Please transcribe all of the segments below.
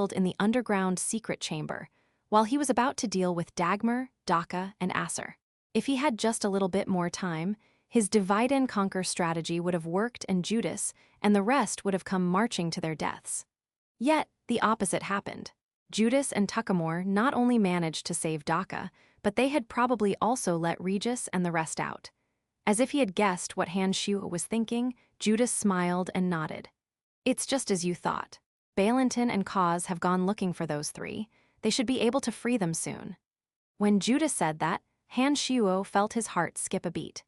sealed in the underground secret chamber, while he was about to deal with Dagmar, Daka, and Aser. If he had just a little bit more time, his divide-and-conquer strategy would have worked, and Judas and the rest would have come marching to their deaths. Yet, the opposite happened. Judas and Tuckamore not only managed to save Daka, but they had probably also let Regis and the rest out. As if he had guessed what Han Shuo was thinking, Judas smiled and nodded. "It's just as you thought. Balinton and Kaz have gone looking for those three. They should be able to free them soon." When Judas said that, Han Shuo felt his heart skip a beat.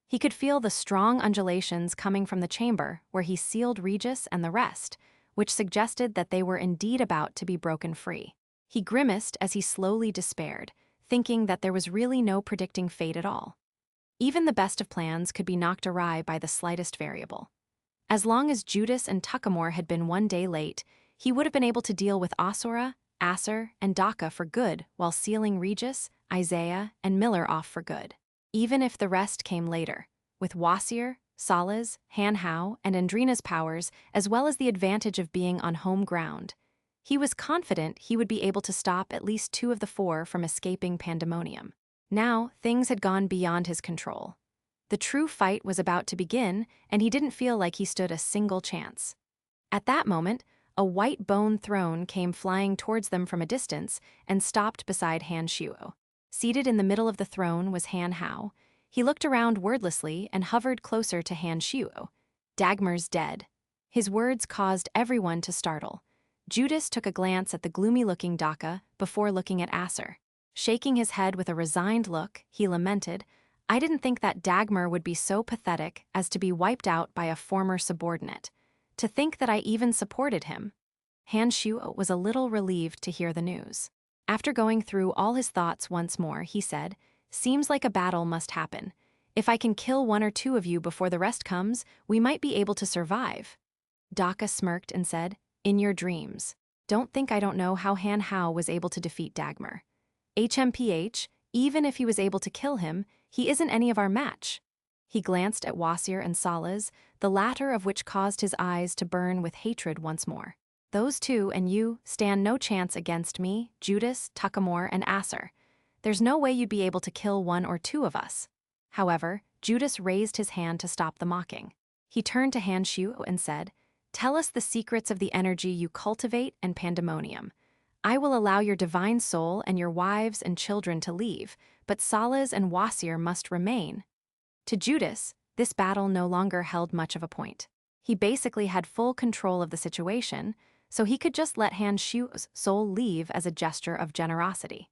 He could feel the strong undulations coming from the chamber where he sealed Regis and the rest, which suggested that they were indeed about to be broken free. He grimaced as he slowly despaired, thinking that there was really no predicting fate at all. Even the best of plans could be knocked awry by the slightest variable. As long as Judas and Tuckamore had been one day late, he would have been able to deal with Asura, Aser, and Daka for good while sealing Regis, Isaiah, and Miller off for good. Even if the rest came later, with Wasir, Sala's, Han Hao, and Andrina's powers, as well as the advantage of being on home ground, he was confident he would be able to stop at least 2 of the 4 from escaping Pandemonium. Now, things had gone beyond his control. The true fight was about to begin, and he didn't feel like he stood a single chance. At that moment, a white bone throne came flying towards them from a distance and stopped beside Han Shuo. Seated in the middle of the throne was Han Hao. He looked around wordlessly and hovered closer to Han Shuo. "Dagmar's dead." His words caused everyone to startle. Judas took a glance at the gloomy-looking Daka before looking at Aser. Shaking his head with a resigned look, he lamented, "I didn't think that Dagmar would be so pathetic as to be wiped out by a former subordinate. To think that I even supported him." Han Shuo was a little relieved to hear the news. After going through all his thoughts once more, he said, "Seems like a battle must happen. If I can kill 1 or 2 of you before the rest comes, we might be able to survive." Daka smirked and said, "In your dreams. Don't think I don't know how Han Hao was able to defeat Dagmar. HMPH, even if he was able to kill him, he isn't any of our match." He glanced at Wasir and Sala's, the latter of which caused his eyes to burn with hatred once more. "Those 2 and you stand no chance against me, Judas, Tuckamore, and Aser. There's no way you'd be able to kill 1 or 2 of us." However, Judas raised his hand to stop the mocking. He turned to Han Shuo and said, "Tell us the secrets of the energy you cultivate and Pandemonium. I will allow your divine soul and your wives and children to leave, but Salas and Wasir must remain." To Judas, this battle no longer held much of a point. He basically had full control of the situation, so he could just let Han Shuo's soul leave as a gesture of generosity.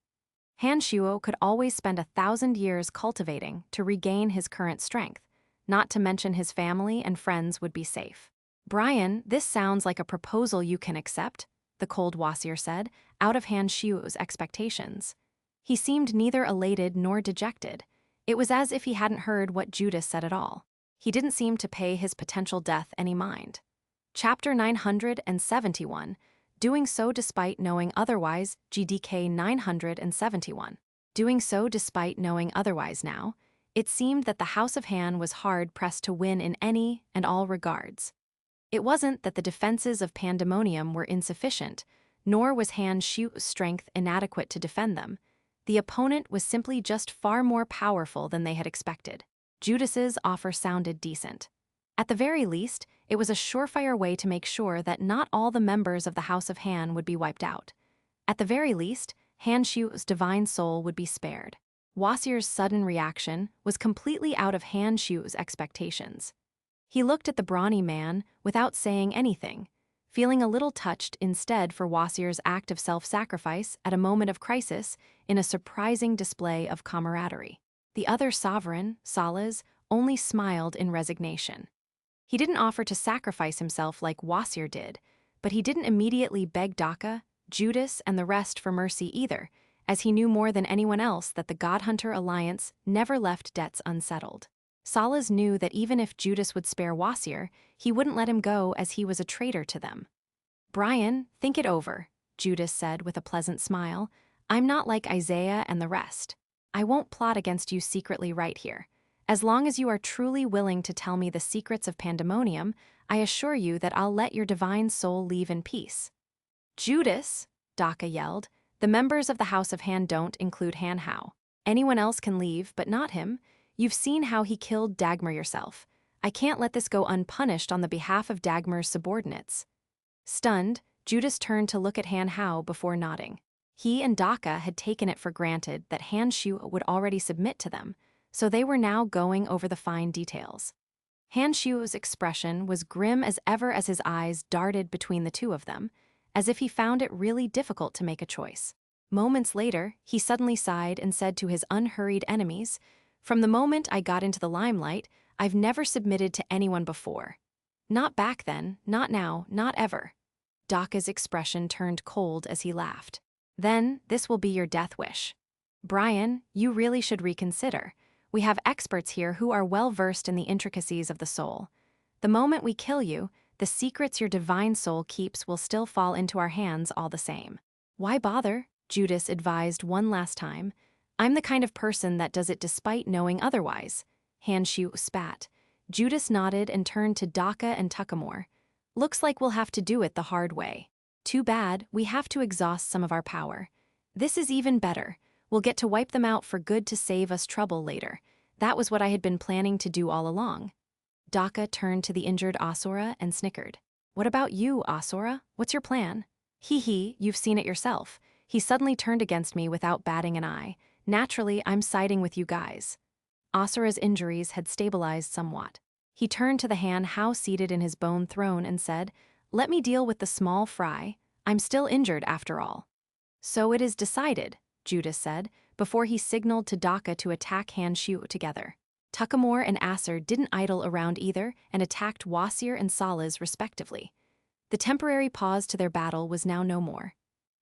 Han Shuo could always spend 1,000 years cultivating to regain his current strength, not to mention his family and friends would be safe. "Brian, this sounds like a proposal you can accept," the cold Wasir said, out of Han Shuo's expectations. He seemed neither elated nor dejected. It was as if he hadn't heard what Judas said at all. He didn't seem to pay his potential death any mind. Chapter 971, Doing So Despite Knowing Otherwise, GDK 971. Doing so despite knowing otherwise now, it seemed that the House of Han was hard-pressed to win in any and all regards. It wasn't that the defenses of Pandemonium were insufficient, nor was Han Shuo's strength inadequate to defend them. The opponent was simply just far more powerful than they had expected. Judas's offer sounded decent. At the very least, it was a surefire way to make sure that not all the members of the House of Han would be wiped out. At the very least, Han Shuo's divine soul would be spared. Wasir's sudden reaction was completely out of Han Shuo's expectations. He looked at the brawny man without saying anything, feeling a little touched instead for Wasir's act of self-sacrifice at a moment of crisis in a surprising display of camaraderie. The other sovereign, Salas, only smiled in resignation. He didn't offer to sacrifice himself like Wasir did, but he didn't immediately beg Daka, Judas, and the rest for mercy either, as he knew more than anyone else that the Godhunter Alliance never left debts unsettled. Salas knew that even if Judas would spare Wasir, he wouldn't let him go as he was a traitor to them. "Brian, think it over," Judas said with a pleasant smile. "I'm not like Isaiah and the rest. I won't plot against you secretly right here. As long as you are truly willing to tell me the secrets of Pandemonium, I assure you that I'll let your divine soul leave in peace." Judas, Daka yelled. The members of the House of Han don't include Han Hao. Anyone else can leave, but not him. You've seen how he killed Dagmar yourself. I can't let this go unpunished on the behalf of Dagmar's subordinates. Stunned, Judas turned to look at Han Hao before nodding. He and Daka had taken it for granted that Han Shu would already submit to them, so they were now going over the fine details. Han Shu's expression was grim as ever as his eyes darted between the two of them, as if he found it really difficult to make a choice. Moments later, he suddenly sighed and said to his unhurried enemies, "From the moment I got into the limelight, I've never submitted to anyone before. Not back then, not now, not ever." Daka's expression turned cold as he laughed. "Then, this will be your death wish. Brian, you really should reconsider. We have experts here who are well versed in the intricacies of the soul. The moment we kill you, the secrets your divine soul keeps will still fall into our hands all the same." "Why bother?" Judas advised one last time. "I'm the kind of person that does it despite knowing otherwise." Han Shu spat. Judas nodded and turned to Daka and Tuckamore. "Looks like we'll have to do it the hard way. Too bad, we have to exhaust some of our power. This is even better. We'll get to wipe them out for good to save us trouble later. That was what I had been planning to do all along." Daka turned to the injured Asura and snickered. "What about you, Asura? What's your plan?" "Hee, you've seen it yourself. He suddenly turned against me without batting an eye. Naturally, I'm siding with you guys." Asura's injuries had stabilized somewhat. He turned to the Han Hao seated in his bone throne and said, "Let me deal with the small fry. I'm still injured after all." "So it is decided," Judas said, before he signaled to Daka to attack Han Shu together. Tuckamore and Acer didn't idle around either and attacked Wasir and Salas respectively. The temporary pause to their battle was now no more.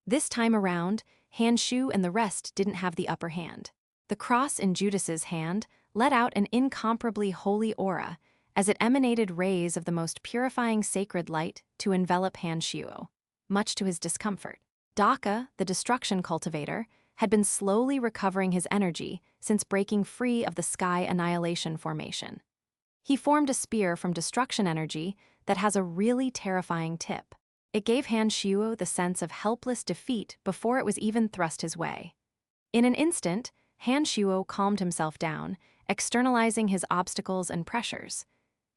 This time around, Han Shu and the rest didn't have the upper hand. The cross in Judas's hand let out an incomparably holy aura, as it emanated rays of the most purifying sacred light to envelop Han Shu, much to his discomfort. Daka, the destruction cultivator, had been slowly recovering his energy since breaking free of the sky annihilation formation. He formed a spear from destruction energy that has a really terrifying tip. It gave Han Shuo the sense of helpless defeat before it was even thrust his way. In an instant, Han Shuo calmed himself down, externalizing his obstacles and pressures.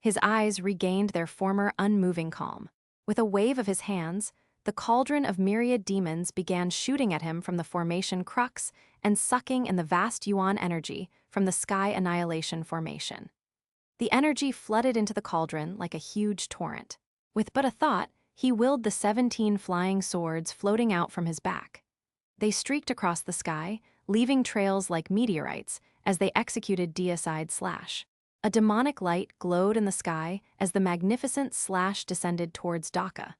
His eyes regained their former unmoving calm. With a wave of his hands, the cauldron of myriad demons began shooting at him from the formation crux and sucking in the vast Yuan energy from the sky annihilation formation. The energy flooded into the cauldron like a huge torrent. With but a thought, he willed the 17 flying swords floating out from his back. They streaked across the sky, leaving trails like meteorites as they executed deicide slash. A demonic light glowed in the sky as the magnificent slash descended towards Daka.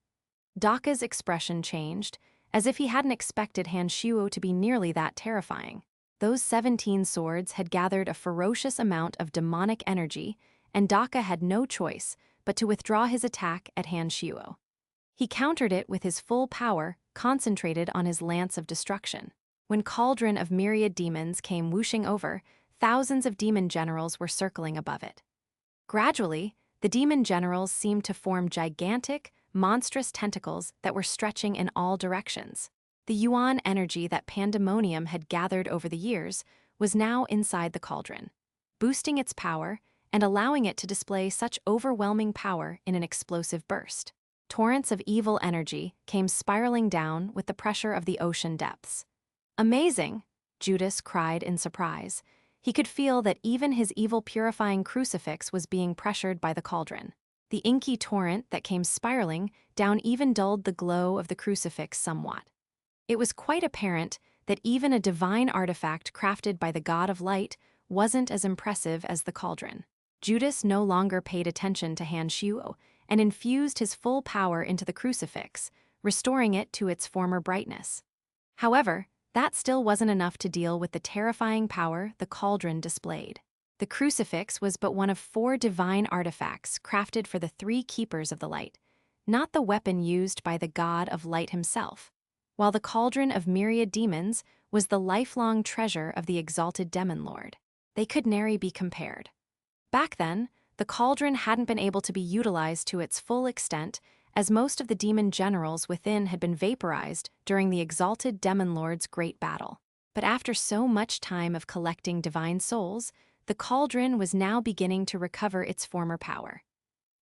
Daka's expression changed, as if he hadn't expected Han Shuo to be nearly that terrifying. Those 17 swords had gathered a ferocious amount of demonic energy, and Daka had no choice but to withdraw his attack at Han Shuo. He countered it with his full power, concentrated on his lance of destruction. When cauldron of myriad demons came whooshing over, thousands of demon generals were circling above it. Gradually, the demon generals seemed to form gigantic, monstrous tentacles that were stretching in all directions. The Yuan energy that pandemonium had gathered over the years was now inside the cauldron, boosting its power and allowing it to display such overwhelming power in an explosive burst. Torrents of evil energy came spiraling down with the pressure of the ocean depths. "Amazing!" Judas cried in surprise. He could feel that even his evil purifying crucifix was being pressured by the cauldron. The inky torrent that came spiraling down even dulled the glow of the crucifix somewhat. It was quite apparent that even a divine artifact crafted by the god of light wasn't as impressive as the cauldron. Judas no longer paid attention to Han Shuo and infused his full power into the crucifix, restoring it to its former brightness. However, that still wasn't enough to deal with the terrifying power the cauldron displayed. The crucifix was but one of 4 divine artifacts crafted for the 3 keepers of the light, not the weapon used by the god of light himself, while the cauldron of myriad demons was the lifelong treasure of the exalted demon lord. They could nary be compared. Back then, the cauldron hadn't been able to be utilized to its full extent as most of the demon generals within had been vaporized during the exalted demon lord's great battle. But after so much time of collecting divine souls, the cauldron was now beginning to recover its former power.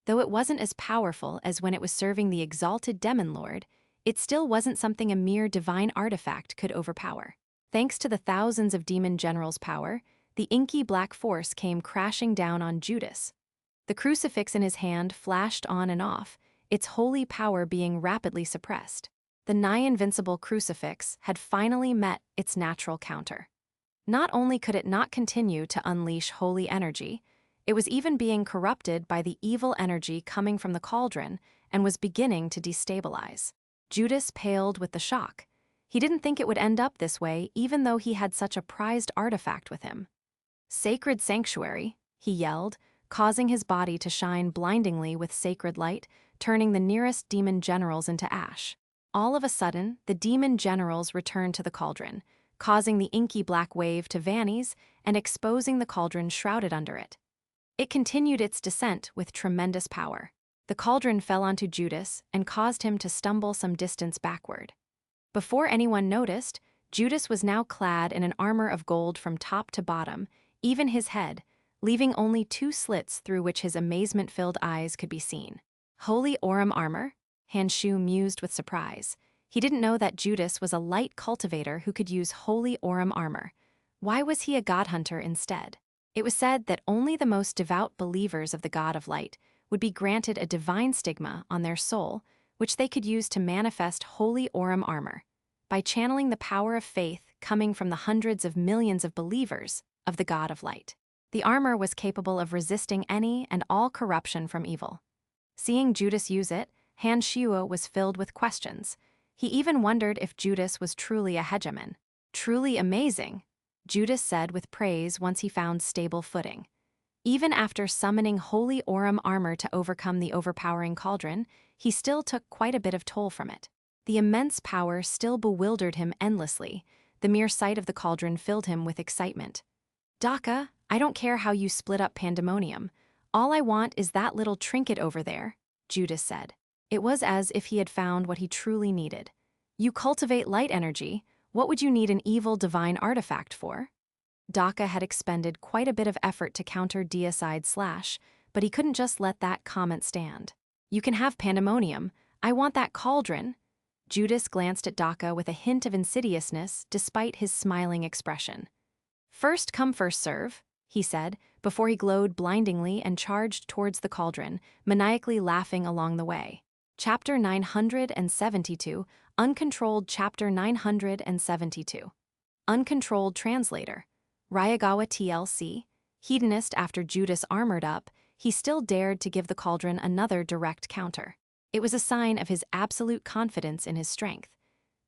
Though it wasn't as powerful as when it was serving the exalted demon lord, it still wasn't something a mere divine artifact could overpower. Thanks to the thousands of demon generals' power, the inky black force came crashing down on Judas. The crucifix in his hand flashed on and off, its holy power being rapidly suppressed. The nigh-invincible crucifix had finally met its natural counter. Not only could it not continue to unleash holy energy, it was even being corrupted by the evil energy coming from the cauldron and was beginning to destabilize. Judas paled with the shock. He didn't think it would end up this way, even though he had such a prized artifact with him. "Sacred sanctuary," he yelled, causing his body to shine blindingly with sacred light, turning the nearest demon generals into ash. All of a sudden, the demon generals returned to the cauldron, causing the inky black wave to vanish and exposing the cauldron shrouded under it. It continued its descent with tremendous power. The cauldron fell onto Judas and caused him to stumble some distance backward. Before anyone noticed, Judas was now clad in an armor of gold from top to bottom, even his head, leaving only 2 slits through which his amazement-filled eyes could be seen. Holy Orim armor? Hanshu mused with surprise. He didn't know that Judas was a light cultivator who could use Holy Orim armor. Why was he a god hunter instead? It was said that only the most devout believers of the God of Light would be granted a divine stigma on their soul, which they could use to manifest Holy Orim armor, by channeling the power of faith coming from the hundreds of millions of believers of the God of Light. The armor was capable of resisting any and all corruption from evil. Seeing Judas use it, Han Shuo was filled with questions. He even wondered if Judas was truly a hegemon. "Truly amazing," Judas said with praise once he found stable footing. Even after summoning Holy Orim armor to overcome the overpowering cauldron, he still took quite a bit of toll from it. The immense power still bewildered him endlessly. The mere sight of the cauldron filled him with excitement. "Daka, I don't care how you split up Pandemonium. All I want is that little trinket over there," Judas said. It was as if he had found what he truly needed. "You cultivate light energy. What would you need an evil divine artifact for?" Daka had expended quite a bit of effort to counter Deicide Slash, but he couldn't just let that comment stand. "You can have Pandemonium. I want that cauldron." Judas glanced at Daka with a hint of insidiousness despite his smiling expression. "First come, first serve," he said, before he glowed blindingly and charged towards the cauldron, maniacally laughing along the way. Chapter 972, Uncontrolled. Chapter 972. Uncontrolled translator. Ryagawa TLC. Hedonist. After Judas armored up, he still dared to give the cauldron another direct counter. It was a sign of his absolute confidence in his strength.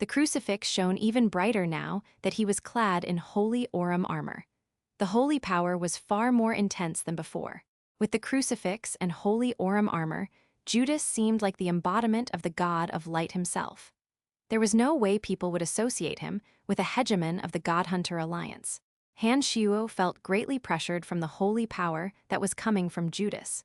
The crucifix shone even brighter now that he was clad in Holy Orim armor. The holy power was far more intense than before. With the crucifix and Holy Orim armor, Judas seemed like the embodiment of the God of Light himself. There was no way people would associate him with a hegemon of the God Hunter Alliance. Han Shuo felt greatly pressured from the holy power that was coming from Judas.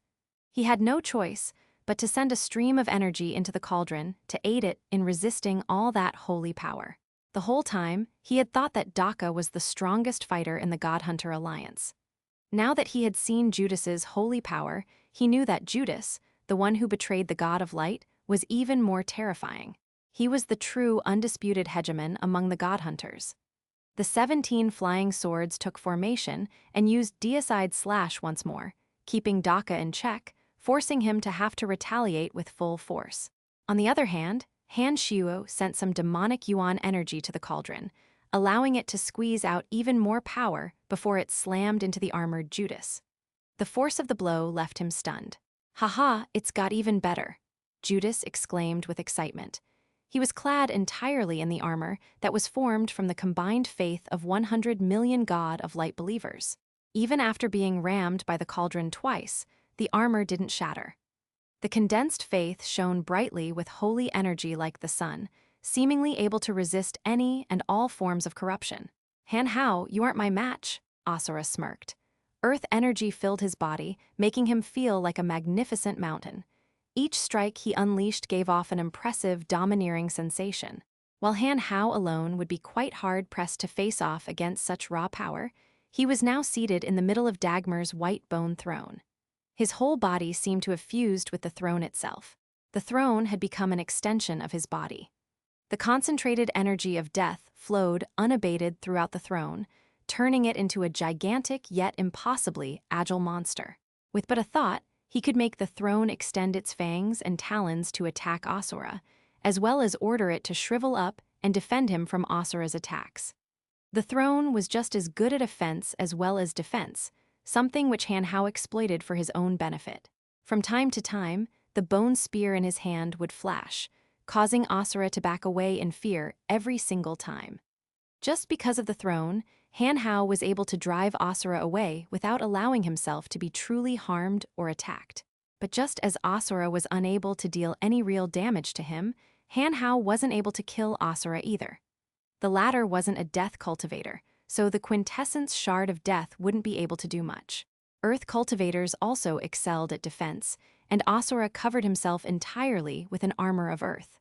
He had no choice but to send a stream of energy into the cauldron to aid it in resisting all that holy power. The whole time, he had thought that Daka was the strongest fighter in the God Hunter Alliance. Now that he had seen Judas's holy power, he knew that Judas, the one who betrayed the God of Light, was even more terrifying. He was the true, undisputed hegemon among the God Hunters. The 17 flying swords took formation and used Deicide Slash once more, keeping Daka in check, forcing him to have to retaliate with full force. On the other hand, Han Shuo sent some demonic yuan energy to the cauldron, allowing it to squeeze out even more power before it slammed into the armored Judas. The force of the blow left him stunned. "Haha, it's got even better," Judas exclaimed with excitement. He was clad entirely in the armor that was formed from the combined faith of 100 million God of Light believers. Even after being rammed by the cauldron twice, the armor didn't shatter. The condensed faith shone brightly with holy energy like the sun, seemingly able to resist any and all forms of corruption. "Han Hao, you aren't my match," Asura smirked. Earth energy filled his body, making him feel like a magnificent mountain. Each strike he unleashed gave off an impressive, domineering sensation. While Han Hao alone would be quite hard-pressed to face off against such raw power, he was now seated in the middle of Dagmar's white bone throne. His whole body seemed to have fused with the throne itself. The throne had become an extension of his body. The concentrated energy of death flowed unabated throughout the throne, turning it into a gigantic yet impossibly agile monster. With but a thought, he could make the throne extend its fangs and talons to attack Asura, as well as order it to shrivel up and defend him from Asura's attacks. The throne was just as good at offense as well as defense, something which Han Hao exploited for his own benefit. From time to time, the bone spear in his hand would flash, causing Asura to back away in fear every single time. Just because of the throne, Han Hao was able to drive Asura away without allowing himself to be truly harmed or attacked. But just as Asura was unable to deal any real damage to him, Han Hao wasn't able to kill Asura either. The latter wasn't a death cultivator, so the quintessence shard of death wouldn't be able to do much. Earth cultivators also excelled at defense, and Asura covered himself entirely with an armor of earth.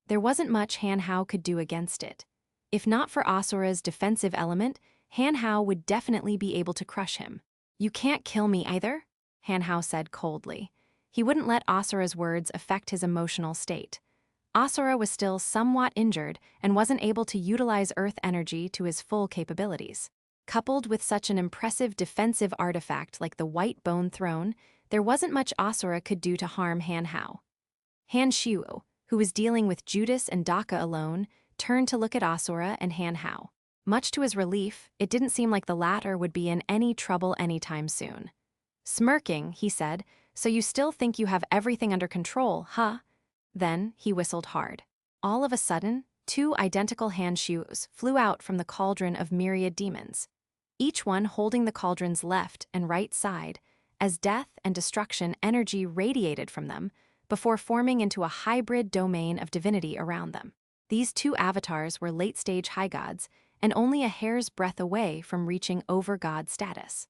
There wasn't much Han Hao could do against it. If not for Asura's defensive element, Han Hao would definitely be able to crush him. "You can't kill me either," Han Hao said coldly. He wouldn't let Asura's words affect his emotional state. Asura was still somewhat injured and wasn't able to utilize earth energy to his full capabilities. Coupled with such an impressive defensive artifact like the White Bone Throne, there wasn't much Asura could do to harm Han Hao. Han Xiu, who was dealing with Judas and Daka alone, turned to look at Asura and Han Hao. Much to his relief, it didn't seem like the latter would be in any trouble anytime soon. Smirking, he said, "So you still think you have everything under control, huh?" Then he whistled hard. All of a sudden, two identical Han Xius flew out from the cauldron of myriad demons, each one holding the cauldron's left and right side, as death and destruction energy radiated from them before forming into a hybrid domain of divinity around them. These two avatars were late-stage high gods and only a hair's breadth away from reaching over-god status.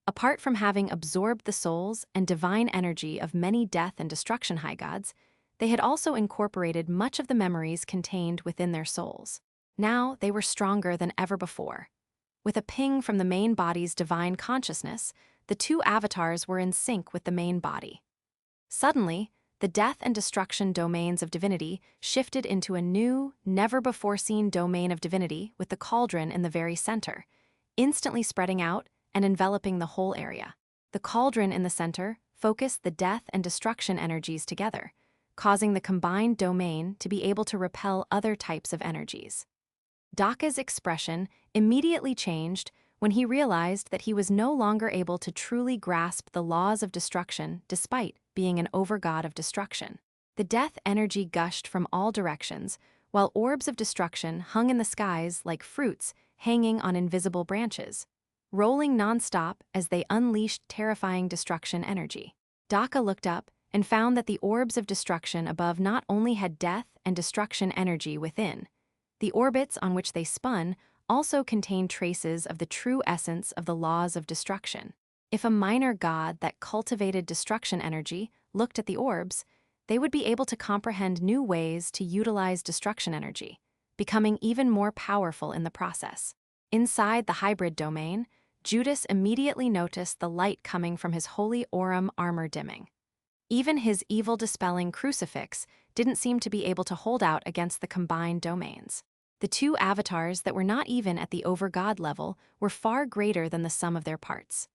Apart from having absorbed the souls and divine energy of many death and destruction high gods, they had also incorporated much of the memories contained within their souls. Now they were stronger than ever before. With a ping from the main body's divine consciousness, the two avatars were in sync with the main body. Suddenly, the death and destruction domains of divinity shifted into a new, never-before-seen domain of divinity with the cauldron in the very center, instantly spreading out and enveloping the whole area. The cauldron in the center focused the death and destruction energies together, causing the combined domain to be able to repel other types of energies. Daka's expression immediately changed when he realized that he was no longer able to truly grasp the laws of destruction despite being an overgod of destruction. The death energy gushed from all directions, while orbs of destruction hung in the skies like fruits hanging on invisible branches, rolling non-stop as they unleashed terrifying destruction energy. Daka looked up and found that the orbs of destruction above not only had death and destruction energy within, the orbits on which they spun also contained traces of the true essence of the laws of destruction. If a minor god that cultivated destruction energy looked at the orbs, they would be able to comprehend new ways to utilize destruction energy, becoming even more powerful in the process. Inside the hybrid domain, Judas immediately noticed the light coming from his holy Aurum armor dimming. Even his evil-dispelling crucifix didn't seem to be able to hold out against the combined domains. The two avatars that were not even at the over-god level were far greater than the sum of their parts.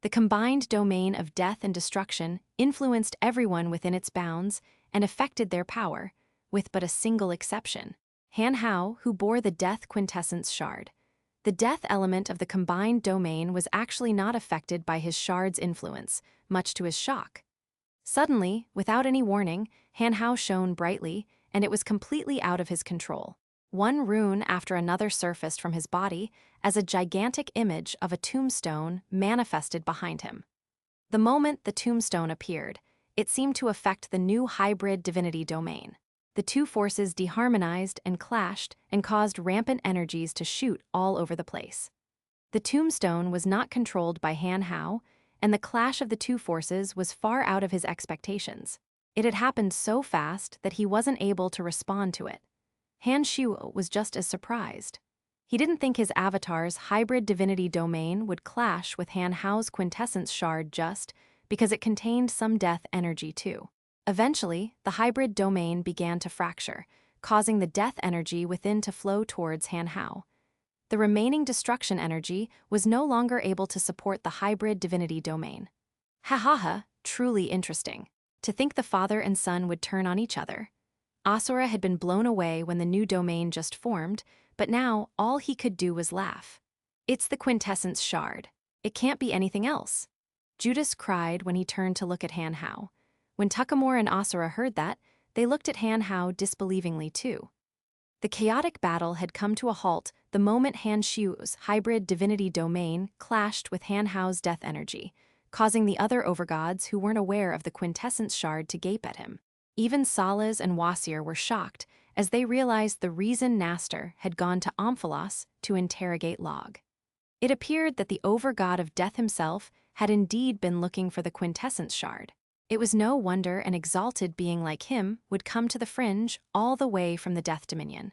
The combined domain of death and destruction influenced everyone within its bounds and affected their power, with but a single exception: Han Hao, who bore the death quintessence shard. The death element of the combined domain was actually not affected by his shard's influence, much to his shock. Suddenly, without any warning, Han Hao shone brightly, and it was completely out of his control. One rune after another surfaced from his body as a gigantic image of a tombstone manifested behind him. The moment the tombstone appeared, it seemed to affect the new hybrid divinity domain. The two forces deharmonized and clashed and caused rampant energies to shoot all over the place. The tombstone was not controlled by Han Hao, and the clash of the two forces was far out of his expectations. It had happened so fast that he wasn't able to respond to it. Han Shuo was just as surprised. He didn't think his avatar's hybrid divinity domain would clash with Han Hao's quintessence shard just because it contained some death energy too. Eventually, the hybrid domain began to fracture, causing the death energy within to flow towards Han Hao. The remaining destruction energy was no longer able to support the hybrid divinity domain. Ha ha ha, truly interesting. To think the father and son would turn on each other. Asura had been blown away when the new domain just formed, but now all he could do was laugh. It's the quintessence shard. It can't be anything else. Judas cried when he turned to look at Han Hao. When Tuckamore and Asura heard that, they looked at Han Hao disbelievingly too. The chaotic battle had come to a halt the moment Han Shuo's hybrid divinity domain clashed with Han Hao's death energy, causing the other overgods who weren't aware of the quintessence shard to gape at him. Even Salaz and Wasir were shocked as they realized the reason Nastor had gone to Omphalos to interrogate Log. It appeared that the overgod of death himself had indeed been looking for the quintessence shard. It was no wonder an exalted being like him would come to the fringe all the way from the Death Dominion.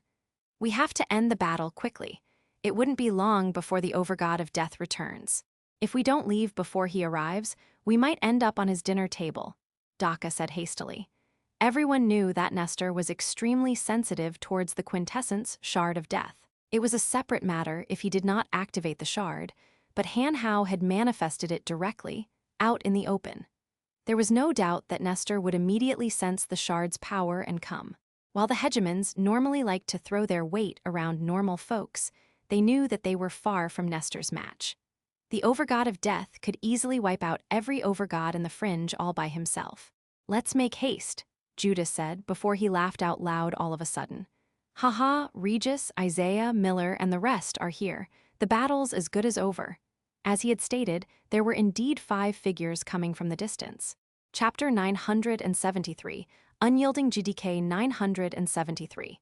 We have to end the battle quickly. It wouldn't be long before the overgod of death returns. If we don't leave before he arrives, we might end up on his dinner table, Daka said hastily. Everyone knew that Nestor was extremely sensitive towards the quintessence shard of death. It was a separate matter if he did not activate the shard, but Han Hao had manifested it directly, out in the open. There was no doubt that Nestor would immediately sense the shard's power and come. While the hegemons normally liked to throw their weight around normal folks, they knew that they were far from Nestor's match. The overgod of death could easily wipe out every overgod in the fringe all by himself. Let's make haste, Judas said before he laughed out loud all of a sudden. Haha, Regis, Isaiah, Miller, and the rest are here. The battle's as good as over. As he had stated, there were indeed 5 figures coming from the distance. Chapter 973, Unyielding GDK 973.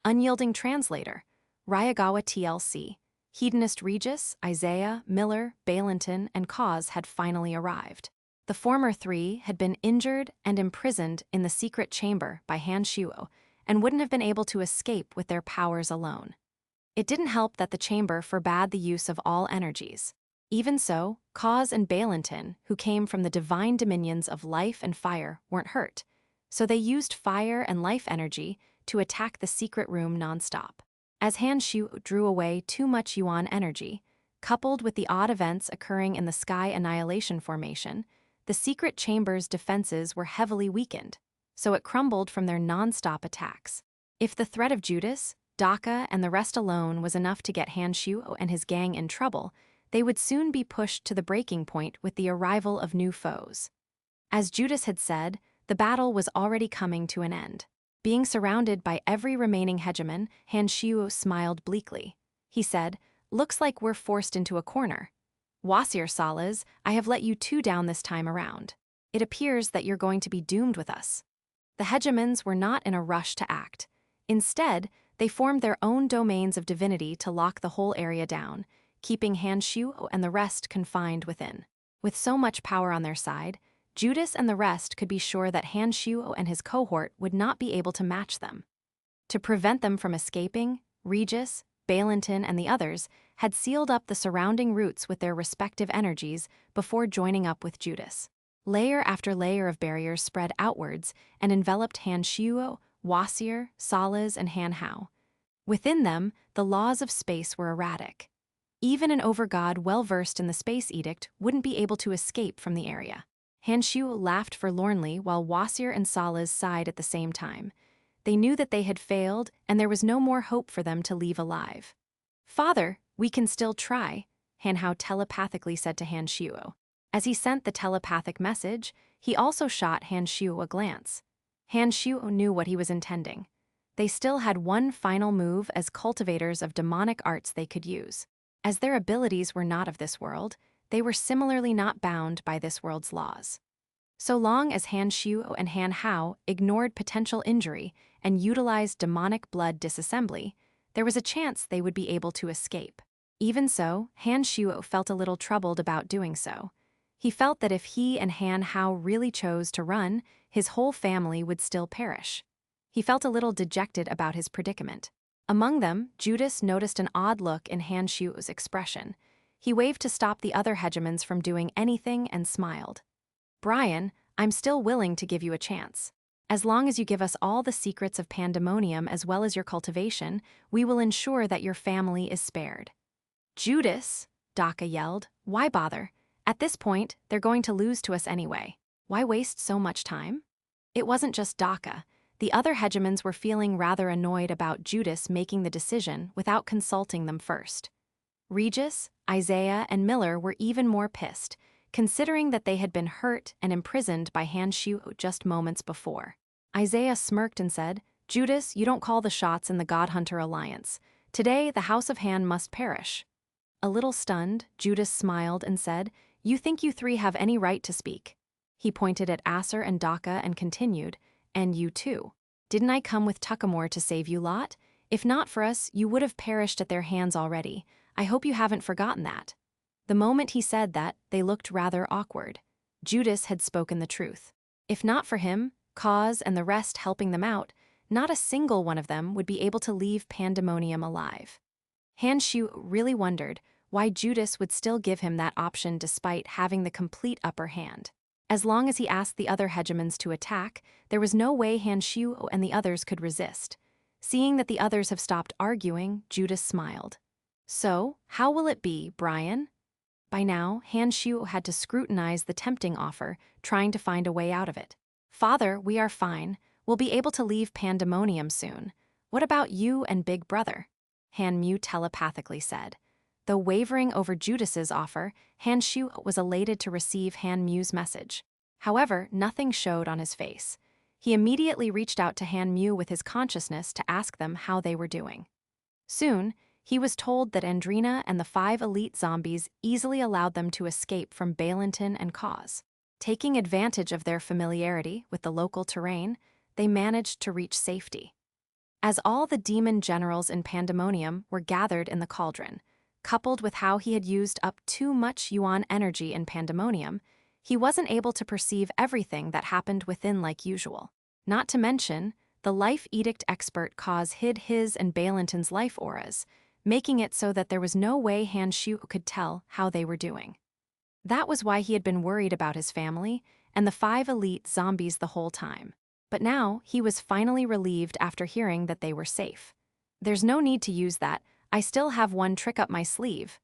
Unyielding Translator, Ryagawa TLC. Hedonist Regis, Isaiah, Miller, Balinton, and Cause had finally arrived. The former 3 had been injured and imprisoned in the secret chamber by Han Shuo and wouldn't have been able to escape with their powers alone. It didn't help that the chamber forbade the use of all energies. Even so, Cause and Balinton, who came from the divine dominions of life and fire, weren't hurt, so they used fire and life energy to attack the secret room nonstop. As Han Shuo drew away too much Yuan energy, coupled with the odd events occurring in the Sky Annihilation Formation, the secret chamber's defenses were heavily weakened, so it crumbled from their nonstop attacks. If the threat of Judas, Daka, and the rest alone was enough to get Han Shuo and his gang in trouble, they would soon be pushed to the breaking point with the arrival of new foes. As Judas had said, the battle was already coming to an end. Being surrounded by every remaining hegemon, Han Shuo smiled bleakly. He said, "Looks like we're forced into a corner. Wasir Salaz, I have let you 2 down this time around. It appears that you're going to be doomed with us." The hegemons were not in a rush to act. Instead, they formed their own domains of divinity to lock the whole area down, keeping Han Shuo and the rest confined within. With so much power on their side, Judas and the rest could be sure that Han Shuo and his cohort would not be able to match them. To prevent them from escaping, Regis, Balinton, and the others had sealed up the surrounding routes with their respective energies before joining up with Judas. Layer after layer of barriers spread outwards and enveloped Han Shuo, Wasir, Salaz, and Han Hao. Within them, the laws of space were erratic. Even an overgod well-versed in the Space Edict wouldn't be able to escape from the area. Han Shuo laughed forlornly while Wasir and Salaz sighed at the same time. They knew that they had failed and there was no more hope for them to leave alive. "Father, we can still try," Han Hao telepathically said to Han Shuo. As he sent the telepathic message, he also shot Han Shuo a glance. Han Shuo knew what he was intending. They still had one final move as cultivators of demonic arts they could use. As their abilities were not of this world, they were similarly not bound by this world's laws. So long as Han Shuo and Han Hao ignored potential injury and utilized demonic blood disassembly, there was a chance they would be able to escape. Even so, Han Shuo felt a little troubled about doing so. He felt that if he and Han Hao really chose to run, his whole family would still perish. He felt a little dejected about his predicament. Among them, Judas noticed an odd look in Han Shu's expression. He waved to stop the other hegemons from doing anything and smiled. "Brian, I'm still willing to give you a chance. As long as you give us all the secrets of pandemonium as well as your cultivation, we will ensure that your family is spared." "Judas," Daka yelled, "why bother? At this point, they're going to lose to us anyway. Why waste so much time?" It wasn't just Daka. The other hegemons were feeling rather annoyed about Judas making the decision without consulting them first. Regis, Isaiah, and Miller were even more pissed, considering that they had been hurt and imprisoned by Han Shu just moments before. Isaiah smirked and said, "Judas, you don't call the shots in the God Hunter Alliance. Today, the House of Han must perish." A little stunned, Judas smiled and said, "You think you three have any right to speak?" He pointed at Acer and Daka and continued, "And you too. Didn't I come with Tuckamore to save you lot? If not for us, you would have perished at their hands already. I hope you haven't forgotten that." The moment he said that, they looked rather awkward. Judas had spoken the truth. If not for him, Cause and the rest helping them out, not a single one of them would be able to leave Pandemonium alive. Han Shu really wondered why Judas would still give him that option despite having the complete upper hand. As long as he asked the other hegemons to attack, there was no way Han Shu and the others could resist. Seeing that the others have stopped arguing, Judas smiled. "So, how will it be, Brian?" By now, Han Shu had to scrutinize the tempting offer, trying to find a way out of it. "Father, we are fine. We'll be able to leave Pandemonium soon. What about you and Big Brother?" Han Mu telepathically said. Though wavering over Judas's offer, Han Shu was elated to receive Han Mu's message. However, nothing showed on his face. He immediately reached out to Han Mu with his consciousness to ask them how they were doing. Soon, he was told that Andrina and the 5 elite zombies easily allowed them to escape from Balinton and Cause. Taking advantage of their familiarity with the local terrain, they managed to reach safety. As all the demon generals in Pandemonium were gathered in the cauldron, coupled with how he had used up too much Yuan energy in Pandemonium, he wasn't able to perceive everything that happened within like usual. Not to mention, the Life Edict expert Cause hid his and Balinton's life auras, making it so that there was no way Han Shu could tell how they were doing. That was why he had been worried about his family and the 5 elite zombies the whole time. But now, he was finally relieved after hearing that they were safe. "There's no need to use that. I still have one trick up my sleeve,"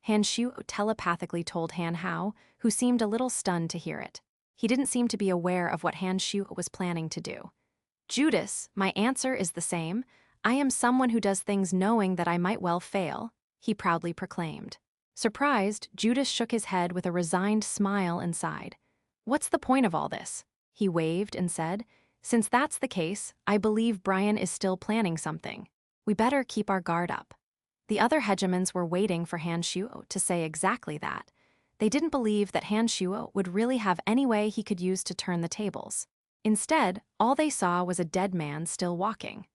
Han Shu telepathically told Han Hao, who seemed a little stunned to hear it. He didn't seem to be aware of what Han Shu was planning to do. "Judas, my answer is the same. I am someone who does things knowing that I might well fail," he proudly proclaimed. Surprised, Judas shook his head with a resigned smile and sighed. "What's the point of all this?" He waved and said, "Since that's the case, I believe Brian is still planning something. We better keep our guard up." The other hegemons were waiting for Han Shu to say exactly that. They didn't believe that Han Shu would really have any way he could use to turn the tables. Instead, all they saw was a dead man still walking.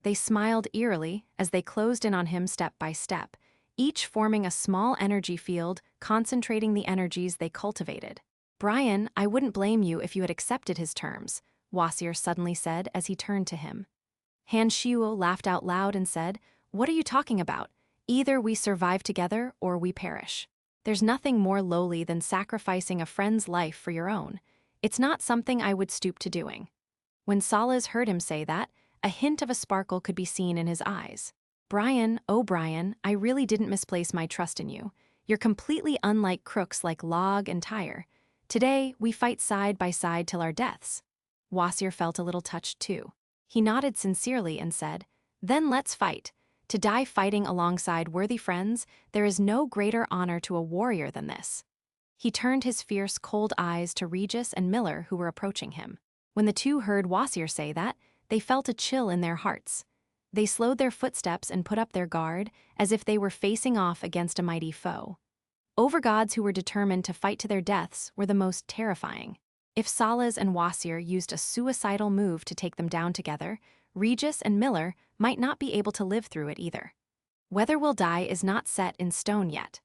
They smiled eerily as they closed in on him step by step, each forming a small energy field concentrating the energies they cultivated. "Brian, I wouldn't blame you if you had accepted his terms," Wasier suddenly said as he turned to him. Han Shuo laughed out loud and said, "What are you talking about? Either we survive together or we perish. There's nothing more lowly than sacrificing a friend's life for your own. It's not something I would stoop to doing." When Salas heard him say that, a hint of a sparkle could be seen in his eyes. "Brian, oh Brian, I really didn't misplace my trust in you. You're completely unlike crooks like Log and Tyre. Today, we fight side by side till our deaths." Wasier felt a little touched too. He nodded sincerely and said, "Then let's fight. To die fighting alongside worthy friends, there is no greater honor to a warrior than this." He turned his fierce, cold eyes to Regis and Miller who were approaching him. When the two heard Wasier say that, they felt a chill in their hearts. They slowed their footsteps and put up their guard, as if they were facing off against a mighty foe. Overgods who were determined to fight to their deaths were the most terrifying. If Salas and Wasier used a suicidal move to take them down together, Regis and Miller might not be able to live through it either. Whether we'll die is not set in stone yet.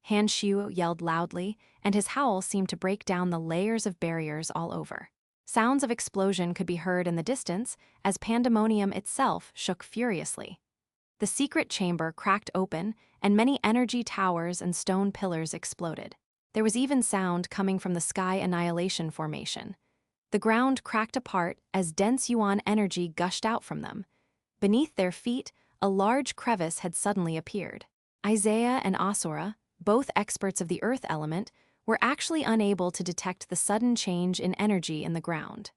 Han Xiu yelled loudly, and his howl seemed to break down the layers of barriers all over. Sounds of explosion could be heard in the distance as pandemonium itself shook furiously. The secret chamber cracked open, and many energy towers and stone pillars exploded. There was even sound coming from the Sky Annihilation Formation. The ground cracked apart as dense yuan energy gushed out from them. Beneath their feet, a large crevice had suddenly appeared. Isaiah and Asura, both experts of the earth element, were actually unable to detect the sudden change in energy in the ground.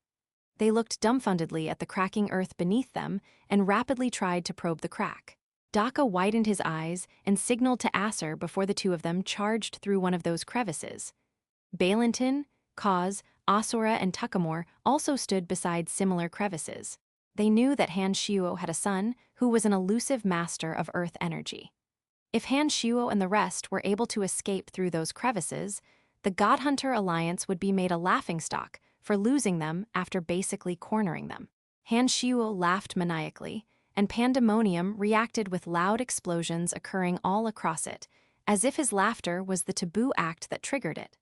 They looked dumbfoundedly at the cracking earth beneath them and rapidly tried to probe the crack. Daka widened his eyes and signaled to Acer before the two of them charged through one of those crevices. Balintin, Kaz, Asura, and Tuckamore also stood beside similar crevices. They knew that Han Shuo had a son who was an elusive master of earth energy. If Han Shuo and the rest were able to escape through those crevices, the Godhunter Alliance would be made a laughingstock for losing them after basically cornering them. Han Shuo laughed maniacally, and pandemonium reacted with loud explosions occurring all across it, as if his laughter was the taboo act that triggered it.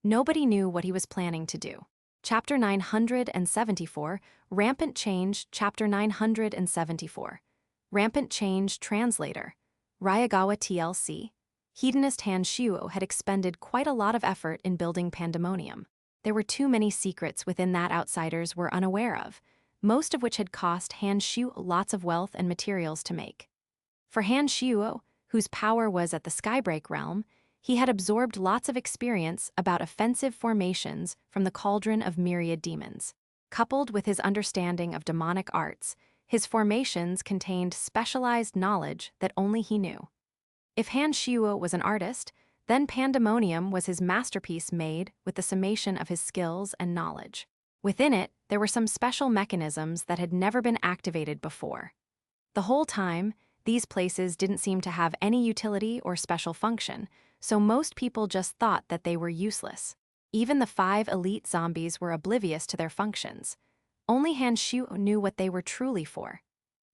Nobody knew what he was planning to do. Chapter 974, Rampant Change, Chapter 974. Rampant Change Translator. Ryagawa TLC. Hedonist Han Shuo had expended quite a lot of effort in building pandemonium. There were too many secrets within that outsiders were unaware of, most of which had cost Han Shuo lots of wealth and materials to make. For Han Shuo, whose power was at the Skybreak realm, he had absorbed lots of experience about offensive formations from the cauldron of myriad demons. Coupled with his understanding of demonic arts, his formations contained specialized knowledge that only he knew. If Han Shuo was an artist, then pandemonium was his masterpiece made with the summation of his skills and knowledge. Within it, there were some special mechanisms that had never been activated before. The whole time, these places didn't seem to have any utility or special function, so most people just thought that they were useless. Even the 5 elite zombies were oblivious to their functions. Only Han Shuo knew what they were truly for.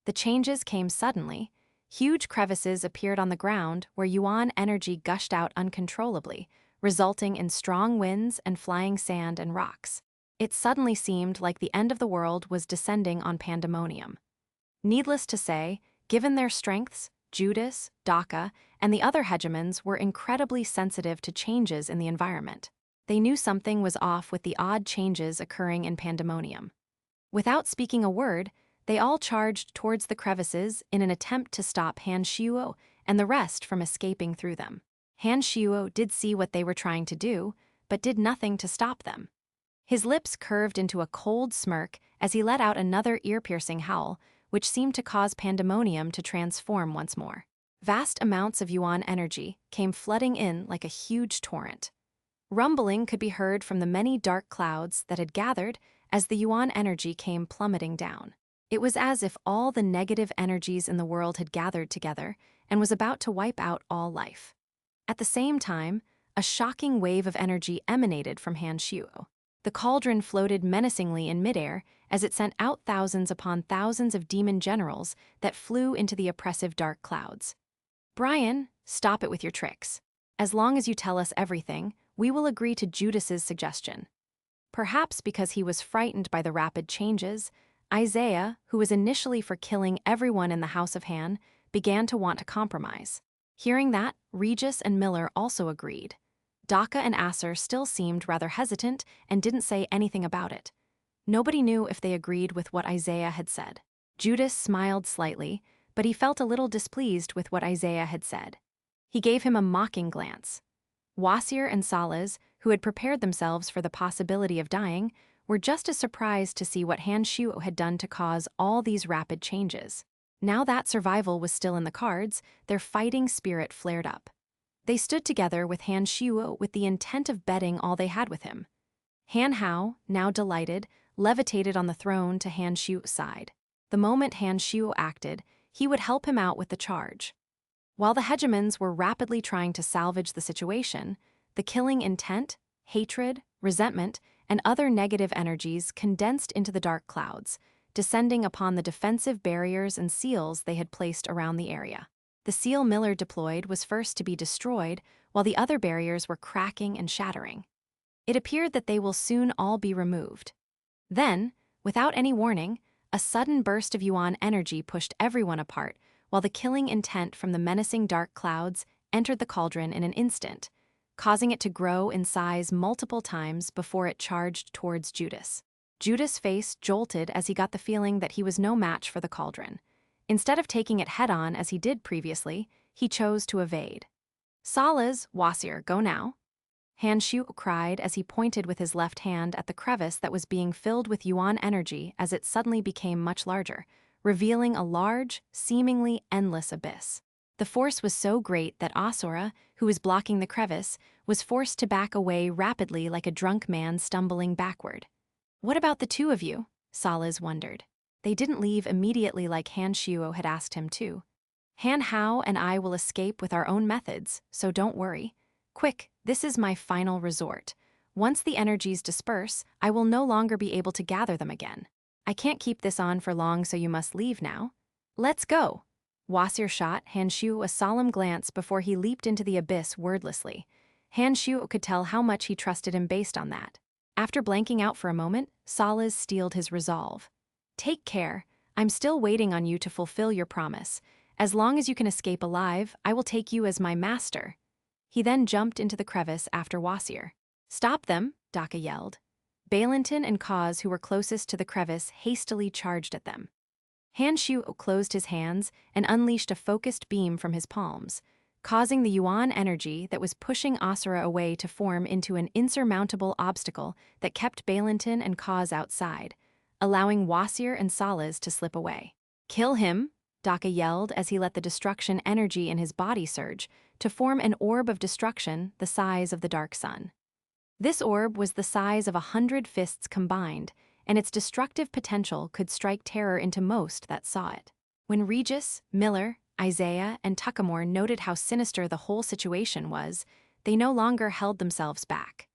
The changes came suddenly. Huge crevices appeared on the ground where yuan energy gushed out uncontrollably, resulting in strong winds and flying sand and rocks. It suddenly seemed like the end of the world was descending on pandemonium. Needless to say, given their strengths, Judas, Daka, and the other hegemons were incredibly sensitive to changes in the environment. They knew something was off with the odd changes occurring in pandemonium. Without speaking a word, they all charged towards the crevices in an attempt to stop Han Shuo and the rest from escaping through them. Han Shuo did see what they were trying to do, but did nothing to stop them. His lips curved into a cold smirk as he let out another ear-piercing howl, which seemed to cause pandemonium to transform once more. Vast amounts of yuan energy came flooding in like a huge torrent. Rumbling could be heard from the many dark clouds that had gathered as the yuan energy came plummeting down. It was as if all the negative energies in the world had gathered together and was about to wipe out all life. At the same time, a shocking wave of energy emanated from Han Shuo. The cauldron floated menacingly in midair as it sent out thousands upon thousands of demon generals that flew into the oppressive dark clouds. "Brian, stop it with your tricks. As long as you tell us everything, we will agree to Judas's suggestion." Perhaps because he was frightened by the rapid changes, Isaiah, who was initially for killing everyone in the House of Han, began to want to compromise. Hearing that, Regis and Miller also agreed. Daka and Acer still seemed rather hesitant and didn't say anything about it. Nobody knew if they agreed with what Isaiah had said. Judas smiled slightly, but he felt a little displeased with what Isaiah had said. He gave him a mocking glance. Wasir and Salaz, who had prepared themselves for the possibility of dying, were just as surprised to see what Han Shuo had done to cause all these rapid changes. Now that survival was still in the cards, their fighting spirit flared up. They stood together with Han Shuo with the intent of betting all they had with him. Han Hao, now delighted, levitated on the throne to Han Shuo's side. The moment Han Shuo acted, he would help him out with the charge. While the hegemons were rapidly trying to salvage the situation, the killing intent, hatred, resentment, and other negative energies condensed into the dark clouds, descending upon the defensive barriers and seals they had placed around the area. The seal Miller deployed was first to be destroyed, while the other barriers were cracking and shattering. It appeared that they will soon all be removed. Then, without any warning, a sudden burst of yuan energy pushed everyone apart, while the killing intent from the menacing dark clouds entered the cauldron in an instant, causing it to grow in size multiple times before it charged towards Judas. Judas' face jolted as he got the feeling that he was no match for the cauldron. Instead of taking it head-on as he did previously, he chose to evade. "Salas, Wasir, go now," Han Shu cried as he pointed with his left hand at the crevice that was being filled with yuan energy as it suddenly became much larger, revealing a large, seemingly endless abyss. The force was so great that Asura, who was blocking the crevice, was forced to back away rapidly like a drunk man stumbling backward. "What about the two of you?" Salas wondered. They didn't leave immediately like Han Shuo had asked him to. "Han Hao and I will escape with our own methods, so don't worry. Quick, this is my final resort. Once the energies disperse, I will no longer be able to gather them again. I can't keep this on for long, so you must leave now. Let's go." Wasir shot Han Shu a solemn glance before he leaped into the abyss wordlessly. Han Shu could tell how much he trusted him based on that. After blanking out for a moment, Salas steeled his resolve. "Take care. I'm still waiting on you to fulfill your promise. As long as you can escape alive, I will take you as my master." He then jumped into the crevice after Wasir. "Stop them," Daka yelled. Balinton and Kaz, who were closest to the crevice, hastily charged at them. Han Shu closed his hands and unleashed a focused beam from his palms, causing the yuan energy that was pushing Asura away to form into an insurmountable obstacle that kept Balinton and Kaz outside, allowing Wasir and Salas to slip away. "Kill him," Daka yelled as he let the destruction energy in his body surge to form an orb of destruction the size of the dark sun. This orb was the size of 100 fists combined, and its destructive potential could strike terror into most that saw it. When Regis, Miller, Isaiah, and Tuckamore noted how sinister the whole situation was, they no longer held themselves back.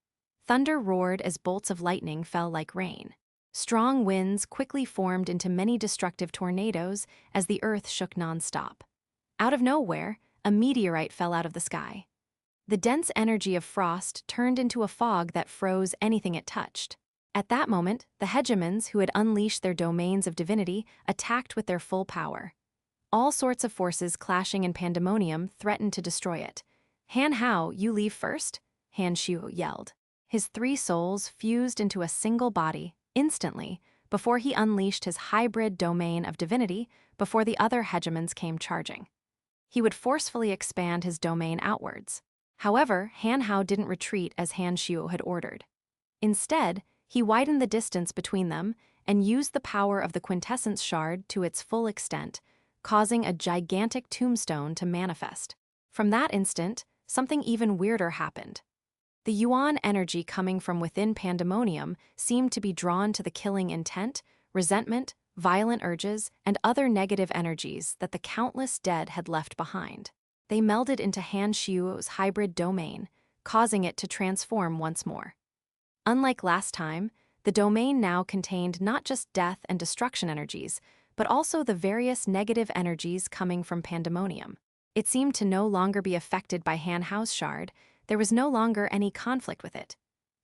Thunder roared as bolts of lightning fell like rain. Strong winds quickly formed into many destructive tornadoes as the earth shook nonstop. Out of nowhere, a meteorite fell out of the sky. The dense energy of frost turned into a fog that froze anything it touched. At that moment, the hegemons who had unleashed their domains of divinity attacked with their full power. All sorts of forces clashing in pandemonium threatened to destroy it. "Han Hao, you leave first," Han Shu yelled. His 3 souls fused into a single body, instantly, before he unleashed his hybrid domain of divinity before the other hegemons came charging. He would forcefully expand his domain outwards. However, Han Hao didn't retreat as Han Shu had ordered. Instead, he widened the distance between them and used the power of the quintessence shard to its full extent, causing a gigantic tombstone to manifest. From that instant, something even weirder happened. The yuan energy coming from within pandemonium seemed to be drawn to the killing intent, resentment, violent urges, and other negative energies that the countless dead had left behind. They melded into Han Shu's hybrid domain, causing it to transform once more. Unlike last time, the domain now contained not just death and destruction energies, but also the various negative energies coming from pandemonium. It seemed to no longer be affected by Han Hao's shard. There was no longer any conflict with it.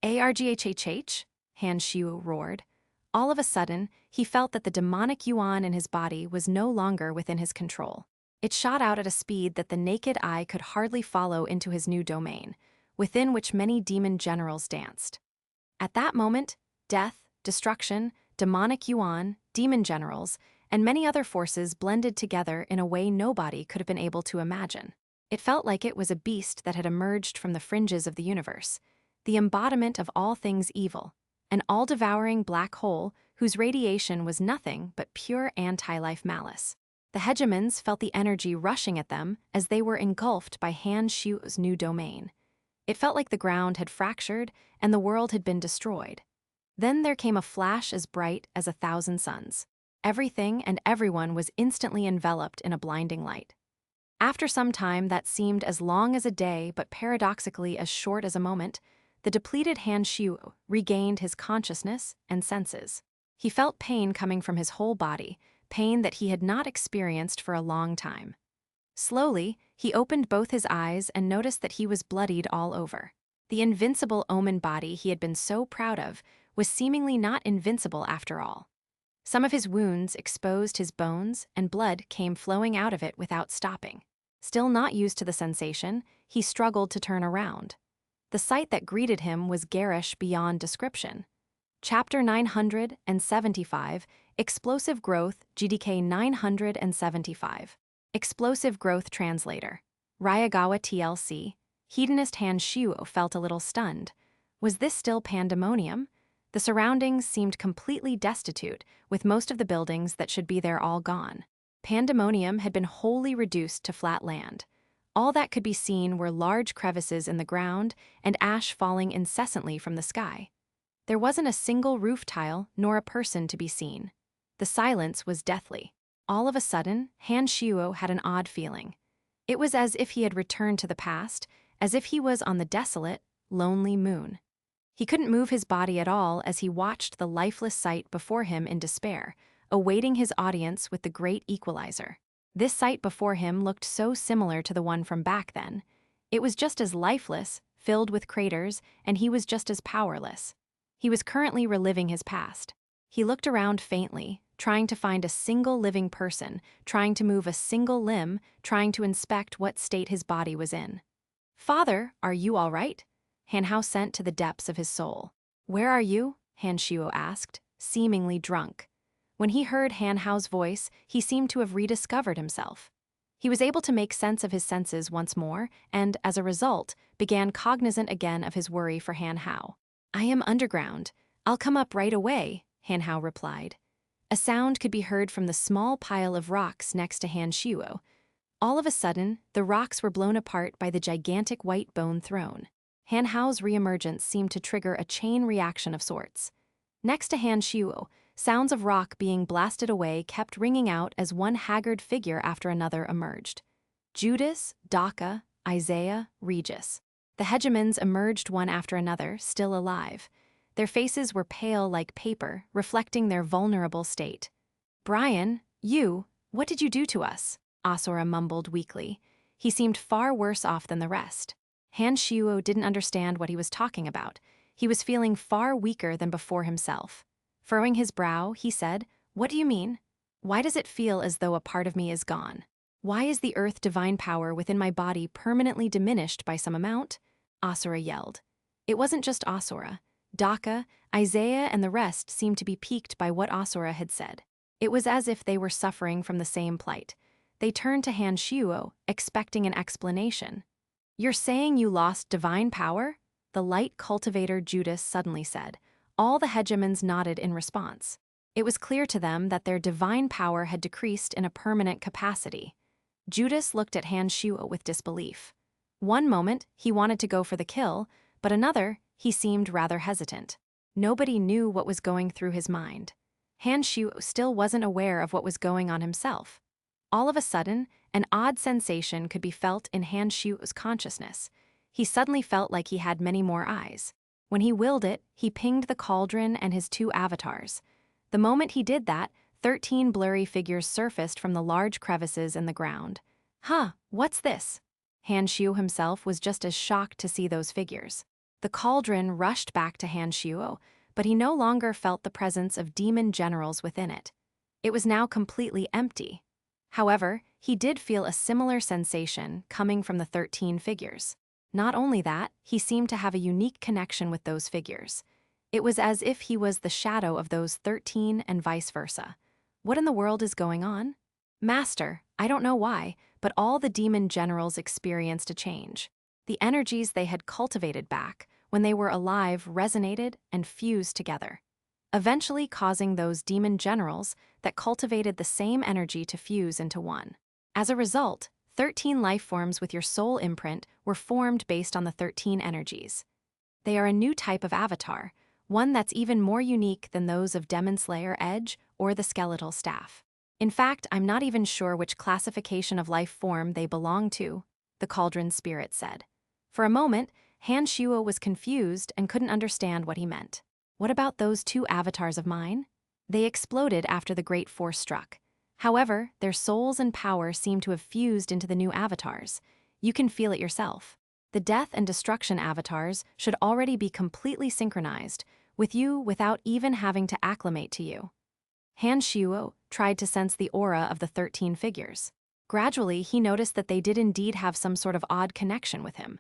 "Arghhhh," Han Shu roared. All of a sudden, he felt that the demonic yuan in his body was no longer within his control. It shot out at a speed that the naked eye could hardly follow into his new domain, within which many demon generals danced. At that moment, death, destruction, demonic yuan, demon generals, and many other forces blended together in a way nobody could have been able to imagine. It felt like it was a beast that had emerged from the fringes of the universe, the embodiment of all things evil, an all-devouring black hole whose radiation was nothing but pure anti-life malice. The hegemons felt the energy rushing at them as they were engulfed by Han Shu's new domain. It felt like the ground had fractured and the world had been destroyed. Then there came a flash as bright as 1,000 suns. Everything and everyone was instantly enveloped in a blinding light. After some time that seemed as long as a day but paradoxically as short as a moment, the depleted Han Shu regained his consciousness and senses. He felt pain coming from his whole body, pain that he had not experienced for a long time. Slowly, he opened both his eyes and noticed that he was bloodied all over. The invincible omen body he had been so proud of was seemingly not invincible after all. Some of his wounds exposed his bones, and blood came flowing out of it without stopping. Still not used to the sensation, he struggled to turn around. The sight that greeted him was garish beyond description. Chapter 975, Explosive Growth, GDK 975. Explosive Growth Translator. Ryagawa TLC. Hedonist Han Shuo felt a little stunned. Was this still pandemonium? The surroundings seemed completely destitute, with most of the buildings that should be there all gone. Pandemonium had been wholly reduced to flat land. All that could be seen were large crevices in the ground and ash falling incessantly from the sky. There wasn't a single roof tile nor a person to be seen. The silence was deathly. All of a sudden, Han Shuo had an odd feeling. It was as if he had returned to the past, as if he was on the desolate, lonely moon. He couldn't move his body at all as he watched the lifeless sight before him in despair, awaiting his audience with the great equalizer. This sight before him looked so similar to the one from back then. It was just as lifeless, filled with craters, and he was just as powerless. He was currently reliving his past. He looked around faintly, trying to find a single living person, trying to move a single limb, trying to inspect what state his body was in. "Father, are you all right?" Han Hao sent to the depths of his soul. "Where are you?" Han Shuo asked, seemingly drunk. When he heard Han Hao's voice, he seemed to have rediscovered himself. He was able to make sense of his senses once more, and, as a result, began cognizant again of his worry for Han Hao. "I am underground. I'll come up right away," Han Hao replied. A sound could be heard from the small pile of rocks next to Han Shuo. All of a sudden, the rocks were blown apart by the gigantic white bone throne. Han Hao's reemergence seemed to trigger a chain reaction of sorts. Next to Han Shuo, sounds of rock being blasted away kept ringing out as one haggard figure after another emerged. Judas, Daka, Isaiah, Regis. The hegemons emerged one after another, still alive. Their faces were pale like paper, reflecting their vulnerable state. "Brian, what did you do to us?" Asura mumbled weakly. He seemed far worse off than the rest. Han Shuo didn't understand what he was talking about. He was feeling far weaker than before himself. Furrowing his brow, he said, "What do you mean? Why does it feel as though a part of me is gone? Why is the earth divine power within my body permanently diminished by some amount?" Asura yelled. It wasn't just Asura. Daka, Isaiah, and the rest seemed to be piqued by what Asura had said. It was as if they were suffering from the same plight. They turned to Han Shuo, expecting an explanation. "You're saying you lost divine power?" the light cultivator Judas suddenly said. All the hegemons nodded in response. It was clear to them that their divine power had decreased in a permanent capacity. Judas looked at Han Shuo with disbelief. One moment, he wanted to go for the kill, but another, he seemed rather hesitant. Nobody knew what was going through his mind. Han Shuo still wasn't aware of what was going on himself. All of a sudden, an odd sensation could be felt in Han Shuo's consciousness. He suddenly felt like he had many more eyes. When he willed it, he pinged the cauldron and his two avatars. The moment he did that, 13 blurry figures surfaced from the large crevices in the ground. "Huh, what's this?" Han Shuo himself was just as shocked to see those figures. The cauldron rushed back to Han Shuo, but he no longer felt the presence of demon generals within it. It was now completely empty. However, he did feel a similar sensation coming from the 13 figures. Not only that, he seemed to have a unique connection with those figures. It was as if he was the shadow of those 13 and vice versa. What in the world is going on? "Master, I don't know why, but all the demon generals experienced a change. The energies they had cultivated back, when they were alive, resonated and fused together, eventually causing those demon generals that cultivated the same energy to fuse into one. As a result, 13 life forms with your soul imprint were formed based on the 13 energies. They are a new type of avatar, one that's even more unique than those of Demon Slayer Edge or the Skeletal Staff. In fact, I'm not even sure which classification of life form they belong to," the Cauldron Spirit said. For a moment, Han Shuo was confused and couldn't understand what he meant. "What about those two avatars of mine?" "They exploded after the Great Force struck. However, their souls and power seem to have fused into the new avatars. You can feel it yourself. The death and destruction avatars should already be completely synchronized, with you without even having to acclimate to you. Han Shuo tried to sense the aura of the 13 figures. Gradually, he noticed that they did indeed have some sort of odd connection with him.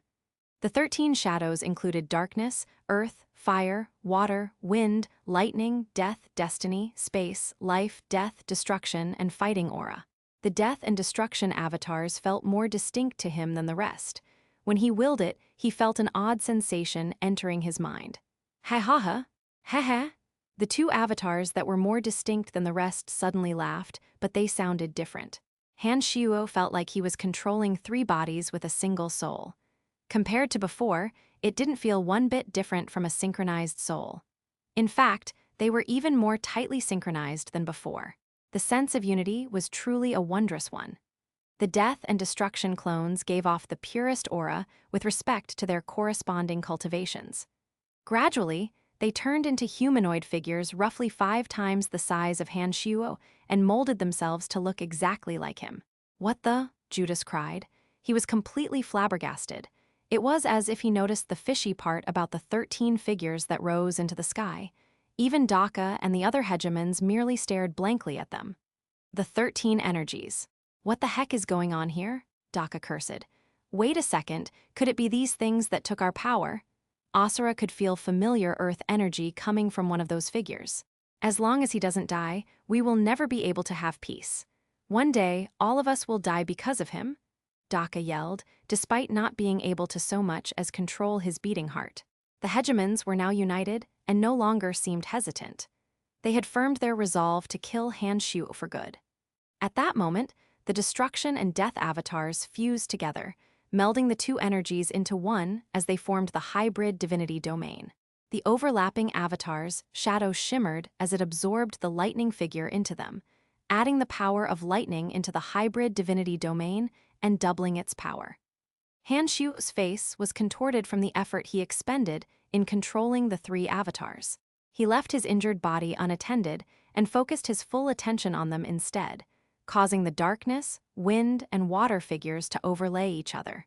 The 13 shadows included darkness, earth, fire, water, wind, lightning, death, destiny, space, life, death, destruction, and fighting aura. The death and destruction avatars felt more distinct to him than the rest. When he willed it, he felt an odd sensation entering his mind. Ha ha ha, ha ha. The two avatars that were more distinct than the rest suddenly laughed, but they sounded different. Han Shuo felt like he was controlling 3 bodies with a single soul. Compared to before, it didn't feel one bit different from a synchronized soul. In fact, they were even more tightly synchronized than before. The sense of unity was truly a wondrous one. The death and destruction clones gave off the purest aura with respect to their corresponding cultivations. Gradually, they turned into humanoid figures roughly 5 times the size of Han Shuo and molded themselves to look exactly like him. "What the?" Judas cried. He was completely flabbergasted. It was as if he noticed the fishy part about the 13 figures that rose into the sky. Even Daka and the other hegemons merely stared blankly at them. The 13 energies. "What the heck is going on here?" Daka cursed. "Wait a second, could it be these things that took our power?" Asura could feel familiar earth energy coming from one of those figures. "As long as he doesn't die, we will never be able to have peace. One day, all of us will die because of him," Daka yelled, despite not being able to so much as control his beating heart. The hegemons were now united and no longer seemed hesitant. They had firmed their resolve to kill Han Shuo for good. At that moment, the destruction and death avatars fused together, melding the 2 energies into one as they formed the hybrid divinity domain. The overlapping avatars' shadows shimmered as it absorbed the lightning figure into them, adding the power of lightning into the hybrid divinity domain and doubling its power. Han Shu's face was contorted from the effort he expended in controlling the 3 avatars. He left his injured body unattended and focused his full attention on them instead, causing the darkness, wind, and water figures to overlay each other.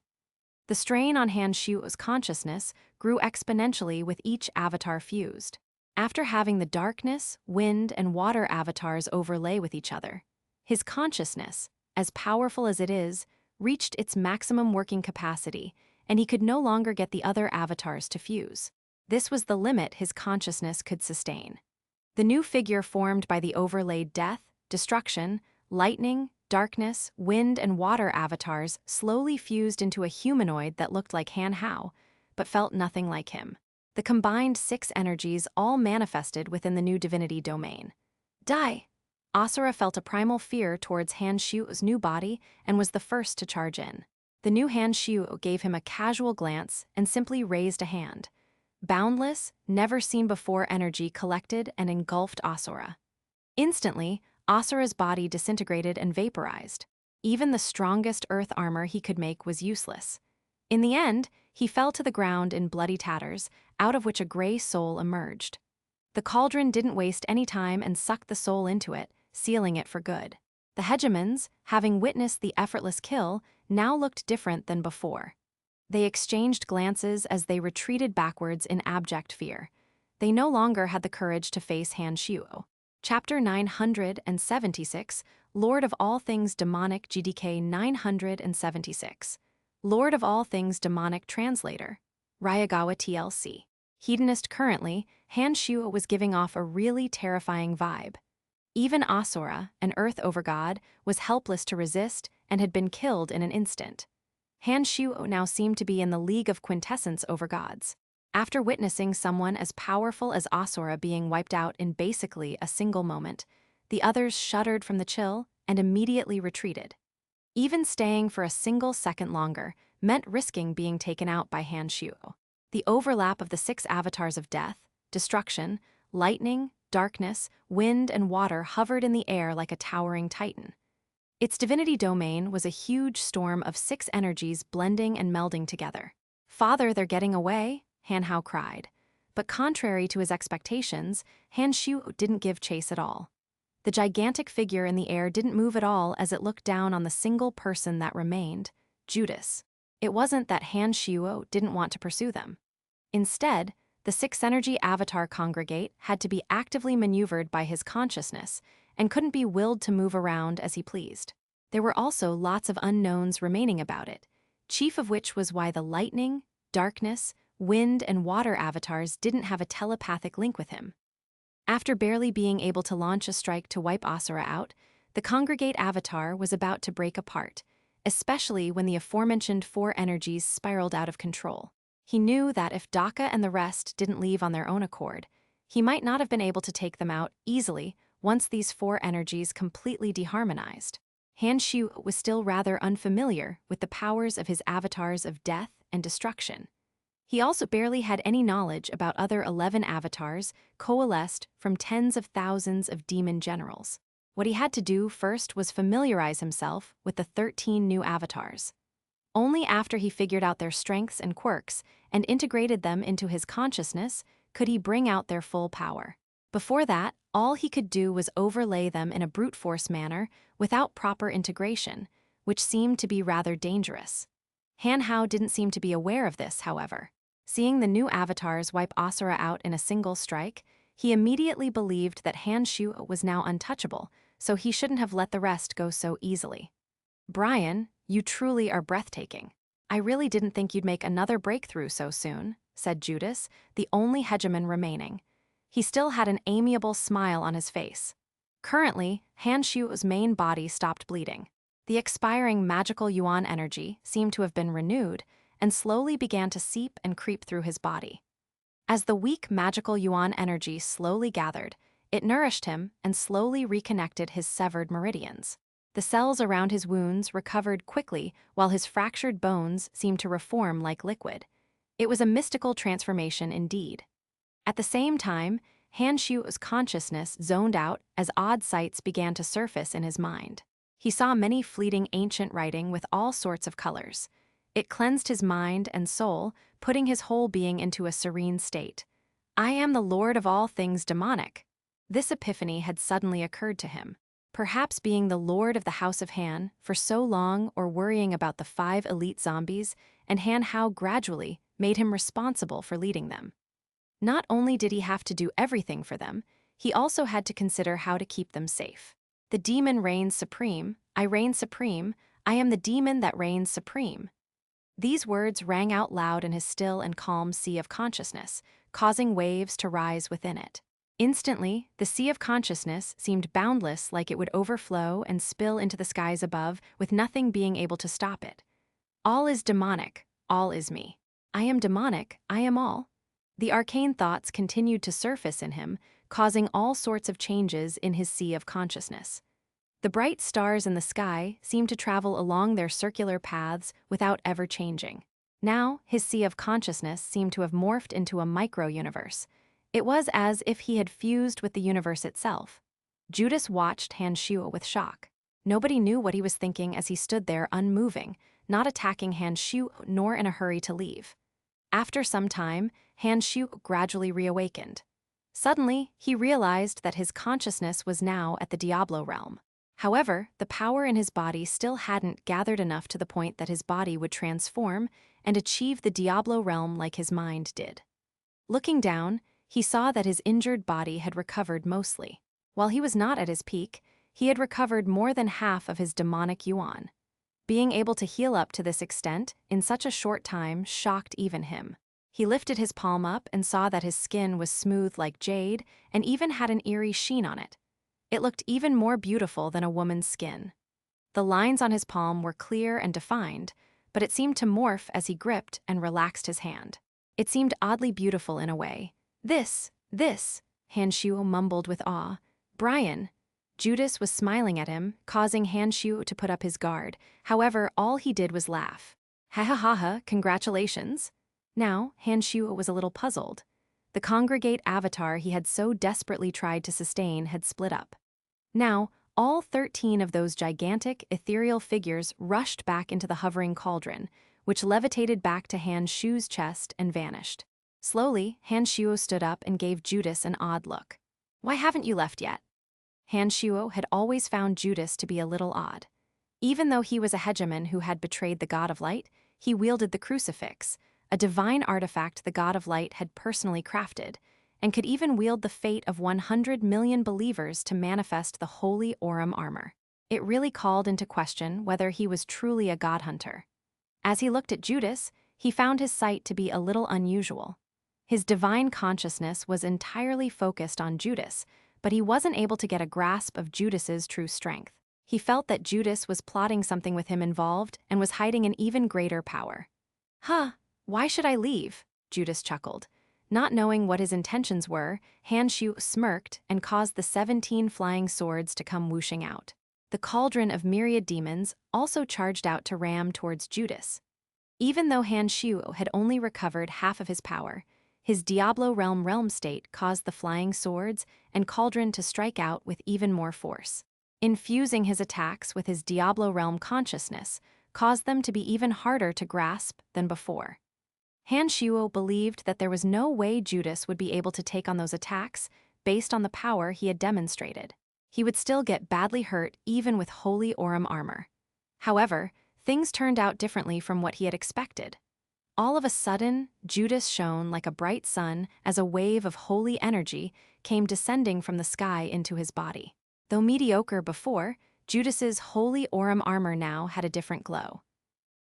The strain on Han Shu's consciousness grew exponentially with each avatar fused. After having the darkness, wind, and water avatars overlay with each other, his consciousness, as powerful as it is, reached its maximum working capacity, and he could no longer get the other avatars to fuse. This was the limit his consciousness could sustain. The new figure formed by the overlaid death, destruction, lightning, darkness, wind, and water avatars slowly fused into a humanoid that looked like Han Hao, but felt nothing like him. The combined 6 energies all manifested within the new divinity domain. Die! Asura felt a primal fear towards Han Shu's new body and was the first to charge in. The new Han Shu gave him a casual glance and simply raised a hand. Boundless, never-seen-before energy collected and engulfed Asura. Instantly, Asura's body disintegrated and vaporized. Even the strongest earth armor he could make was useless. In the end, he fell to the ground in bloody tatters, out of which a gray soul emerged. The cauldron didn't waste any time and sucked the soul into it, sealing it for good. The hegemons, having witnessed the effortless kill, now looked different than before. They exchanged glances as they retreated backwards in abject fear. They no longer had the courage to face Han Shuo. Chapter 976, Lord of All Things Demonic GDK 976. Lord of All Things Demonic Translator. Ryagawa TLC. Hedonist currently, Han Shuo was giving off a really terrifying vibe. Even Asura, an earth overgod, was helpless to resist and had been killed in an instant. Han Shuo now seemed to be in the league of quintessence overgods. After witnessing someone as powerful as Asura being wiped out in basically a single moment, the others shuddered from the chill and immediately retreated. Even staying for a single second longer meant risking being taken out by Han Shuo. The overlap of the 6 avatars of death, destruction, lightning, darkness, wind, and water hovered in the air like a towering titan. Its divinity domain was a huge storm of 6 energies blending and melding together. "Father, they're getting away," Han Hao cried. But contrary to his expectations, Han Shu didn't give chase at all. The The gigantic figure in the air didn't move at all as it looked down on the single person that remained, Judas. It wasn't that Han Shuo didn't want to pursue them. Instead, the six-energy avatar congregate had to be actively maneuvered by his consciousness and couldn't be willed to move around as he pleased. There were also lots of unknowns remaining about it, chief of which was why the lightning, darkness, wind, and water avatars didn't have a telepathic link with him. After barely being able to launch a strike to wipe Asura out, the congregate avatar was about to break apart, especially when the aforementioned four energies spiraled out of control. He knew that if Daka and the rest didn't leave on their own accord, he might not have been able to take them out easily once these four energies completely deharmonized. Han Shu was still rather unfamiliar with the powers of his avatars of death and destruction. He also barely had any knowledge about other 11 avatars coalesced from tens of thousands of demon generals. What he had to do first was familiarize himself with the 13 new avatars. Only after he figured out their strengths and quirks and integrated them into his consciousness could he bring out their full power. Before that, all he could do was overlay them in a brute force manner without proper integration, which seemed to be rather dangerous. Han Hao didn't seem to be aware of this, however. Seeing the new avatars wipe Asura out in a single strike, he immediately believed that Han Shu was now untouchable, so he shouldn't have let the rest go so easily. "Brian, you truly are breathtaking. I really didn't think you'd make another breakthrough so soon," said Judas, the only hegemon remaining. He still had an amiable smile on his face. Currently, Han Shu's main body stopped bleeding. The expiring magical yuan energy seemed to have been renewed and slowly began to seep and creep through his body. As the weak magical yuan energy slowly gathered, it nourished him and slowly reconnected his severed meridians. The cells around his wounds recovered quickly while his fractured bones seemed to reform like liquid. It was a mystical transformation indeed. At the same time, Han Shu's consciousness zoned out as odd sights began to surface in his mind. He saw many fleeting ancient writing with all sorts of colors. It cleansed his mind and soul, putting his whole being into a serene state. "I am the lord of all things demonic." This epiphany had suddenly occurred to him. Perhaps being the lord of the House of Han for so long or worrying about the 5 elite zombies and Han Hao gradually made him responsible for leading them. Not only did he have to do everything for them, he also had to consider how to keep them safe. "The demon reigns supreme, I reign supreme, I am the demon that reigns supreme." These words rang out loud in his still and calm sea of consciousness, causing waves to rise within it. Instantly, the sea of consciousness seemed boundless, like it would overflow and spill into the skies above, with nothing being able to stop it. "All is demonic, all is me. I am demonic, I am all." The arcane thoughts continued to surface in him, causing all sorts of changes in his sea of consciousness. The bright stars in the sky seemed to travel along their circular paths without ever changing. Now, his sea of consciousness seemed to have morphed into a micro-universe. It was as if he had fused with the universe itself. Judas watched Han Shu with shock. Nobody knew what he was thinking as he stood there unmoving, not attacking Han Shu nor in a hurry to leave. After some time, Han Shu gradually reawakened. Suddenly, he realized that his consciousness was now at the Diablo realm. However, the power in his body still hadn't gathered enough to the point that his body would transform and achieve the Diablo realm like his mind did. Looking down, he saw that his injured body had recovered mostly. While he was not at his peak, he had recovered more than half of his demonic yuan. Being able to heal up to this extent in such a short time shocked even him. He lifted his palm up and saw that his skin was smooth like jade and even had an eerie sheen on it. It looked even more beautiful than a woman's skin. The lines on his palm were clear and defined, but it seemed to morph as he gripped and relaxed his hand. It seemed oddly beautiful in a way. This, Han Shu mumbled with awe. "Brian." Judas was smiling at him, causing Han Shu to put up his guard. However, all he did was laugh. "Ha ha ha ha, congratulations." Now, Han Shu was a little puzzled. The congregate avatar he had so desperately tried to sustain had split up. Now, all 13 of those gigantic, ethereal figures rushed back into the hovering cauldron, which levitated back to Han Shu's chest and vanished. Slowly, Han Shu stood up and gave Judas an odd look. "Why haven't you left yet?" Han Shuo had always found Judas to be a little odd. Even though he was a hegemon who had betrayed the God of Light, he wielded the crucifix, a divine artifact the God of Light had personally crafted, and could even wield the fate of 100 million believers to manifest the holy Orim armor. It really called into question whether he was truly a God hunter. As he looked at Judas, he found his sight to be a little unusual. His divine consciousness was entirely focused on Judas, but he wasn't able to get a grasp of Judas's true strength. He felt that Judas was plotting something with him involved and was hiding an even greater power. "Huh, why should I leave?" Judas chuckled. Not knowing what his intentions were, Han Shu smirked and caused the 17 flying swords to come whooshing out. The cauldron of myriad demons also charged out to ram towards Judas. Even though Han Shu had only recovered half of his power, his Diablo realm state caused the flying swords and cauldron to strike out with even more force. Infusing his attacks with his Diablo realm consciousness caused them to be even harder to grasp than before. Han Shuo believed that there was no way Judas would be able to take on those attacks based on the power he had demonstrated. He would still get badly hurt even with holy Orim armor. However, things turned out differently from what he had expected. All of a sudden, Judas shone like a bright sun as a wave of holy energy came descending from the sky into his body. Though mediocre before, Judas's holy Orim armor now had a different glow.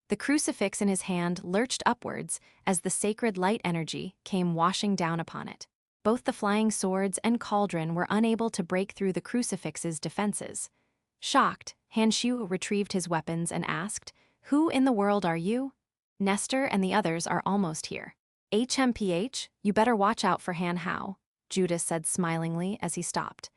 The crucifix in his hand lurched upwards as the sacred light energy came washing down upon it. Both the flying swords and cauldron were unable to break through the crucifix's defenses. Shocked, Han Shu retrieved his weapons and asked, "Who in the world are you?" "Nestor and the others are almost here." "HMPH, you better watch out for Han Hao," Judas said smilingly as he stopped.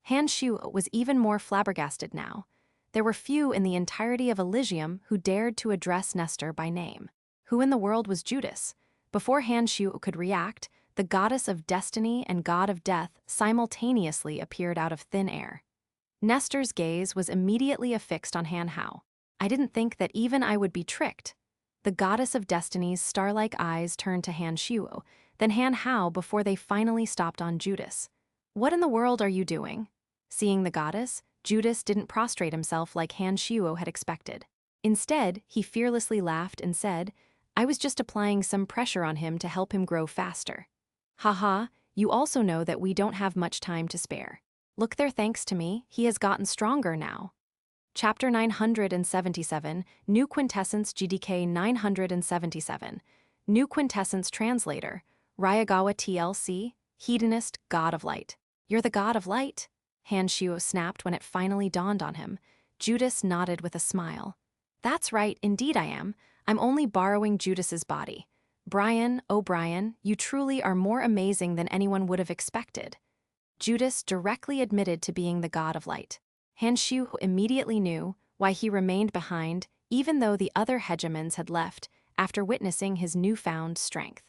Han Shu was even more flabbergasted now. There were few in the entirety of Elysium who dared to address Nestor by name. Who in the world was Judas? Before Han Shu could react, the goddess of destiny and god of death simultaneously appeared out of thin air. Nestor's gaze was immediately affixed on Han Hao. "I didn't think that even I would be tricked." The goddess of destiny's star-like eyes turned to Han Shuo, then Han Hao before they finally stopped on Judas. "What in the world are you doing?" Seeing the goddess, Judas didn't prostrate himself like Han Shuo had expected. Instead, he fearlessly laughed and said, "I was just applying some pressure on him to help him grow faster." "Haha, you also know that we don't have much time to spare. Look there, thanks to me, he has gotten stronger now." Chapter 977, New Quintessence GDK 977. New Quintessence Translator, Ryagawa TLC, Hedonist God of Light. "You're the God of Light?" Han Shuo snapped when it finally dawned on him. Judas nodded with a smile. "That's right, indeed I am. I'm only borrowing Judas's body. Brian, oh Brian, you truly are more amazing than anyone would have expected." Judas directly admitted to being the God of Light. Han Shu immediately knew why he remained behind even though the other hegemons had left after witnessing his newfound strength.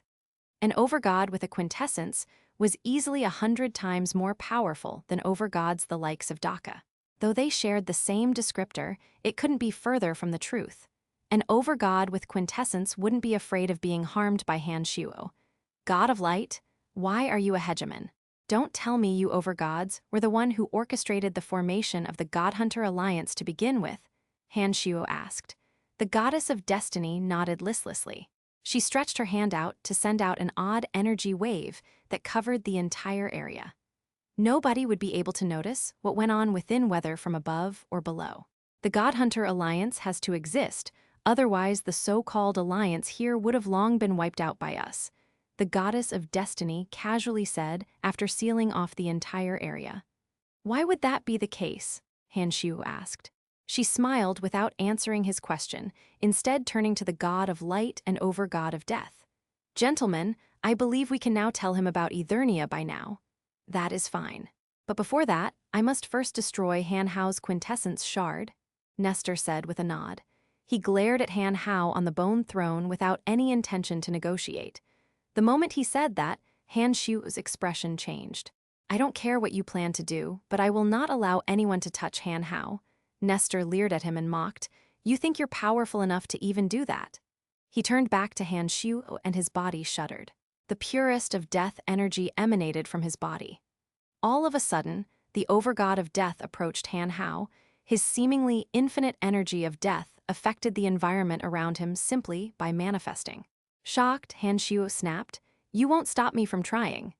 An overgod with a quintessence was easily 100 times more powerful than overgods the likes of Daka. Though they shared the same descriptor, it couldn't be further from the truth. An overgod with quintessence wouldn't be afraid of being harmed by Han Shuo. "God of Light, why are you a hegemon? Don't tell me you overgods were the one who orchestrated the formation of the God Hunter Alliance to begin with," Han Shuo asked. The goddess of destiny nodded listlessly. She stretched her hand out to send out an odd energy wave that covered the entire area. Nobody would be able to notice what went on within, whether from above or below. The God Hunter Alliance has to exist, otherwise the so-called alliance here would have long been wiped out by us, the goddess of destiny casually said after sealing off the entire area. "Why would that be the case?" Han Shu asked. She smiled without answering his question, instead turning to the god of light and overgod of death. "Gentlemen, I believe we can now tell him about Eternia by now." "That is fine. But before that, I must first destroy Han Hao's quintessence shard," Nestor said with a nod. He glared at Han Hao on the bone throne without any intention to negotiate. The moment he said that, Han Shu's expression changed. "I don't care what you plan to do, but I will not allow anyone to touch Han Hao." Nestor leered at him and mocked, "You think you're powerful enough to even do that?" He turned back to Han Shu and his body shuddered. The purest of death energy emanated from his body. All of a sudden, the overgod of death, approached Han Hao, his seemingly infinite energy of death affected the environment around him simply by manifesting. Shocked, Han Shuo snapped, "You won't stop me from trying."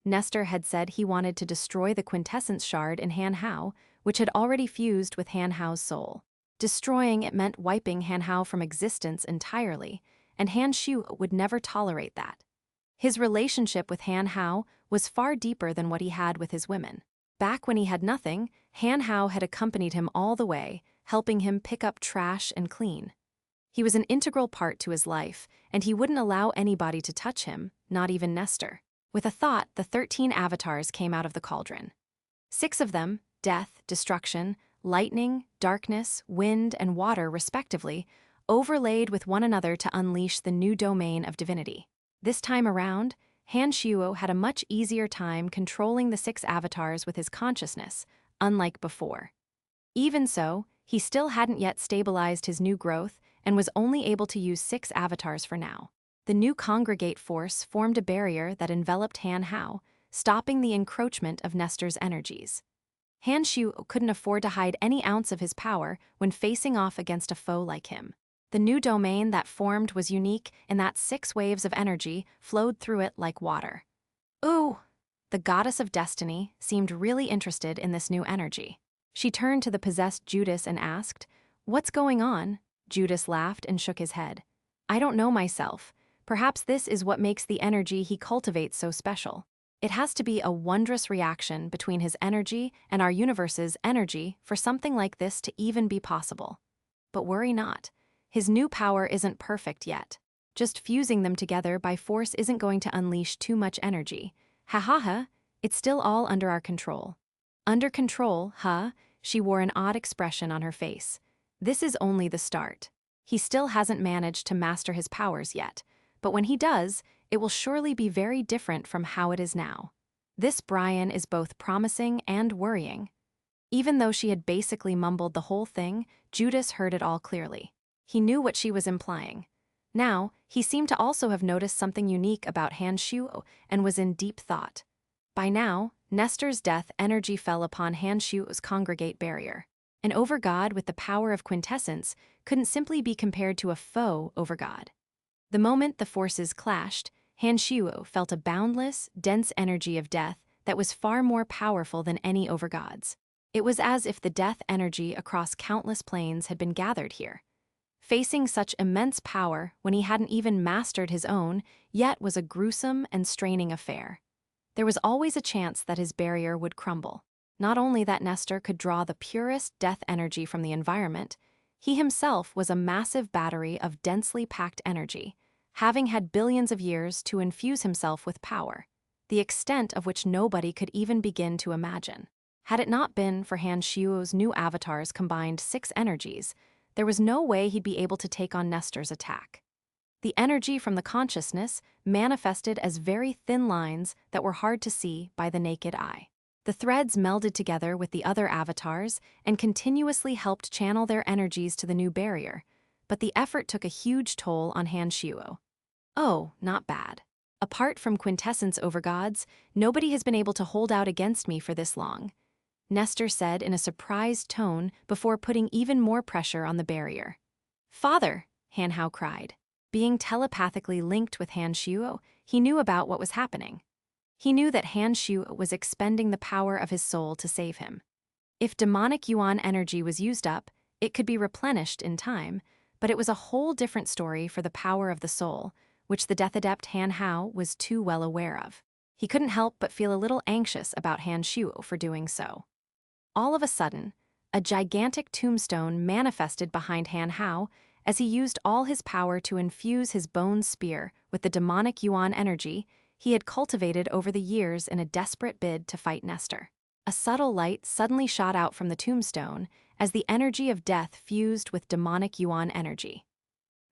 Nestor had said he wanted to destroy the quintessence shard in Han Hao, which had already fused with Han Hao's soul. Destroying it meant wiping Han Hao from existence entirely, and Han Shuo would never tolerate that. His relationship with Han Hao was far deeper than what he had with his women. Back when he had nothing, Han Hao had accompanied him all the way, helping him pick up trash and clean. He was an integral part to his life, and he wouldn't allow anybody to touch him, not even Nestor. With a thought, the 13 avatars came out of the cauldron. 6 of them, death, destruction, lightning, darkness, wind, and water respectively, overlaid with one another to unleash the new domain of divinity. This time around, Han Shuo had a much easier time controlling the 6 avatars with his consciousness, unlike before. Even so, he still hadn't yet stabilized his new growth and was only able to use 6 avatars for now. The new congregate force formed a barrier that enveloped Han Hao, stopping the encroachment of Nestor's energies. Han Shuo couldn't afford to hide any ounce of his power when facing off against a foe like him. The new domain that formed was unique in that 6 waves of energy flowed through it like water. Ooh! The goddess of destiny seemed really interested in this new energy. She turned to the possessed Judas and asked, "What's going on?" Judas laughed and shook his head. "I don't know myself. Perhaps this is what makes the energy he cultivates so special. It has to be a wondrous reaction between his energy and our universe's energy for something like this to even be possible. But worry not. His new power isn't perfect yet. Just fusing them together by force isn't going to unleash too much energy. Ha ha ha, it's still all under our control." Under control, huh? She wore an odd expression on her face. This is only the start. He still hasn't managed to master his powers yet, but when he does, it will surely be very different from how it is now. This Brian is both promising and worrying. Even though she had basically mumbled the whole thing, Judas heard it all clearly. He knew what she was implying. Now, he seemed to also have noticed something unique about Han Shuo and was in deep thought. By now, Nestor's death energy fell upon Han Shuo's congregate barrier. An overgod with the power of quintessence couldn't simply be compared to a foe overgod. The moment the forces clashed, Han Shuo felt a boundless, dense energy of death that was far more powerful than any overgods. It was as if the death energy across countless planes had been gathered here. Facing such immense power when he hadn't even mastered his own, yet was a gruesome and straining affair. There was always a chance that his barrier would crumble. Not only that Nestor could draw the purest death energy from the environment, he himself was a massive battery of densely packed energy, having had billions of years to infuse himself with power, the extent of which nobody could even begin to imagine. Had it not been for Han Shuo's new avatar's combined 6 energies, there was no way he'd be able to take on Nestor's attack. The energy from the consciousness manifested as very thin lines that were hard to see by the naked eye. The threads melded together with the other avatars and continuously helped channel their energies to the new barrier, but the effort took a huge toll on Han Shuo. Oh, not bad. Apart from quintessence overgods, nobody has been able to hold out against me for this long, Nestor said in a surprised tone before putting even more pressure on the barrier. "Father!" Han Hao cried. Being telepathically linked with Han Shuo, he knew about what was happening. He knew that Han Shuo was expending the power of his soul to save him. If demonic yuan energy was used up, it could be replenished in time, but it was a whole different story for the power of the soul, which the death adept Han Hao was too well aware of. He couldn't help but feel a little anxious about Han Shuo for doing so. All of a sudden, a gigantic tombstone manifested behind Han Hao as he used all his power to infuse his bone spear with the demonic yuan energy he had cultivated over the years in a desperate bid to fight Nestor. A subtle light suddenly shot out from the tombstone as the energy of death fused with demonic yuan energy.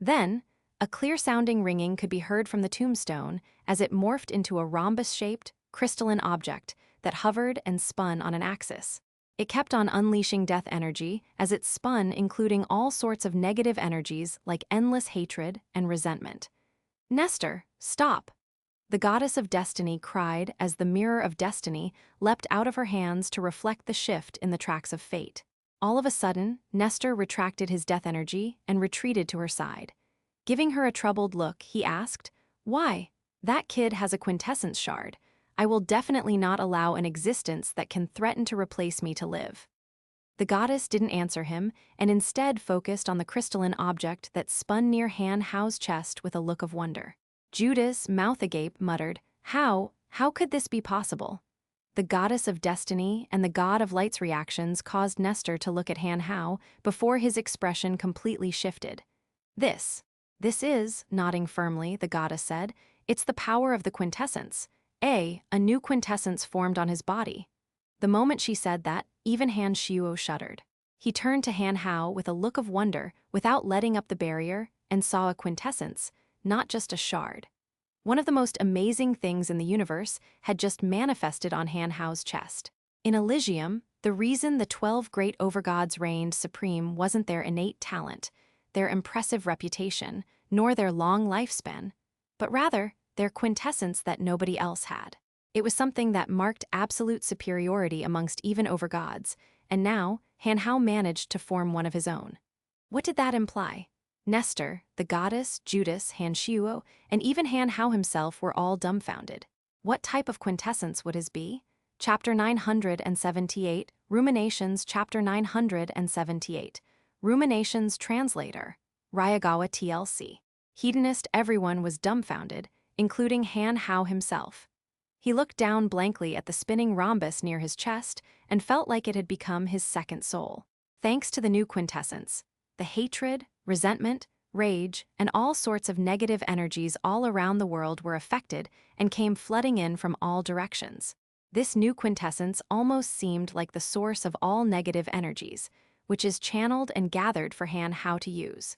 Then, a clear-sounding ringing could be heard from the tombstone as it morphed into a rhombus-shaped, crystalline object that hovered and spun on an axis. It kept on unleashing death energy as it spun, including all sorts of negative energies like endless hatred and resentment. "Nestor, stop!" The goddess of destiny cried as the mirror of destiny leapt out of her hands to reflect the shift in the tracks of fate. All of a sudden, Nestor retracted his death energy and retreated to her side. Giving her a troubled look, he asked, "Why? That kid has a quintessence shard. I will definitely not allow an existence that can threaten to replace me to live." The goddess didn't answer him and instead focused on the crystalline object that spun near Han Hao's chest with a look of wonder. Judas, mouth agape, muttered, How could this be possible?" The goddess of destiny and the god of light's reactions caused Nestor to look at Han Hao before his expression completely shifted. This is, nodding firmly, the goddess said, "it's the power of the quintessence. A new quintessence formed on his body." The moment she said that, even Han Shuo shuddered. He turned to Han Hao with a look of wonder without letting up the barrier and saw a quintessence, not just a shard. One of the most amazing things in the universe had just manifested on Han Hao's chest. In Elysium, the reason the 12 great overgods reigned supreme wasn't their innate talent, their impressive reputation, nor their long lifespan, but rather their quintessence that nobody else had. It was something that marked absolute superiority amongst even overgods, and now Han Hao managed to form one of his own. What did that imply? Nestor, the goddess, Judas, Han Shuo, and even Han Hao himself were all dumbfounded. What type of quintessence would his be? Chapter 978, Ruminations. Chapter 978, Ruminations. Translator, Ryagawa TLC. Hedonist. Everyone was dumbfounded, including Han Hao himself. He looked down blankly at the spinning rhombus near his chest and felt like it had become his second soul. Thanks to the new quintessence, the hatred, resentment, rage, and all sorts of negative energies all around the world were affected and came flooding in from all directions. This new quintessence almost seemed like the source of all negative energies, which is channeled and gathered for Han Hao to use.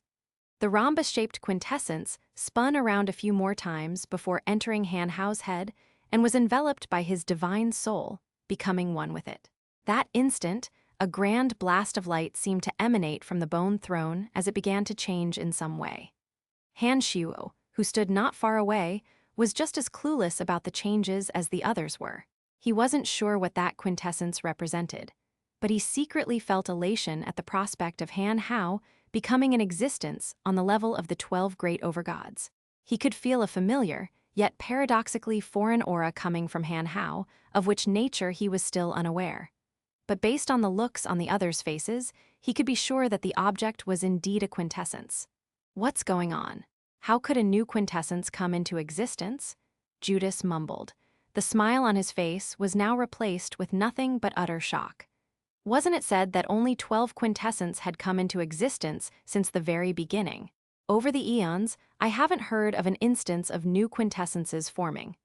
The rhombus-shaped quintessence spun around a few more times before entering Han Hao's head and was enveloped by his divine soul, becoming one with it. That instant, a grand blast of light seemed to emanate from the bone throne as it began to change in some way. Han Shuo, who stood not far away, was just as clueless about the changes as the others were. He wasn't sure what that quintessence represented, but he secretly felt elation at the prospect of Han Hao becoming an existence on the level of the 12 great overgods. He could feel a familiar, yet paradoxically foreign aura coming from Han Hao, of which nature he was still unaware. But based on the looks on the others' faces, he could be sure that the object was indeed a quintessence. What's going on? How could a new quintessence come into existence? Judas mumbled. The smile on his face was now replaced with nothing but utter shock. Wasn't it said that only 12 quintessence had come into existence since the very beginning? Over the eons, I haven't heard of an instance of new quintessences forming,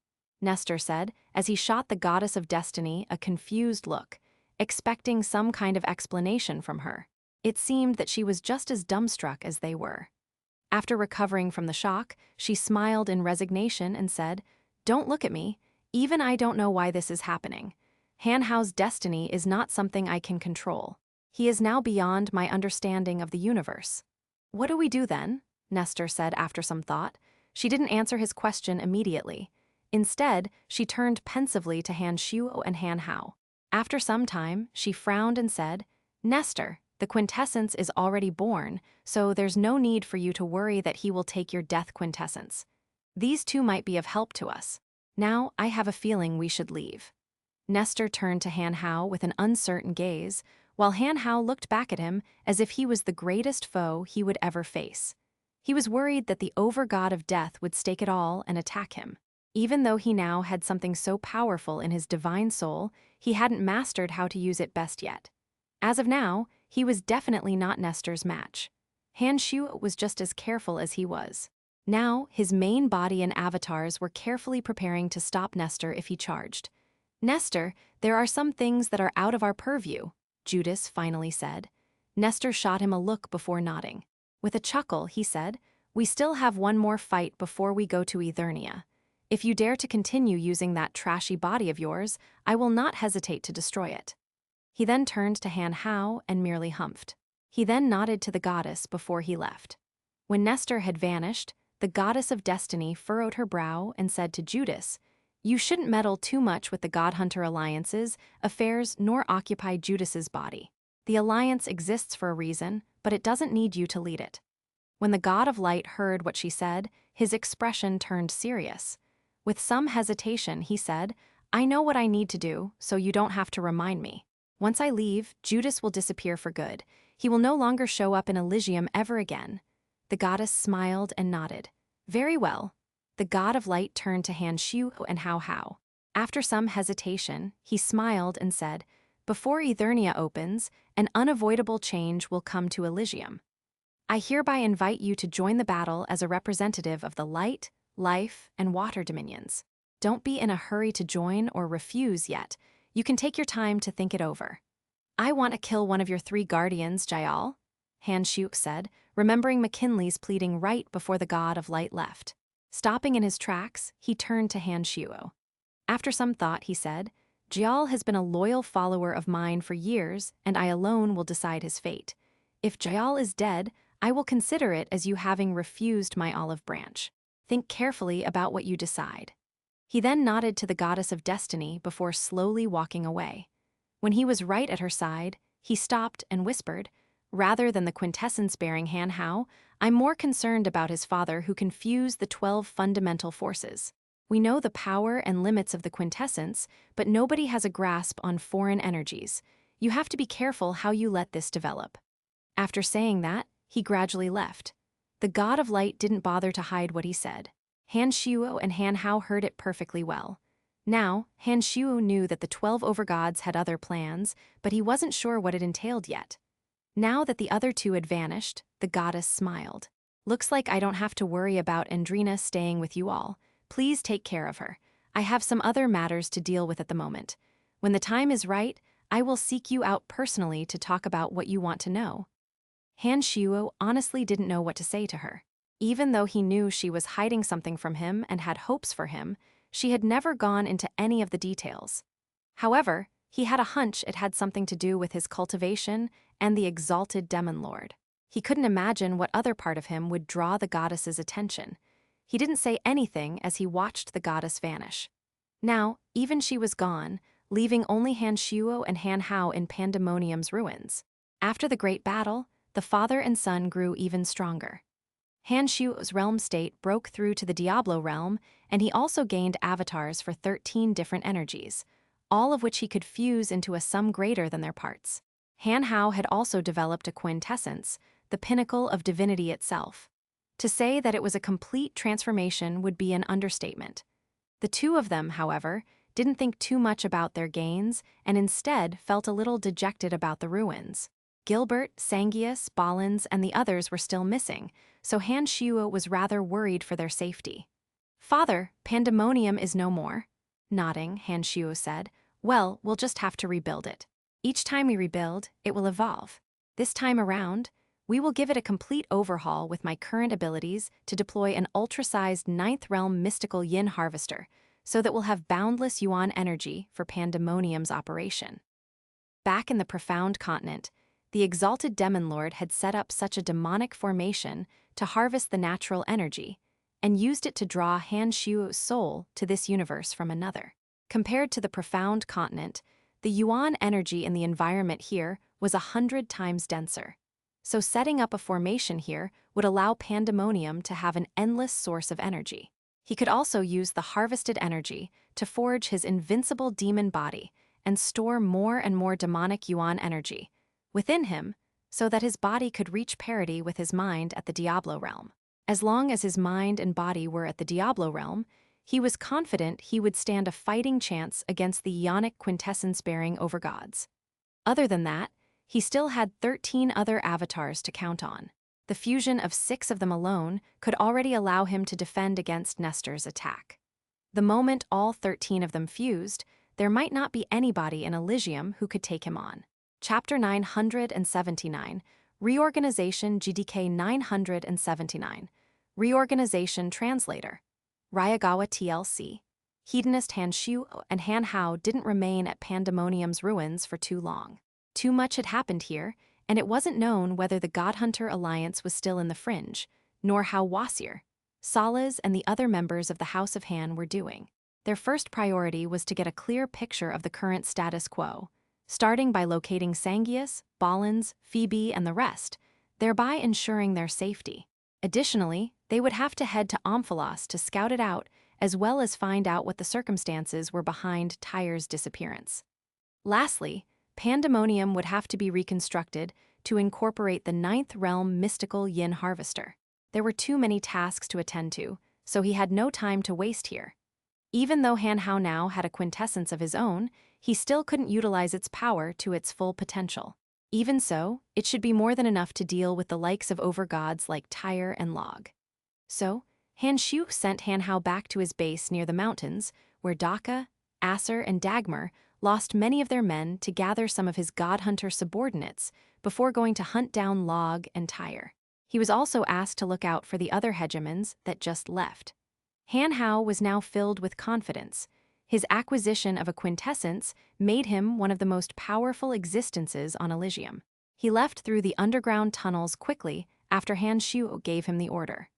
Nestor said as he shot the goddess of destiny a confused look, expecting some kind of explanation from her. It seemed that she was just as dumbstruck as they were. After recovering from the shock, she smiled in resignation and said, "Don't look at me. Even I don't know why this is happening. Han Hao's destiny is not something I can control. He is now beyond my understanding of the universe." "What do we do then?" Nestor said after some thought. She didn't answer his question immediately. Instead, she turned pensively to Han Shuo and Han Hao. After some time, she frowned and said, "Nestor, the quintessence is already born, so there's no need for you to worry that he will take your death quintessence. These two might be of help to us. Now, I have a feeling we should leave." Nestor turned to Han Hao with an uncertain gaze, while Han Hao looked back at him as if he was the greatest foe he would ever face. He was worried that the overgod of death would stake it all and attack him. Even though he now had something so powerful in his divine soul, he hadn't mastered how to use it best yet. As of now, he was definitely not Nestor's match. Han Shuo was just as careful as he was. Now, his main body and avatars were carefully preparing to stop Nestor if he charged. "Nestor, there are some things that are out of our purview," Judas finally said. Nestor shot him a look before nodding. With a chuckle, he said, "We still have one more fight before we go to Eternia. If you dare to continue using that trashy body of yours, I will not hesitate to destroy it." He then turned to Han Hao and merely humphed. He then nodded to the goddess before he left. When Nestor had vanished, the goddess of destiny furrowed her brow and said to Judas, "You shouldn't meddle too much with the God-Hunter Alliance's affairs nor occupy Judas's body. The alliance exists for a reason, but it doesn't need you to lead it." When the god of light heard what she said, his expression turned serious. With some hesitation, he said, "I know what I need to do, so you don't have to remind me. Once I leave, Judas will disappear for good. He will no longer show up in Elysium ever again." The goddess smiled and nodded. "Very well." The god of light turned to Han Xiu and Hao Hao. After some hesitation, he smiled and said, "Before Eternia opens, an unavoidable change will come to Elysium. I hereby invite you to join the battle as a representative of the light, life, and water dominions. Don't be in a hurry to join or refuse yet. You can take your time to think it over." "I want to kill one of your 3 guardians, Jayal," Han Xiu said, remembering McKinley's pleading right before the god of light left. Stopping in his tracks, he turned to Han Xiu. After some thought, he said, "Jayal has been a loyal follower of mine for years, and I alone will decide his fate. If Jayal is dead, I will consider it as you having refused my olive branch. Think carefully about what you decide." He then nodded to the goddess of destiny before slowly walking away. When he was right at her side, he stopped and whispered, "Rather than the quintessence-bearing Han Hao, I'm more concerned about his father who confused the 12 fundamental forces. We know the power and limits of the quintessence, but nobody has a grasp on foreign energies. You have to be careful how you let this develop." After saying that, he gradually left. The god of light didn't bother to hide what he said. Han Xiu and Han Hao heard it perfectly well. Now, Han Xiu knew that the 12 overgods had other plans, but he wasn't sure what it entailed yet. Now that the other 2 had vanished, the goddess smiled. "Looks like I don't have to worry about Andrina staying with you all. Please take care of her. I have some other matters to deal with at the moment. When the time is right, I will seek you out personally to talk about what you want to know." Han Xiu honestly didn't know what to say to her. Even though he knew she was hiding something from him and had hopes for him, she had never gone into any of the details. However, he had a hunch it had something to do with his cultivation and the exalted demon lord. He couldn't imagine what other part of him would draw the goddess's attention. He didn't say anything as he watched the goddess vanish. Now, even she was gone, leaving only Han Xiu and Han Hao in Pandemonium's ruins. After the great battle, the father and son grew even stronger. Han Xiu's realm state broke through to the Diablo realm, and he also gained avatars for 13 different energies, all of which he could fuse into a sum greater than their parts. Han Hao had also developed a quintessence, the pinnacle of divinity itself. To say that it was a complete transformation would be an understatement. The 2 of them, however, didn't think too much about their gains and instead felt a little dejected about the ruins. Gilbert, Sangius, Ballins, and the others were still missing, so Han Xiu was rather worried for their safety. "Father, Pandemonium is no more." Nodding, Han Xiu said, "Well, we'll just have to rebuild it. Each time we rebuild, it will evolve. This time around, we will give it a complete overhaul with my current abilities to deploy an ultra-sized 9th realm mystical yin harvester, so that we'll have boundless yuan energy for Pandemonium's operation." Back in the profound continent, the exalted demon lord had set up such a demonic formation to harvest the natural energy, and used it to draw Han Xiu's soul to this universe from another. Compared to the profound continent, the yuan energy in the environment here was 100 times denser. So setting up a formation here would allow Pandemonium to have an endless source of energy. He could also use the harvested energy to forge his invincible demon body and store more and more demonic yuan energy within him, so that his body could reach parity with his mind at the Diablo realm. As long as his mind and body were at the Diablo realm, he was confident he would stand a fighting chance against the Ionic quintessence-bearing overgods. Other than that, he still had 13 other avatars to count on. The fusion of 6 of them alone could already allow him to defend against Nestor's attack. The moment all 13 of them fused, there might not be anybody in Elysium who could take him on. Chapter 979, Reorganization GDK 979, Reorganization Translator, Ryagawa TLC. Hedonist Han Xiu and Han Hao didn't remain at Pandemonium's ruins for too long. Too much had happened here, and it wasn't known whether the God Hunter Alliance was still in the fringe, nor how Wasir, Salas and the other members of the House of Han were doing. Their first priority was to get a clear picture of the current status quo, starting by locating Sangius, Ballins, Phoebe, and the rest, thereby ensuring their safety. Additionally, they would have to head to Omphalos to scout it out, as well as find out what the circumstances were behind Tyre's disappearance. Lastly, Pandemonium would have to be reconstructed to incorporate the Ninth Realm mystical Yin Harvester. There were too many tasks to attend to, so he had no time to waste here. Even though Han Hao now had a quintessence of his own, he still couldn't utilize its power to its full potential. Even so, it should be more than enough to deal with the likes of overgods like Tyre and Log. So, Han Shu sent Han Hao back to his base near the mountains, where Daka, Acer, and Dagmar lost many of their men to gather some of his godhunter subordinates before going to hunt down Log and Tyre. He was also asked to look out for the other hegemons that just left. Han Hao was now filled with confidence. His acquisition of a quintessence made him one of the most powerful existences on Elysium. He left through the underground tunnels quickly after Han Shu gave him the order.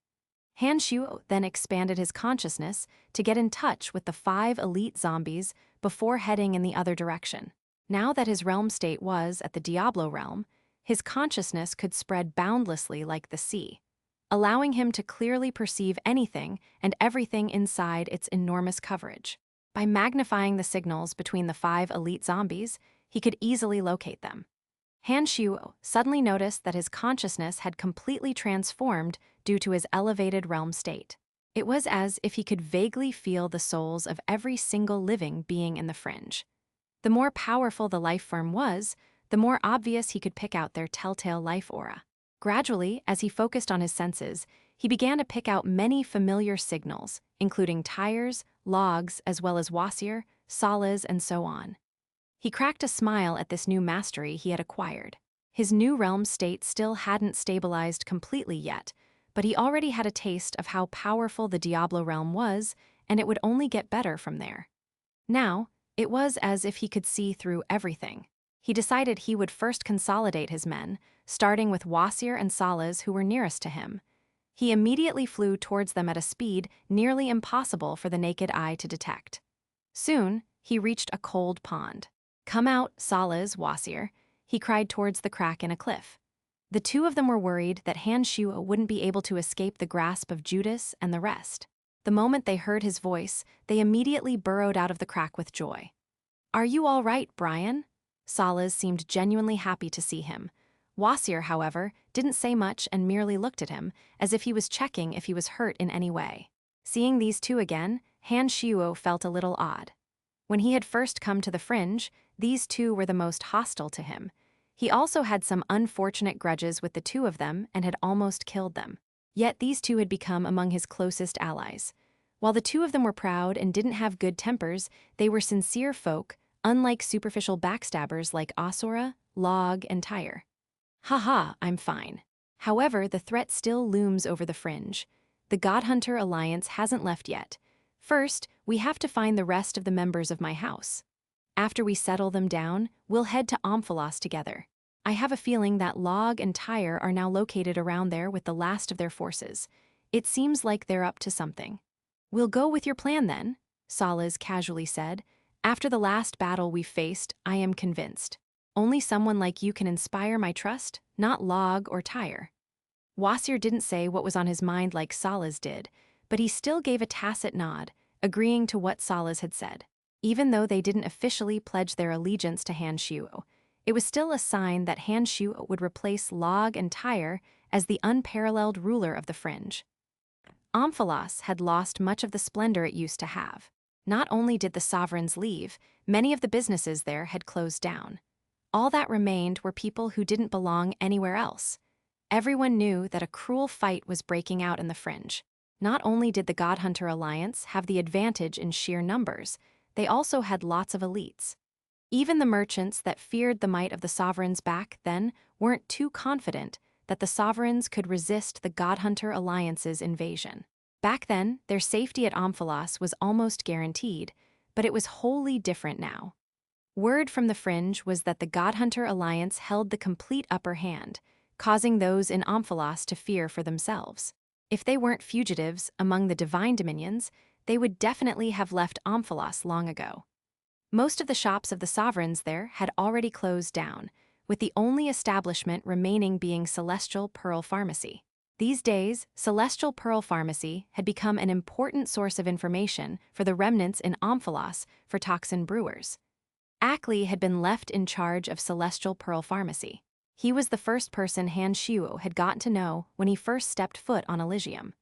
Han Shu then expanded his consciousness to get in touch with the 5 elite zombies before heading in the other direction. Now that his realm state was at the Diablo realm, his consciousness could spread boundlessly like the sea, allowing him to clearly perceive anything and everything inside its enormous coverage. By magnifying the signals between the 5 elite zombies, he could easily locate them. Han Shu suddenly noticed that his consciousness had completely transformed due to his elevated realm state. It was as if he could vaguely feel the souls of every single living being in the fringe. The more powerful the life form was, the more obvious he could pick out their telltale life aura. Gradually, as he focused on his senses, he began to pick out many familiar signals, including Tyres, Logs, as well as Wasier, Salas, and so on. He cracked a smile at this new mastery he had acquired. His new realm state still hadn't stabilized completely yet, but he already had a taste of how powerful the Diablo realm was, and it would only get better from there. Now, it was as if he could see through everything. He decided he would first consolidate his men, starting with Wasier and Salas, who were nearest to him. He immediately flew towards them at a speed nearly impossible for the naked eye to detect. Soon, he reached a cold pond. "Come out, Salas, Wasier," he cried towards the crack in a cliff. The two of them were worried that Han Shu wouldn't be able to escape the grasp of Judas and the rest. The moment they heard his voice, they immediately burrowed out of the crack with joy. "Are you all right, Brian?" Salas seemed genuinely happy to see him. Wasier, however, didn't say much and merely looked at him, as if he was checking if he was hurt in any way. Seeing these two again, Han Shuo felt a little odd. When he had first come to the fringe, these two were the most hostile to him. He also had some unfortunate grudges with the two of them and had almost killed them. Yet these two had become among his closest allies. While the two of them were proud and didn't have good tempers, they were sincere folk, unlike superficial backstabbers like Asura, Log, and Tyre. "Haha, I'm fine." However, the threat still looms over the fringe. The Godhunter Alliance hasn't left yet. First, we have to find the rest of the members of my house. After we settle them down, we'll head to Omphalos together. I have a feeling that Log and Tyre are now located around there with the last of their forces. It seems like they're up to something. "We'll go with your plan then," Salas casually said. "After the last battle we faced, I am convinced. Only someone like you can inspire my trust, not Log or Tyre." Wasier didn't say what was on his mind like Salas did, but he still gave a tacit nod, agreeing to what Salas had said. Even though they didn't officially pledge their allegiance to Han Shuo, it was still a sign that Han Shuo would replace Log and Tyre as the unparalleled ruler of the fringe. Omphalos had lost much of the splendor it used to have. Not only did the sovereigns leave, many of the businesses there had closed down. All that remained were people who didn't belong anywhere else. Everyone knew that a cruel fight was breaking out in the fringe. Not only did the Godhunter Alliance have the advantage in sheer numbers, they also had lots of elites. Even the merchants that feared the might of the sovereigns back then weren't too confident that the sovereigns could resist the Godhunter Alliance's invasion. Back then, their safety at Omphalos was almost guaranteed, but it was wholly different now. Word from the fringe was that the Godhunter Alliance held the complete upper hand, causing those in Omphalos to fear for themselves. If they weren't fugitives among the divine dominions, they would definitely have left Omphalos long ago. Most of the shops of the sovereigns there had already closed down, with the only establishment remaining being Celestial Pearl Pharmacy. These days, Celestial Pearl Pharmacy had become an important source of information for the remnants in Omphalos for toxin brewers. Ackley had been left in charge of Celestial Pearl Pharmacy. He was the first person Han Shuo had gotten to know when he first stepped foot on Elysium.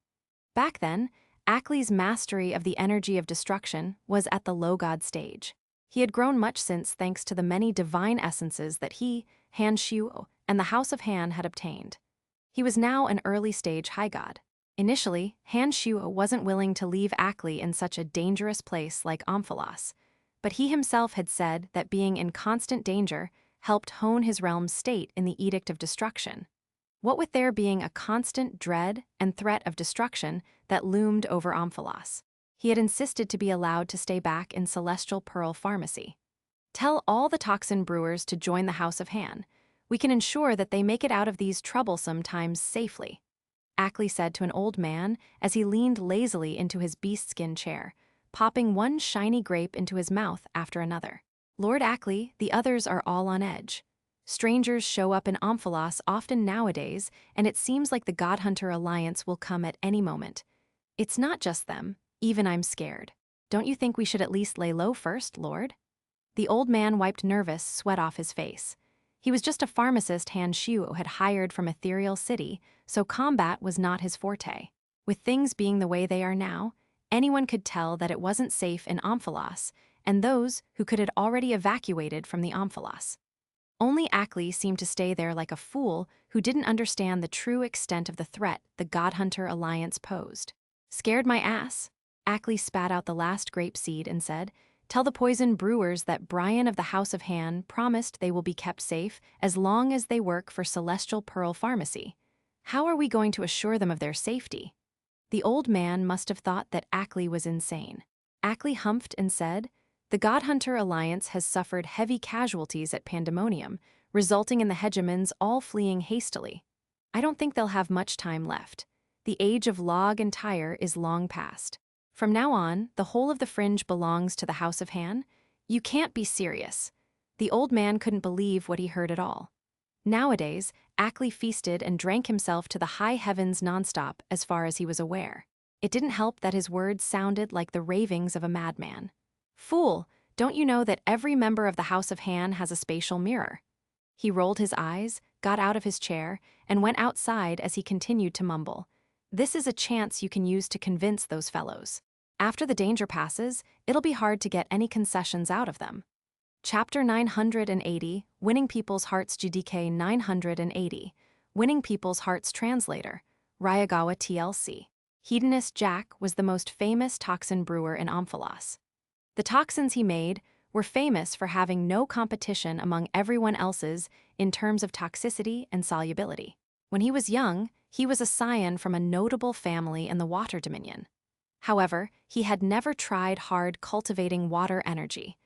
Back then, Ackley's mastery of the energy of destruction was at the low god stage. He had grown much since thanks to the many divine essences that he, Han Shuo, and the House of Han had obtained. He was now an early-stage high god. Initially, Han Shuo wasn't willing to leave Ackley in such a dangerous place like Omphalos, but he himself had said that being in constant danger helped hone his realm's state in the Edict of Destruction. What with there being a constant dread and threat of destruction that loomed over Omphalos, he had insisted to be allowed to stay back in Celestial Pearl Pharmacy. Tell all the toxin brewers to join the House of Han. We can ensure that they make it out of these troublesome times safely, Ackley said to an old man as he leaned lazily into his beast-skin chair, popping one shiny grape into his mouth after another. Lord Ackley, the others are all on edge. Strangers show up in Omphalos often nowadays, and it seems like the Godhunter Alliance will come at any moment. It's not just them, even I'm scared. Don't you think we should at least lay low first, Lord? The old man wiped nervous sweat off his face. He was just a pharmacist Han Shuo had hired from Ethereal City, so combat was not his forte. With things being the way they are now, anyone could tell that it wasn't safe in Omphalos, and those who could had already evacuated from the Omphalos. Only Ackley seemed to stay there like a fool who didn't understand the true extent of the threat the Godhunter Alliance posed. Scared my ass? Ackley spat out the last grape seed and said, "Tell the poison brewers that Brian of the House of Han promised they will be kept safe as long as they work for Celestial Pearl Pharmacy. How are we going to assure them of their safety?" The old man must have thought that Ackley was insane. Ackley humphed and said, "The Godhunter Alliance has suffered heavy casualties at Pandemonium, resulting in the hegemons all fleeing hastily. I don't think they'll have much time left. The age of log and tire is long past. From now on, the whole of the fringe belongs to the House of Han? You can't be serious." The old man couldn't believe what he heard at all. Nowadays, Ackley feasted and drank himself to the high heavens nonstop as far as he was aware. It didn't help that his words sounded like the ravings of a madman. "Fool, don't you know that every member of the House of Han has a spatial mirror?" He rolled his eyes, got out of his chair, and went outside as he continued to mumble. "This is a chance you can use to convince those fellows. After the danger passes, it'll be hard to get any concessions out of them." Chapter 980, Winning People's Hearts GDK 980, Winning People's Hearts Translator, Ryagawa TLC. Hedonist Jack was the most famous toxin brewer in Omphalos. The toxins he made were famous for having no competition among everyone else's in terms of toxicity and solubility. When he was young, he was a scion from a notable family in the Water Dominion. However, he had never tried hard cultivating water energy.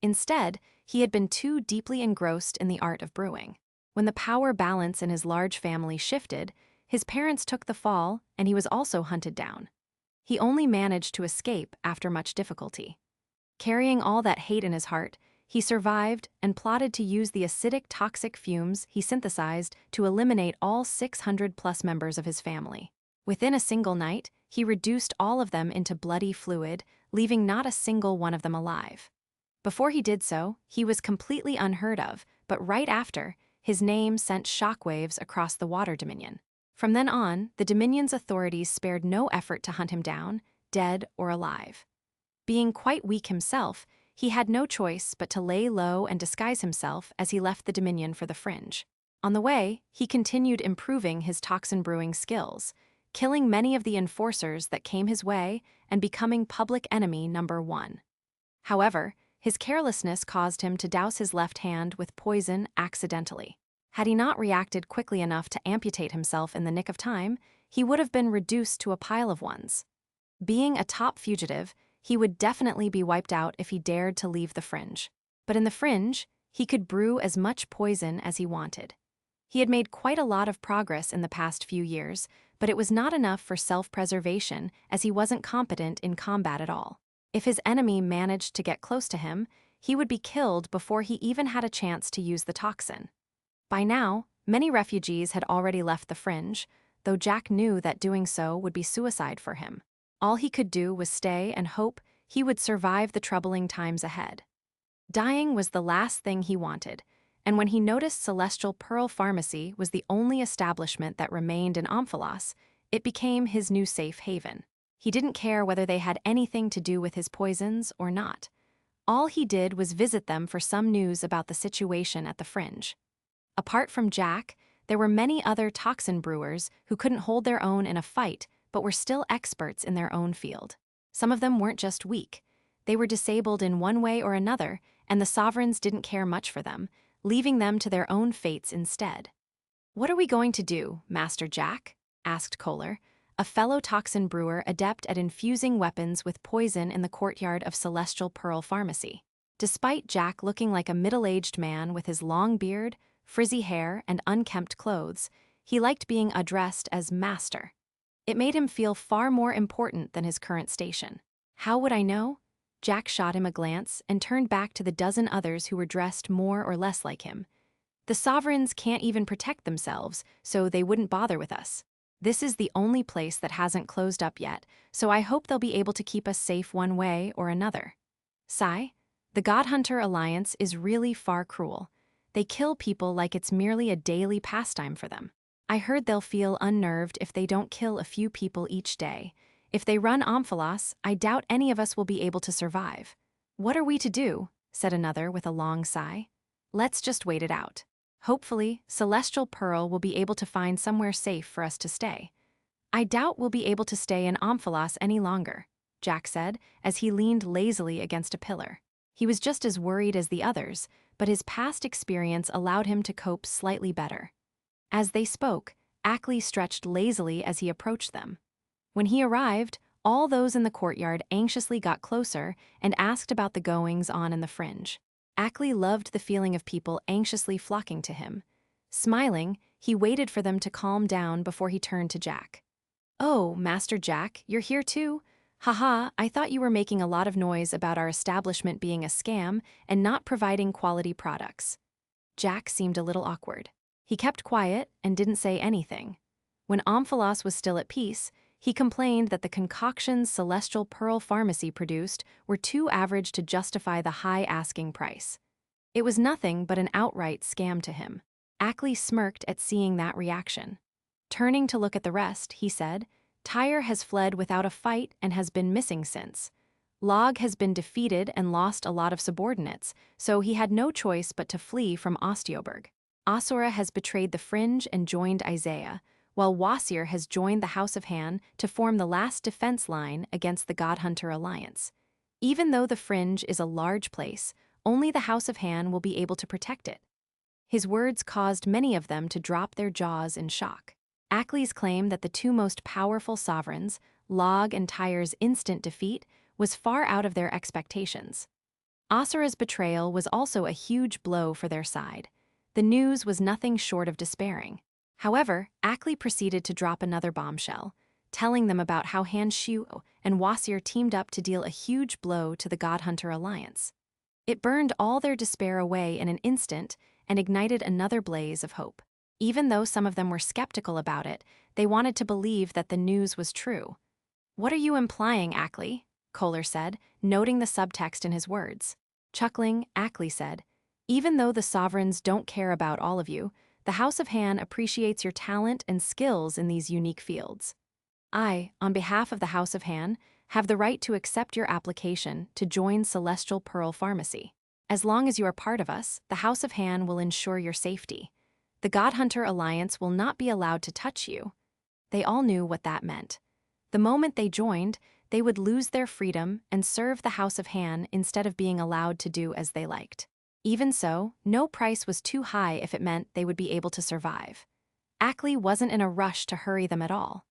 Instead, he had been too deeply engrossed in the art of brewing. When the power balance in his large family shifted, his parents took the fall and he was also hunted down. He only managed to escape after much difficulty. Carrying all that hate in his heart, he survived and plotted to use the acidic toxic fumes he synthesized to eliminate all 600+ members of his family. Within a single night, he reduced all of them into bloody fluid, leaving not a single one of them alive. Before he did so, he was completely unheard of, but right after, his name sent shockwaves across the Water Dominion. From then on, the Dominion's authorities spared no effort to hunt him down, dead or alive. Being quite weak himself, he had no choice but to lay low and disguise himself as he left the Dominion for the Fringe. On the way, he continued improving his toxin brewing skills, killing many of the enforcers that came his way and becoming public enemy number 1. However, his carelessness caused him to douse his left hand with poison accidentally. Had he not reacted quickly enough to amputate himself in the nick of time, he would have been reduced to a pile of ones. Being a top fugitive, he would definitely be wiped out if he dared to leave the Fringe. But in the Fringe, he could brew as much poison as he wanted. He had made quite a lot of progress in the past few years, but it was not enough for self-preservation as he wasn't competent in combat at all. If his enemy managed to get close to him, he would be killed before he even had a chance to use the toxin. By now, many refugees had already left the fringe, though Jack knew that doing so would be suicide for him. All he could do was stay and hope he would survive the troubling times ahead. Dying was the last thing he wanted, and when he noticed Celestial Pearl Pharmacy was the only establishment that remained in Omphalos, it became his new safe haven. He didn't care whether they had anything to do with his poisons or not. All he did was visit them for some news about the situation at the fringe. Apart from Jack, there were many other toxin brewers who couldn't hold their own in a fight but were still experts in their own field. Some of them weren't just weak. They were disabled in one way or another, and the sovereigns didn't care much for them, leaving them to their own fates instead. "What are we going to do, Master Jack?" asked Kohler, a fellow toxin brewer adept at infusing weapons with poison in the courtyard of Celestial Pearl Pharmacy. Despite Jack looking like a middle-aged man with his long beard, frizzy hair, and unkempt clothes, he liked being addressed as Master. It made him feel far more important than his current station. "How would I know?" Jack shot him a glance and turned back to the dozen others who were dressed more or less like him. "The sovereigns can't even protect themselves, so they wouldn't bother with us. This is the only place that hasn't closed up yet, so I hope they'll be able to keep us safe one way or another." Sigh. The God Hunter Alliance is really far cruel. They kill people like it's merely a daily pastime for them. I heard they'll feel unnerved if they don't kill a few people each day. If they run Omphalos, I doubt any of us will be able to survive. "What are we to do?" said another with a long sigh. "Let's just wait it out. Hopefully, Celestial Pearl will be able to find somewhere safe for us to stay." "I doubt we'll be able to stay in Omphalos any longer," Jack said as he leaned lazily against a pillar. He was just as worried as the others, but his past experience allowed him to cope slightly better. As they spoke, Ackley stretched lazily as he approached them. When he arrived, all those in the courtyard anxiously got closer and asked about the goings-on in the fringe. Ackley loved the feeling of people anxiously flocking to him. Smiling, he waited for them to calm down before he turned to Jack. "Oh, Master Jack, you're here too? Haha, I thought you were making a lot of noise about our establishment being a scam and not providing quality products." Jack seemed a little awkward. He kept quiet and didn't say anything. When Omphalos was still at peace, he complained that the concoctions Celestial Pearl Pharmacy produced were too average to justify the high asking price. It was nothing but an outright scam to him. Ackley smirked at seeing that reaction. Turning to look at the rest, he said, "Tyre has fled without a fight and has been missing since. Log has been defeated and lost a lot of subordinates, so he had no choice but to flee from Audiobook. Asura has betrayed the Fringe and joined Isaiah, while Wasir has joined the House of Han to form the last defense line against the God Hunter Alliance. Even though the Fringe is a large place, only the House of Han will be able to protect it." His words caused many of them to drop their jaws in shock. Ackley's claim that the two most powerful sovereigns, Log and Tyre's instant defeat, was far out of their expectations. Asura's betrayal was also a huge blow for their side. The news was nothing short of despairing. However, Ackley proceeded to drop another bombshell, telling them about how Han Shu and Wasir teamed up to deal a huge blow to the God Hunter Alliance. It burned all their despair away in an instant and ignited another blaze of hope. Even though some of them were skeptical about it, they wanted to believe that the news was true. "What are you implying, Ackley?" Kohler said, noting the subtext in his words. Chuckling, Ackley said, "Even though the sovereigns don't care about all of you, the House of Han appreciates your talent and skills in these unique fields. I, on behalf of the House of Han, have the right to accept your application to join Celestial Pearl Pharmacy. As long as you are part of us, the House of Han will ensure your safety. The God Hunter Alliance will not be allowed to touch you." They all knew what that meant. The moment they joined, they would lose their freedom and serve the House of Han instead of being allowed to do as they liked. Even so, no price was too high if it meant they would be able to survive. Ackley wasn't in a rush to hurry them at all.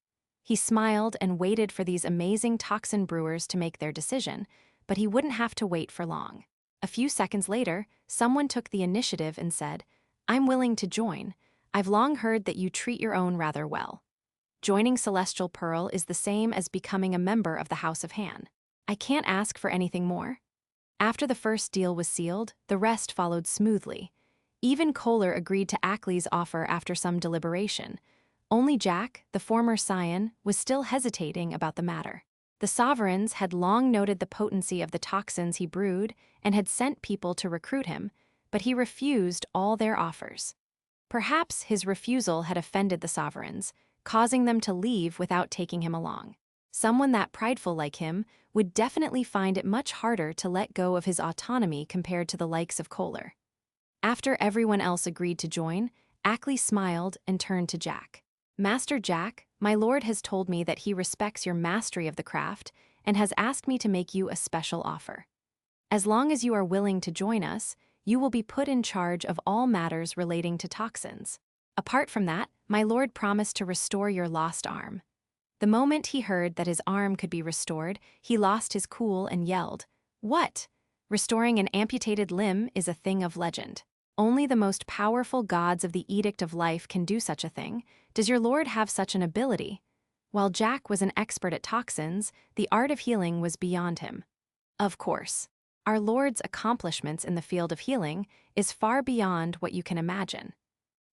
He smiled and waited for these amazing toxin brewers to make their decision, but he wouldn't have to wait for long. A few seconds later, someone took the initiative and said, "I'm willing to join. I've long heard that you treat your own rather well." Joining Celestial Pearl is the same as becoming a member of the House of Han. I can't ask for anything more. After the first deal was sealed, the rest followed smoothly. Even Kohler agreed to Ackley's offer after some deliberation. Only Jack, the former scion, was still hesitating about the matter. The sovereigns had long noted the potency of the toxins he brewed and had sent people to recruit him, but he refused all their offers. Perhaps his refusal had offended the sovereigns, causing them to leave without taking him along. Someone that prideful like him would definitely find it much harder to let go of his autonomy compared to the likes of Kohler. After everyone else agreed to join, Ackley smiled and turned to Jack. Master Jack, my lord has told me that he respects your mastery of the craft and has asked me to make you a special offer. As long as you are willing to join us, you will be put in charge of all matters relating to toxins. Apart from that, my lord promised to restore your lost arm. The moment he heard that his arm could be restored, he lost his cool and yelled, "What? Restoring an amputated limb is a thing of legend. Only the most powerful gods of the Edict of Life can do such a thing. Does your lord have such an ability?" While Jack was an expert at toxins, the art of healing was beyond him. Of course, our lord's accomplishments in the field of healing is far beyond what you can imagine.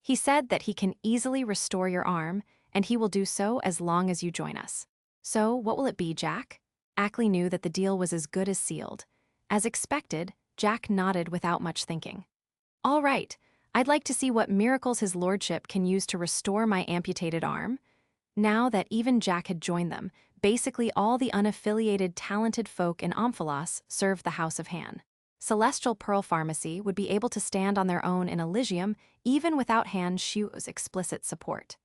He said that he can easily restore your arm, and he will do so as long as you join us. So, what will it be, Jack? Ackley knew that the deal was as good as sealed. As expected, Jack nodded without much thinking. All right, I'd like to see what miracles his lordship can use to restore my amputated arm. Now that even Jack had joined them, basically all the unaffiliated talented folk in Omphalos served the House of Han. Celestial Pearl Pharmacy would be able to stand on their own in Elysium even without Han Shu's explicit support.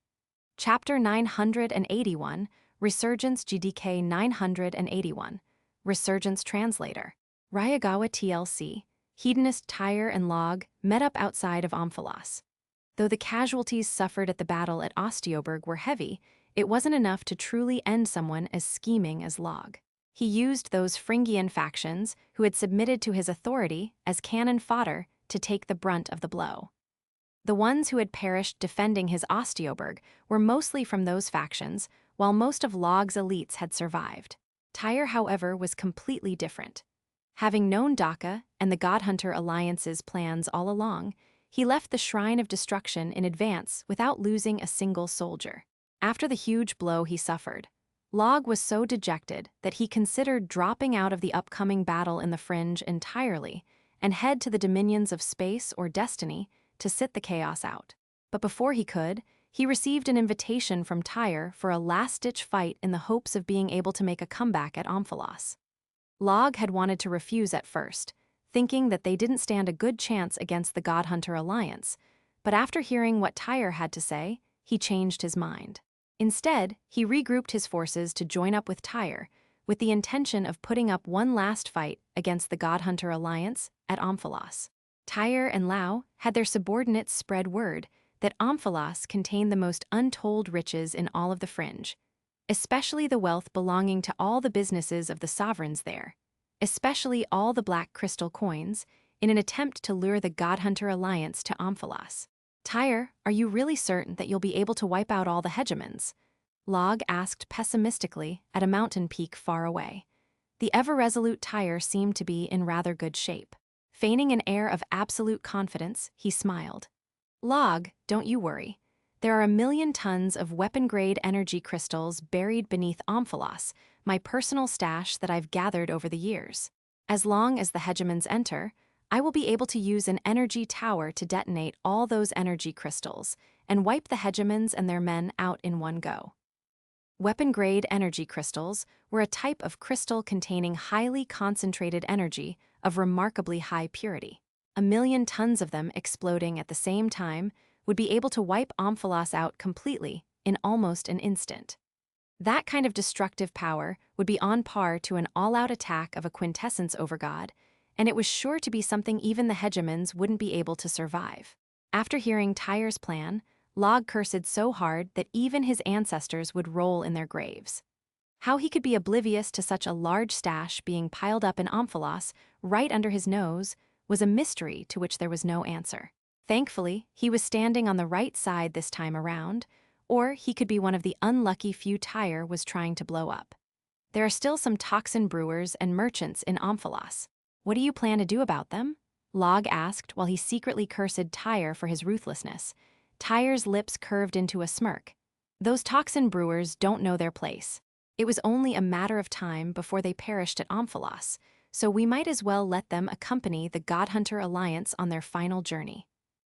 Chapter 981, Resurgence GDK 981, Resurgence Translator. Ryagawa TLC, Hedonist Tyre and Log met up outside of Omphalos. Though the casualties suffered at the battle at Audiobook were heavy, it wasn't enough to truly end someone as scheming as Log. He used those Phrygian factions who had submitted to his authority as cannon fodder to take the brunt of the blow. The ones who had perished defending his Audiobook were mostly from those factions, while most of Log's elites had survived. Tyre, however, was completely different. Having known Daka and the Godhunter Alliance's plans all along, he left the Shrine of Destruction in advance without losing a single soldier. After the huge blow he suffered, Log was so dejected that he considered dropping out of the upcoming battle in the Fringe entirely and head to the dominions of space or destiny to sit the chaos out. But before he could, he received an invitation from Tyre for a last-ditch fight in the hopes of being able to make a comeback at Omphalos. Log had wanted to refuse at first, thinking that they didn't stand a good chance against the Godhunter Alliance, but after hearing what Tyre had to say, he changed his mind. Instead, he regrouped his forces to join up with Tyre, with the intention of putting up one last fight against the Godhunter Alliance at Omphalos. Tyre and Lao had their subordinates spread word that Omphalos contained the most untold riches in all of the Fringe, especially the wealth belonging to all the businesses of the sovereigns there, especially all the black crystal coins, in an attempt to lure the Godhunter Alliance to Omphalos. Tyre, are you really certain that you'll be able to wipe out all the hegemons? Log asked pessimistically at a mountain peak far away. The ever-resolute Tyre seemed to be in rather good shape. Feigning an air of absolute confidence, he smiled. Log, don't you worry. There are 1,000,000 tons of weapon-grade energy crystals buried beneath Omphalos, my personal stash that I've gathered over the years. As long as the hegemons enter, I will be able to use an energy tower to detonate all those energy crystals and wipe the hegemons and their men out in one go. Weapon-grade energy crystals were a type of crystal containing highly concentrated energy of remarkably high purity. 1,000,000 tons of them exploding at the same time would be able to wipe Omphalos out completely in almost an instant. That kind of destructive power would be on par to an all-out attack of a quintessence overgod, and it was sure to be something even the hegemons wouldn't be able to survive. After hearing Tyre's plan, Log cursed so hard that even his ancestors would roll in their graves. How he could be oblivious to such a large stash being piled up in Omphalos right under his nose was a mystery to which there was no answer. Thankfully, he was standing on the right side this time around, Or he could be one of the unlucky few Tyre was trying to blow up. There are still some toxin brewers and merchants in Omphalos. What do you plan to do about them? Log asked while he secretly cursed Tyre for his ruthlessness. Tyre's lips curved into a smirk. Those toxin brewers don't know their place. It was only a matter of time before they perished at Omphalos, so we might as well let them accompany the Godhunter Alliance on their final journey.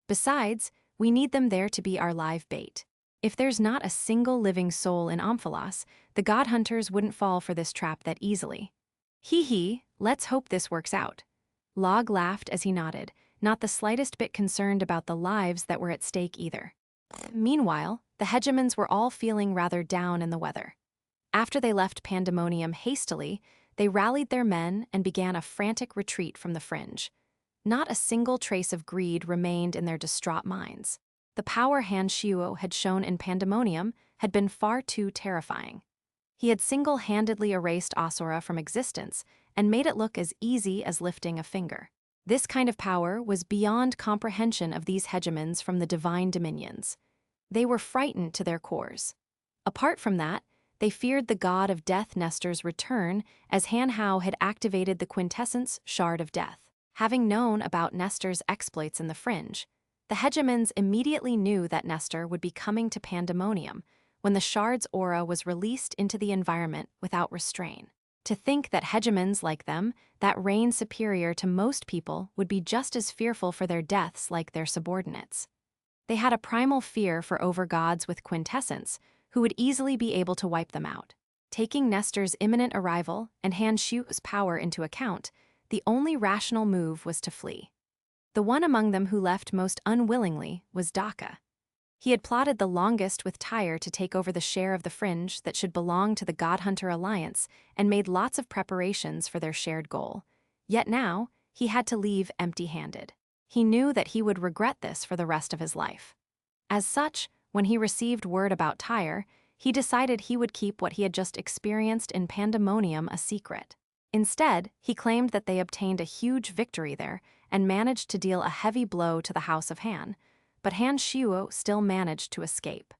Besides, we need them there to be our live bait. If there's not a single living soul in Omphalos, the Godhunters wouldn't fall for this trap that easily. Hee, let's hope this works out. Log laughed as he nodded, not the slightest bit concerned about the lives that were at stake either. Meanwhile, the hegemons were all feeling rather down in the weather. After they left Pandemonium hastily, they rallied their men and began a frantic retreat from the fringe. Not a single trace of greed remained in their distraught minds. The power Han Shuo had shown in Pandemonium had been far too terrifying. He had single-handedly erased Asura from existence and made it look as easy as lifting a finger. This kind of power was beyond comprehension of these hegemons from the divine dominions. They were frightened to their cores. Apart from that, they feared the god of death Nestor's return as Han Hao had activated the quintessence shard of death. Having known about Nestor's exploits in the fringe, the hegemons immediately knew that Nestor would be coming to Pandemonium when the shard's aura was released into the environment without restraint. To think that hegemons like them, that reign superior to most people, would be just as fearful for their deaths like their subordinates. They had a primal fear for overgods with quintessence, who would easily be able to wipe them out. Taking Nestor's imminent arrival and Han Shu's power into account, the only rational move was to flee. The one among them who left most unwillingly was Daka. He had plotted the longest with Tyre to take over the share of the fringe that should belong to the Godhunter Alliance and made lots of preparations for their shared goal. Yet now, he had to leave empty-handed. He knew that he would regret this for the rest of his life. As such, when he received word about Tyre, he decided he would keep what he had just experienced in Pandemonium a secret. Instead, he claimed that they obtained a huge victory there and managed to deal a heavy blow to the House of Han, but Han Shuo still managed to escape.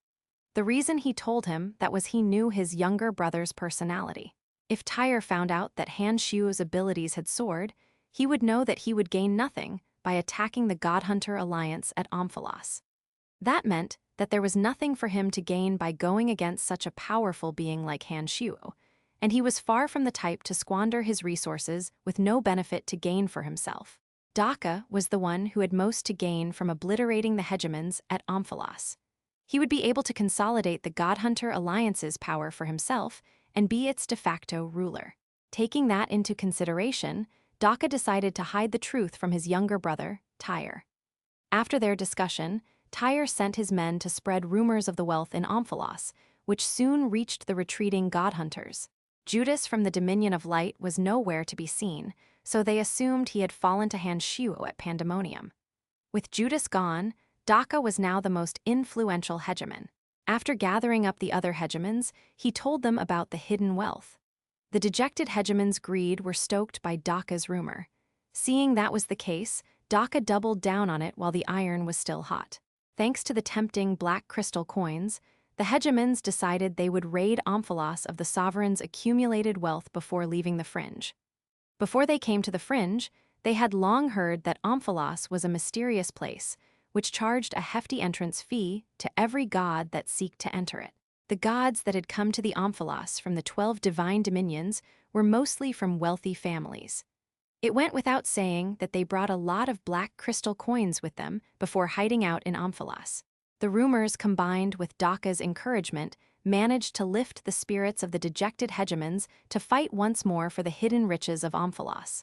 The reason he told him that was he knew his younger brother's personality. If Tyre found out that Han Shuo's abilities had soared, he would know that he would gain nothing by attacking the Godhunter Alliance at Omphalos. That meant that there was nothing for him to gain by going against such a powerful being like Han Shuo, and he was far from the type to squander his resources with no benefit to gain for himself. Daka was the one who had most to gain from obliterating the hegemons at Omphalos. He would be able to consolidate the Godhunter Alliance's power for himself and be its de facto ruler. Taking that into consideration, Daka decided to hide the truth from his younger brother, Tyre. After their discussion, Tyre sent his men to spread rumors of the wealth in Omphalos, which soon reached the retreating Godhunters. Judas from the Dominion of Light was nowhere to be seen, so they assumed he had fallen to Han Shuo at Pandemonium. With Judas gone, Daka was now the most influential hegemon. After gathering up the other hegemons, he told them about the hidden wealth. The dejected hegemon's greed were stoked by Daka's rumor. Seeing that was the case, Daka doubled down on it while the iron was still hot. Thanks to the tempting black crystal coins, the hegemons decided they would raid Omphalos of the sovereign's accumulated wealth before leaving the fringe. Before they came to the fringe, they had long heard that Omphalos was a mysterious place, which charged a hefty entrance fee to every god that seeked to enter it. The gods that had come to the Omphalos from the 12 divine dominions were mostly from wealthy families. It went without saying that they brought a lot of black crystal coins with them before hiding out in Omphalos. The rumors, combined with Daka's encouragement, managed to lift the spirits of the dejected hegemons to fight once more for the hidden riches of Omphalos.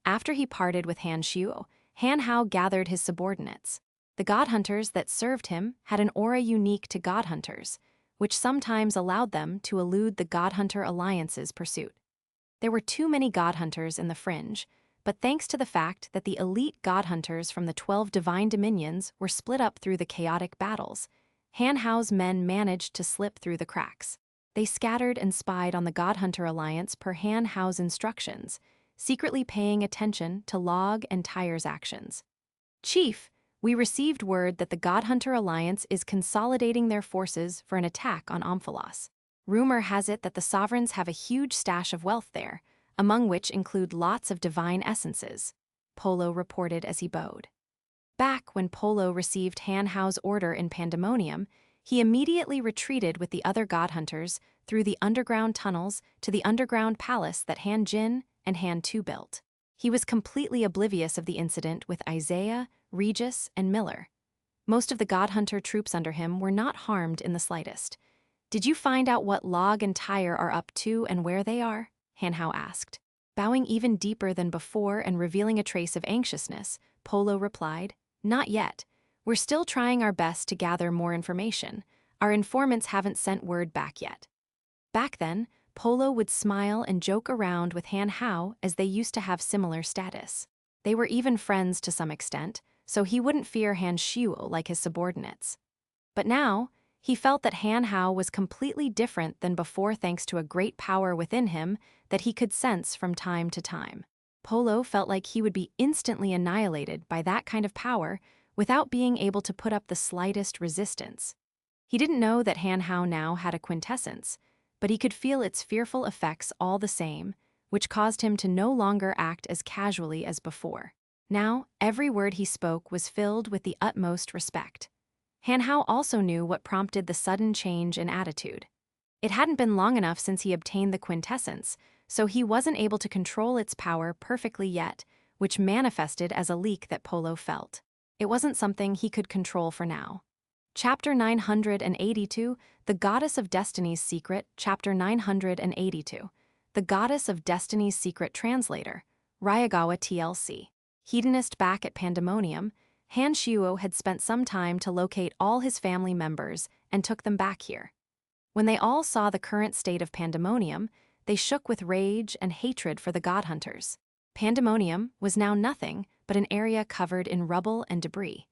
After he parted with Han Shuo, Han Hao gathered his subordinates. The godhunters that served him had an aura unique to godhunters, which sometimes allowed them to elude the Godhunter Alliance's pursuit. There were too many godhunters in the fringe, but thanks to the fact that the elite godhunters from the 12 divine dominions were split up through the chaotic battles, Han Hao's men managed to slip through the cracks. They scattered and spied on the Godhunter Alliance per Han Hao's instructions, secretly paying attention to Log and Tyre's actions. "Chief, We received word that the God Hunter Alliance is consolidating their forces for an attack on Omphalos. Rumor has it that the sovereigns have a huge stash of wealth there, among which include lots of divine essences, Polo reported as he bowed. Back when Polo received Han Hao's order in Pandemonium, he immediately retreated with the other God Hunters through the underground tunnels to the underground palace that Han Jin and Han Tu built. He was completely oblivious of the incident with Isaiah, Regis, and Miller. Most of the God Hunter troops under him were not harmed in the slightest. "Did you find out what Log and Tyre are up to and where they are?" Han Hao asked. Bowing even deeper than before and revealing a trace of anxiousness, Polo replied, "Not yet. We're still trying our best to gather more information. Our informants haven't sent word back yet." Back then, Polo would smile and joke around with Han Hao as they used to have similar status. They were even friends to some extent, so he wouldn't fear Han Xiuo like his subordinates. But now, he felt that Han Hao was completely different than before thanks to a great power within him that he could sense from time to time. Polo felt like he would be instantly annihilated by that kind of power without being able to put up the slightest resistance. He didn't know that Han Hao now had a quintessence, but he could feel its fearful effects all the same, which caused him to no longer act as casually as before. Now, every word he spoke was filled with the utmost respect. Han Hao also knew what prompted the sudden change in attitude. It hadn't been long enough since he obtained the quintessence, so he wasn't able to control its power perfectly yet, which manifested as a leak that Polo felt. It wasn't something he could control for now. Chapter 982, The Goddess of Destiny's Secret, Chapter 982. The Goddess of Destiny's Secret Translator, Ryagawa TLC. Hedonist back at Pandemonium, Han Xiuo had spent some time to locate all his family members and took them back here. When they all saw the current state of Pandemonium, they shook with rage and hatred for the God Hunters. Pandemonium was now nothing but an area covered in rubble and debris.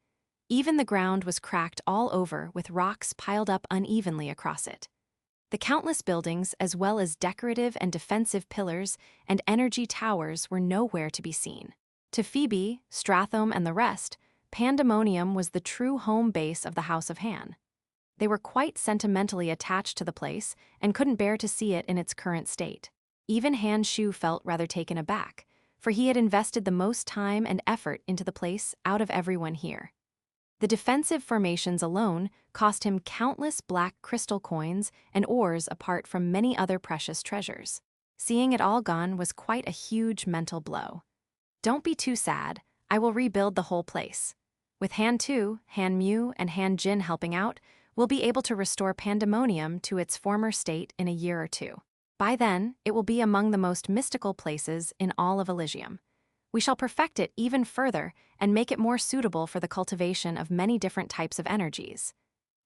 Even the ground was cracked all over with rocks piled up unevenly across it. The countless buildings, as well as decorative and defensive pillars and energy towers, were nowhere to be seen. To Phoebe, Stratham, and the rest, Pandemonium was the true home base of the House of Han. They were quite sentimentally attached to the place and couldn't bear to see it in its current state. Even Han Shu felt rather taken aback, for he had invested the most time and effort into the place out of everyone here. The defensive formations alone cost him countless black crystal coins and ores apart from many other precious treasures. Seeing it all gone was quite a huge mental blow. "Don't be too sad, I will rebuild the whole place. With Han Tu, Han Mu, and Han Jin helping out, we'll be able to restore Pandemonium to its former state in a year or two. By then, it will be among the most mystical places in all of Elysium. We shall perfect it even further and make it more suitable for the cultivation of many different types of energies,"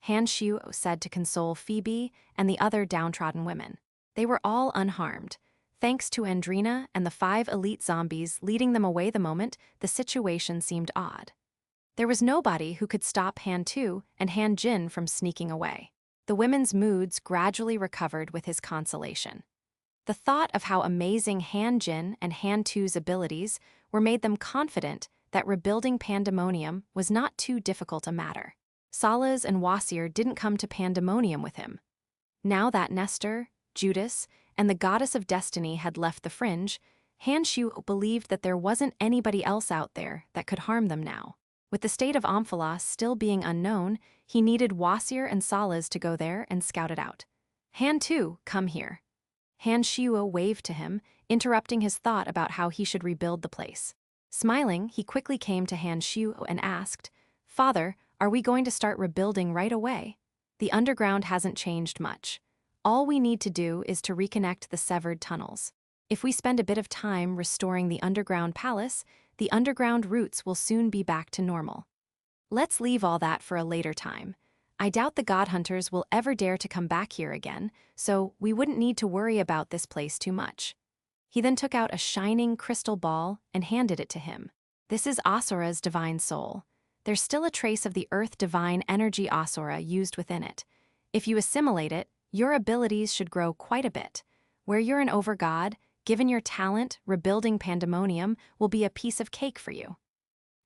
Han Xiu said to console Phoebe and the other downtrodden women. They were all unharmed, thanks to Andrina and the 5 elite zombies leading them away the moment the situation seemed odd. There was nobody who could stop Han Tu and Han Jin from sneaking away. The women's moods gradually recovered with his consolation. The thought of how amazing Han Jin and Han Tu's abilities were made them confident that rebuilding Pandemonium was not too difficult a matter. Salas and Wasir didn't come to Pandemonium with him. Now that Nestor, Judas, and the Goddess of Destiny had left the fringe, Han Shu believed that there wasn't anybody else out there that could harm them now. With the state of Omphalos still being unknown, he needed Wasir and Salas to go there and scout it out. "Han Tu, come here." Han Xiuo waved to him, interrupting his thought about how he should rebuild the place. Smiling, he quickly came to Han Xiuo and asked, "Father, are we going to start rebuilding right away? The underground hasn't changed much. All we need to do is to reconnect the severed tunnels. If we spend a bit of time restoring the underground palace, the underground routes will soon be back to normal. Let's leave all that for a later time. I doubt the God Hunters will ever dare to come back here again, so we wouldn't need to worry about this place too much." He then took out a shining crystal ball and handed it to him. "This is Asura's divine soul. There's still a trace of the earth divine energy Asura used within it. If you assimilate it, your abilities should grow quite a bit. Where you're an overgod, given your talent, rebuilding Pandemonium will be a piece of cake for you."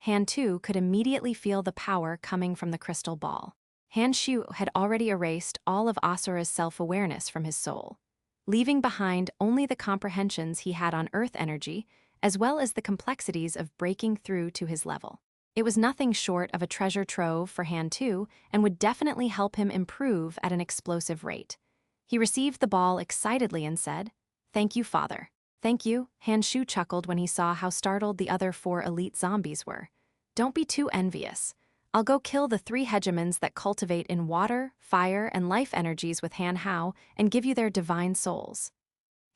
Han Tu could immediately feel the power coming from the crystal ball. Han Shu had already erased all of Asura's self-awareness from his soul, leaving behind only the comprehensions he had on earth energy, as well as the complexities of breaking through to his level. It was nothing short of a treasure trove for Han Tu and would definitely help him improve at an explosive rate. He received the ball excitedly and said, "Thank you, Father." "Thank you," Han Shu chuckled when he saw how startled the other 4 elite zombies were. "Don't be too envious. I'll go kill the 3 hegemons that cultivate in water, fire, and life energies with Han Hao and give you their divine souls."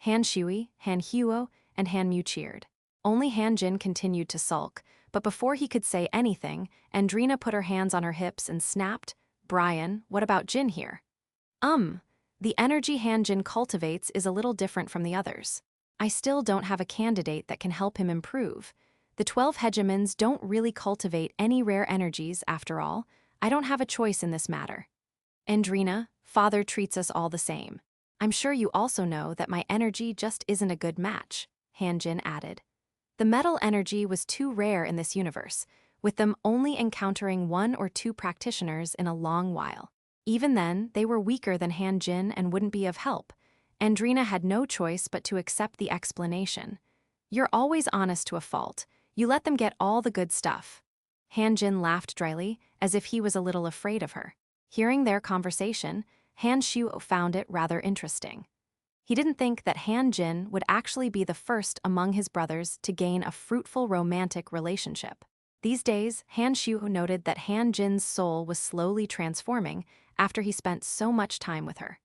Han Shui, Han Huo, and Han Mu cheered. Only Han Jin continued to sulk, but before he could say anything, Andrina put her hands on her hips and snapped, "Brian, what about Jin here?" The energy Han Jin cultivates is a little different from the others. I still don't have a candidate that can help him improve. The 12 hegemons don't really cultivate any rare energies, after all. I don't have a choice in this matter. Andrina, Father treats us all the same. I'm sure you also know that my energy just isn't a good match, Han Jin added. The metal energy was too rare in this universe, with them only encountering 1 or 2 practitioners in a long while. Even then, they were weaker than Han Jin and wouldn't be of help. Andrina had no choice but to accept the explanation. "You're always honest to a fault. You let them get all the good stuff." Han Jin laughed dryly, as if he was a little afraid of her. Hearing their conversation, Han Shu found it rather interesting. He didn't think that Han Jin would actually be the first among his brothers to gain a fruitful romantic relationship. These days, Han Shu noted that Han Jin's soul was slowly transforming after he spent so much time with her.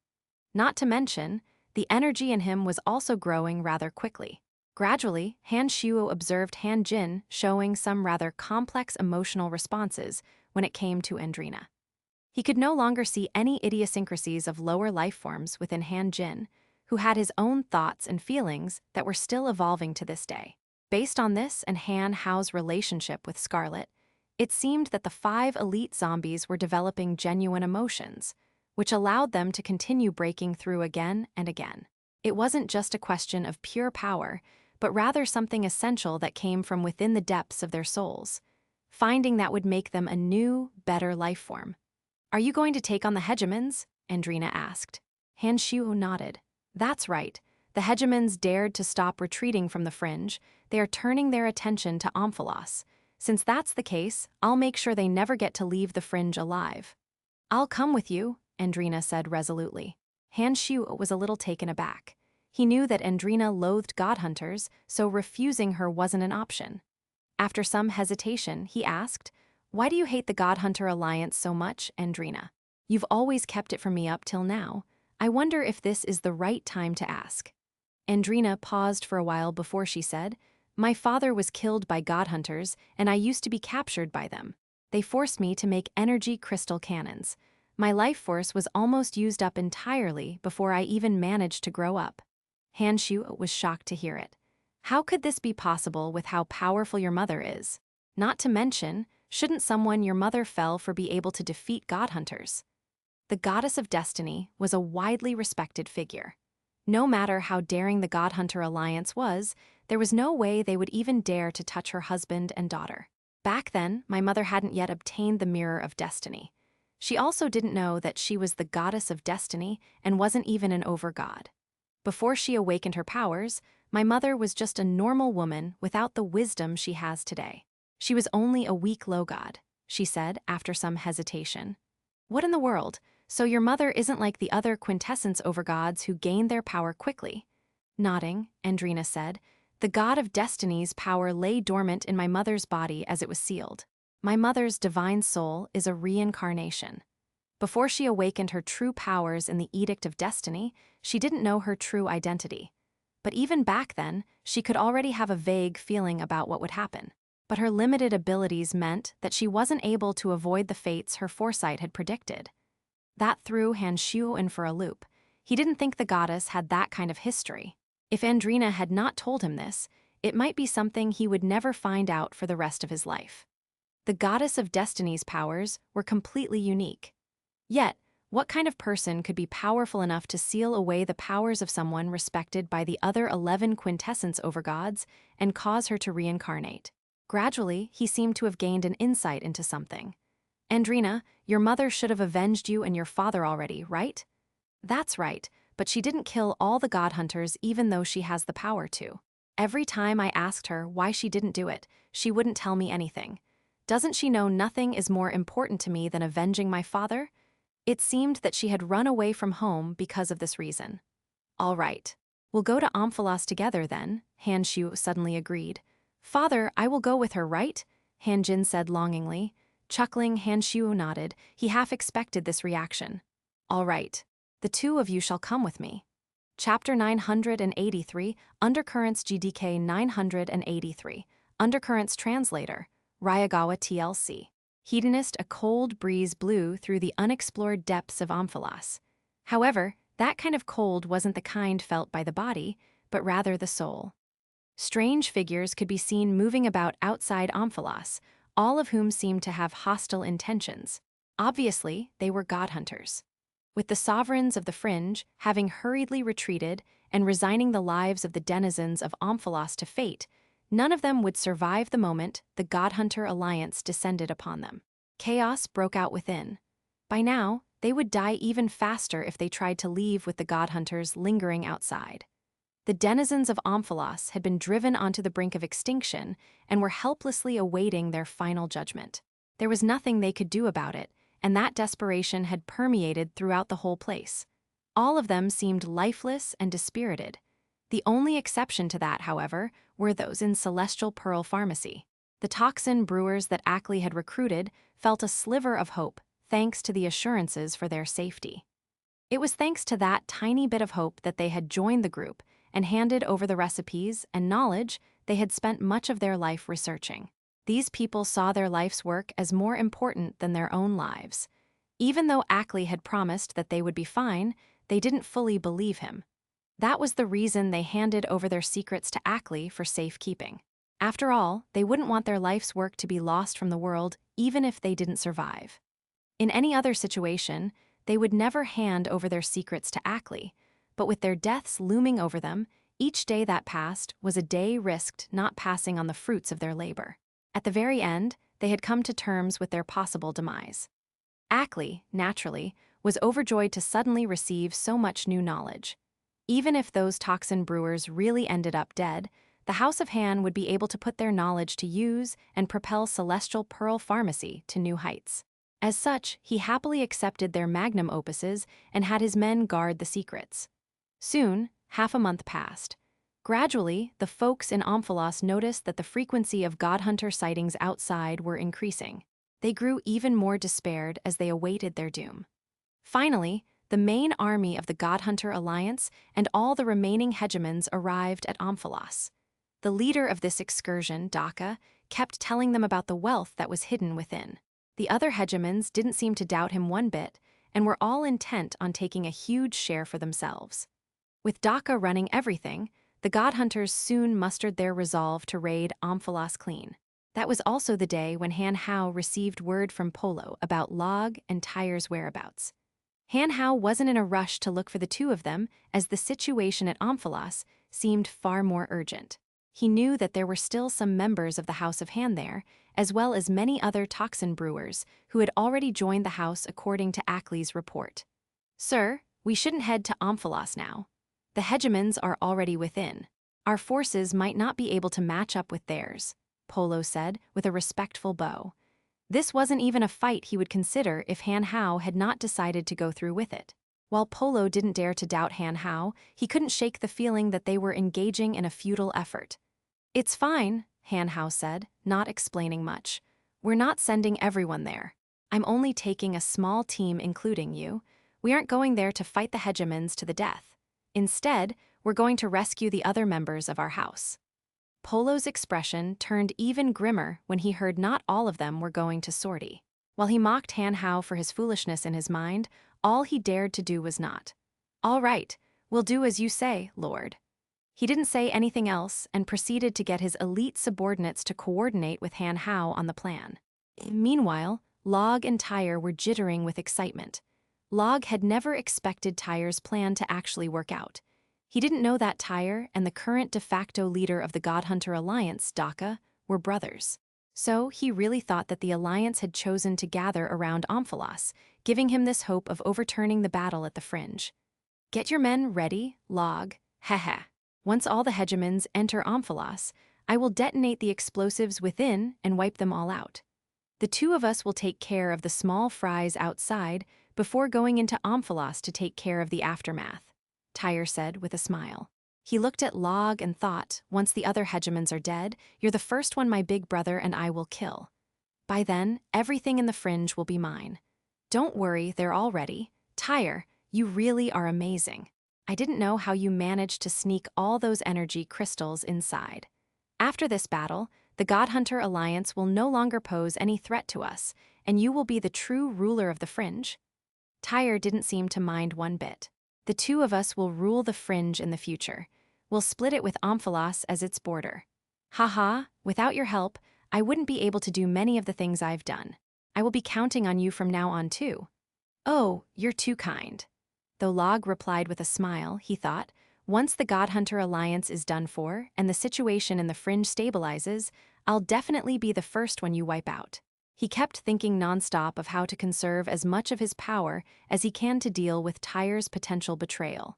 Not to mention, the energy in him was also growing rather quickly. Gradually, Han Shu observed Han Jin showing some rather complex emotional responses when it came to Andrina. He could no longer see any idiosyncrasies of lower life forms within Han Jin, who had his own thoughts and feelings that were still evolving to this day. Based on this and Han Hao's relationship with Scarlet, it seemed that the 5 elite zombies were developing genuine emotions, which allowed them to continue breaking through again and again. It wasn't just a question of pure power, but rather something essential that came from within the depths of their souls, finding that would make them a new, better life form. "Are you going to take on the hegemons?" Andrina asked. Han Shu nodded. "That's right. The hegemons dared to stop retreating from the fringe. They are turning their attention to Omphalos. Since that's the case, I'll make sure they never get to leave the fringe alive." "I'll come with you," Andrina said resolutely. Han Shu was a little taken aback. He knew that Andrina loathed godhunters, so refusing her wasn't an option. After some hesitation, he asked, "Why do you hate the Godhunter Alliance so much, Andrina? You've always kept it from me up till now. I wonder if this is the right time to ask." Andrina paused for a while before she said, "My father was killed by Godhunters, and I used to be captured by them. They forced me to make energy crystal cannons. My life force was almost used up entirely before I even managed to grow up." Han Shu was shocked to hear it. "How could this be possible with how powerful your mother is? Not to mention, shouldn't someone your mother fell for be able to defeat Godhunters?" The Goddess of Destiny was a widely respected figure. No matter how daring the Godhunter Alliance was, there was no way they would even dare to touch her husband and daughter. Back then, my mother hadn't yet obtained the Mirror of Destiny. She also didn't know that she was the Goddess of Destiny and wasn't even an over-god. Before she awakened her powers, my mother was just a normal woman without the wisdom she has today. She was only a weak low god, she said after some hesitation. "What in the world? So your mother isn't like the other quintessence overgods who gained their power quickly?" Nodding, Andrina said, "The god of destiny's power lay dormant in my mother's body as it was sealed. My mother's divine soul is a reincarnation. Before she awakened her true powers in the Edict of Destiny, she didn't know her true identity. But even back then, she could already have a vague feeling about what would happen. But her limited abilities meant that she wasn't able to avoid the fates her foresight had predicted." That threw Han Shu in for a loop. He didn't think the goddess had that kind of history. If Andrina had not told him this, it might be something he would never find out for the rest of his life. The Goddess of Destiny's powers were completely unique. Yet, what kind of person could be powerful enough to seal away the powers of someone respected by the other 11 quintessence overgods and cause her to reincarnate? Gradually, he seemed to have gained an insight into something. Andrina, your mother should have avenged you and your father already, right? That's right, but she didn't kill all the god hunters even though she has the power to. Every time I asked her why she didn't do it, she wouldn't tell me anything. Doesn't she know nothing is more important to me than avenging my father? It seemed that she had run away from home because of this reason. All right. We'll go to Omphalos together then, Hanshu suddenly agreed. Father, I will go with her, right? Hanjin said longingly. Chuckling, Hanshu nodded. He half expected this reaction. All right. The two of you shall come with me. Chapter 983, Undercurrents GDK 983. Undercurrents Translator, Ryagawa TLC. Hedonist, a cold breeze blew through the unexplored depths of Omphalos. However, that kind of cold wasn't the kind felt by the body, but rather the soul. Strange figures could be seen moving about outside Omphalos, all of whom seemed to have hostile intentions. Obviously, they were god hunters. With the sovereigns of the fringe having hurriedly retreated and resigning the lives of the denizens of Omphalos to fate, none of them would survive the moment the god hunter alliance descended upon them. Chaos broke out within. By now, they would die even faster if they tried to leave with the god hunters lingering outside. The denizens of Omphalos had been driven onto the brink of extinction and were helplessly awaiting their final judgment. There was nothing they could do about it, and that desperation had permeated throughout the whole place. All of them seemed lifeless and dispirited. The only exception to that, however, were those in Celestial Pearl Pharmacy. The toxin brewers that Ackley had recruited felt a sliver of hope, thanks to the assurances for their safety. It was thanks to that tiny bit of hope that they had joined the group and handed over the recipes and knowledge they had spent much of their life researching. These people saw their life's work as more important than their own lives. Even though Ackley had promised that they would be fine, they didn't fully believe him. That was the reason they handed over their secrets to Ackley for safekeeping. After all, they wouldn't want their life's work to be lost from the world even if they didn't survive. In any other situation, they would never hand over their secrets to Ackley, but with their deaths looming over them, each day that passed was a day risked not passing on the fruits of their labor. At the very end, they had come to terms with their possible demise. Ackley, naturally, was overjoyed to suddenly receive so much new knowledge. Even if those toxin brewers really ended up dead, the House of Han would be able to put their knowledge to use and propel Celestial Pearl Pharmacy to new heights. As such, he happily accepted their magnum opuses and had his men guard the secrets. Soon, half a month passed. Gradually, the folks in Omphalos noticed that the frequency of god hunter sightings outside were increasing. They grew even more despaired as they awaited their doom. Finally, the main army of the god hunter alliance and all the remaining hegemons arrived at Omphalos. The leader of this excursion, Daka, kept telling them about the wealth that was hidden within. The other hegemons didn't seem to doubt him one bit and were all intent on taking a huge share for themselves. With Daka running everything, the god hunters soon mustered their resolve to raid Omphalos clean. That was also the day when Han Hao received word from Polo about Log and Tyre's whereabouts. Han Hao wasn't in a rush to look for the two of them, as the situation at Omphalos seemed far more urgent. He knew that there were still some members of the House of Han there, as well as many other toxin brewers who had already joined the house according to Ackley's report. Sir, we shouldn't head to Omphalos now. The hegemons are already within. Our forces might not be able to match up with theirs, Polo said with a respectful bow. This wasn't even a fight he would consider if Han Hao had not decided to go through with it. While Polo didn't dare to doubt Han Hao, he couldn't shake the feeling that they were engaging in a futile effort. It's fine, Han Hao said, not explaining much. We're not sending everyone there. I'm only taking a small team including you. We aren't going there to fight the hegemons to the death. Instead, we're going to rescue the other members of our house. Polo's expression turned even grimmer when he heard not all of them were going to sortie. While he mocked Han Hao for his foolishness in his mind, all he dared to do was not. All right, we'll do as you say, Lord. He didn't say anything else and proceeded to get his elite subordinates to coordinate with Han Hao on the plan. Meanwhile, Log and Tyre were jittering with excitement. Log had never expected Tyre's plan to actually work out. He didn't know that Tyre and the current de facto leader of the God Hunter Alliance, Daka, were brothers. So he really thought that the alliance had chosen to gather around Omphalos, giving him this hope of overturning the battle at the fringe. Get your men ready, Log, heh. Once all the hegemons enter Omphalos, I will detonate the explosives within and wipe them all out. The two of us will take care of the small fries outside before going into Omphalos to take care of the aftermath, Tyre said with a smile. He looked at Log and thought, once the other hegemons are dead, you're the first one my big brother and I will kill. By then, everything in the fringe will be mine. Don't worry, they're all ready. Tyre, you really are amazing. I didn't know how you managed to sneak all those energy crystals inside. After this battle, the God Hunter Alliance will no longer pose any threat to us, and you will be the true ruler of the fringe. Tyre didn't seem to mind one bit. The two of us will rule the fringe in the future. We'll split it with Omphalos as its border. Haha, without your help, I wouldn't be able to do many of the things I've done. I will be counting on you from now on too. Oh, you're too kind. Though Log replied with a smile, he thought, once the God Hunter Alliance is done for and the situation in the fringe stabilizes, I'll definitely be the first one you wipe out. He kept thinking nonstop of how to conserve as much of his power as he can to deal with Tyre's potential betrayal.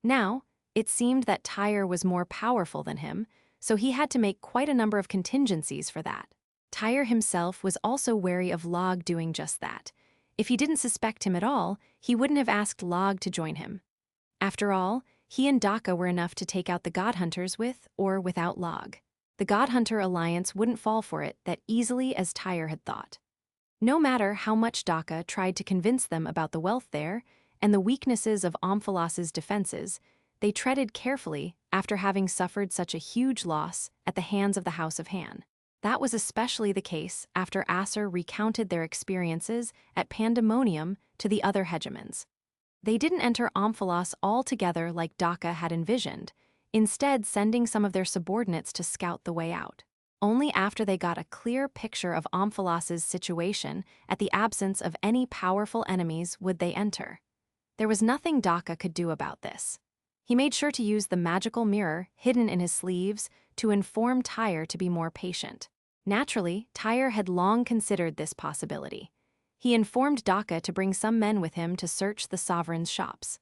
Now, it seemed that Tyre was more powerful than him, so he had to make quite a number of contingencies for that. Tyre himself was also wary of Log doing just that. If he didn't suspect him at all, he wouldn't have asked Log to join him. After all, he and Daka were enough to take out the God Hunters with or without Log. The God Hunter Alliance wouldn't fall for it that easily as Tyre had thought. No matter how much Daka tried to convince them about the wealth there and the weaknesses of Omphalos's defenses, they treaded carefully after having suffered such a huge loss at the hands of the House of Han. That was especially the case after Acer recounted their experiences at Pandemonium to the other hegemons. They didn't enter Omphalos all together like Daka had envisioned, instead sending some of their subordinates to scout the way out. Only after they got a clear picture of Omphalos's situation at the absence of any powerful enemies would they enter. There was nothing Daka could do about this. He made sure to use the magical mirror hidden in his sleeves to inform Tyre to be more patient. Naturally, Tyre had long considered this possibility. He informed Daka to bring some men with him to search the sovereign's shops.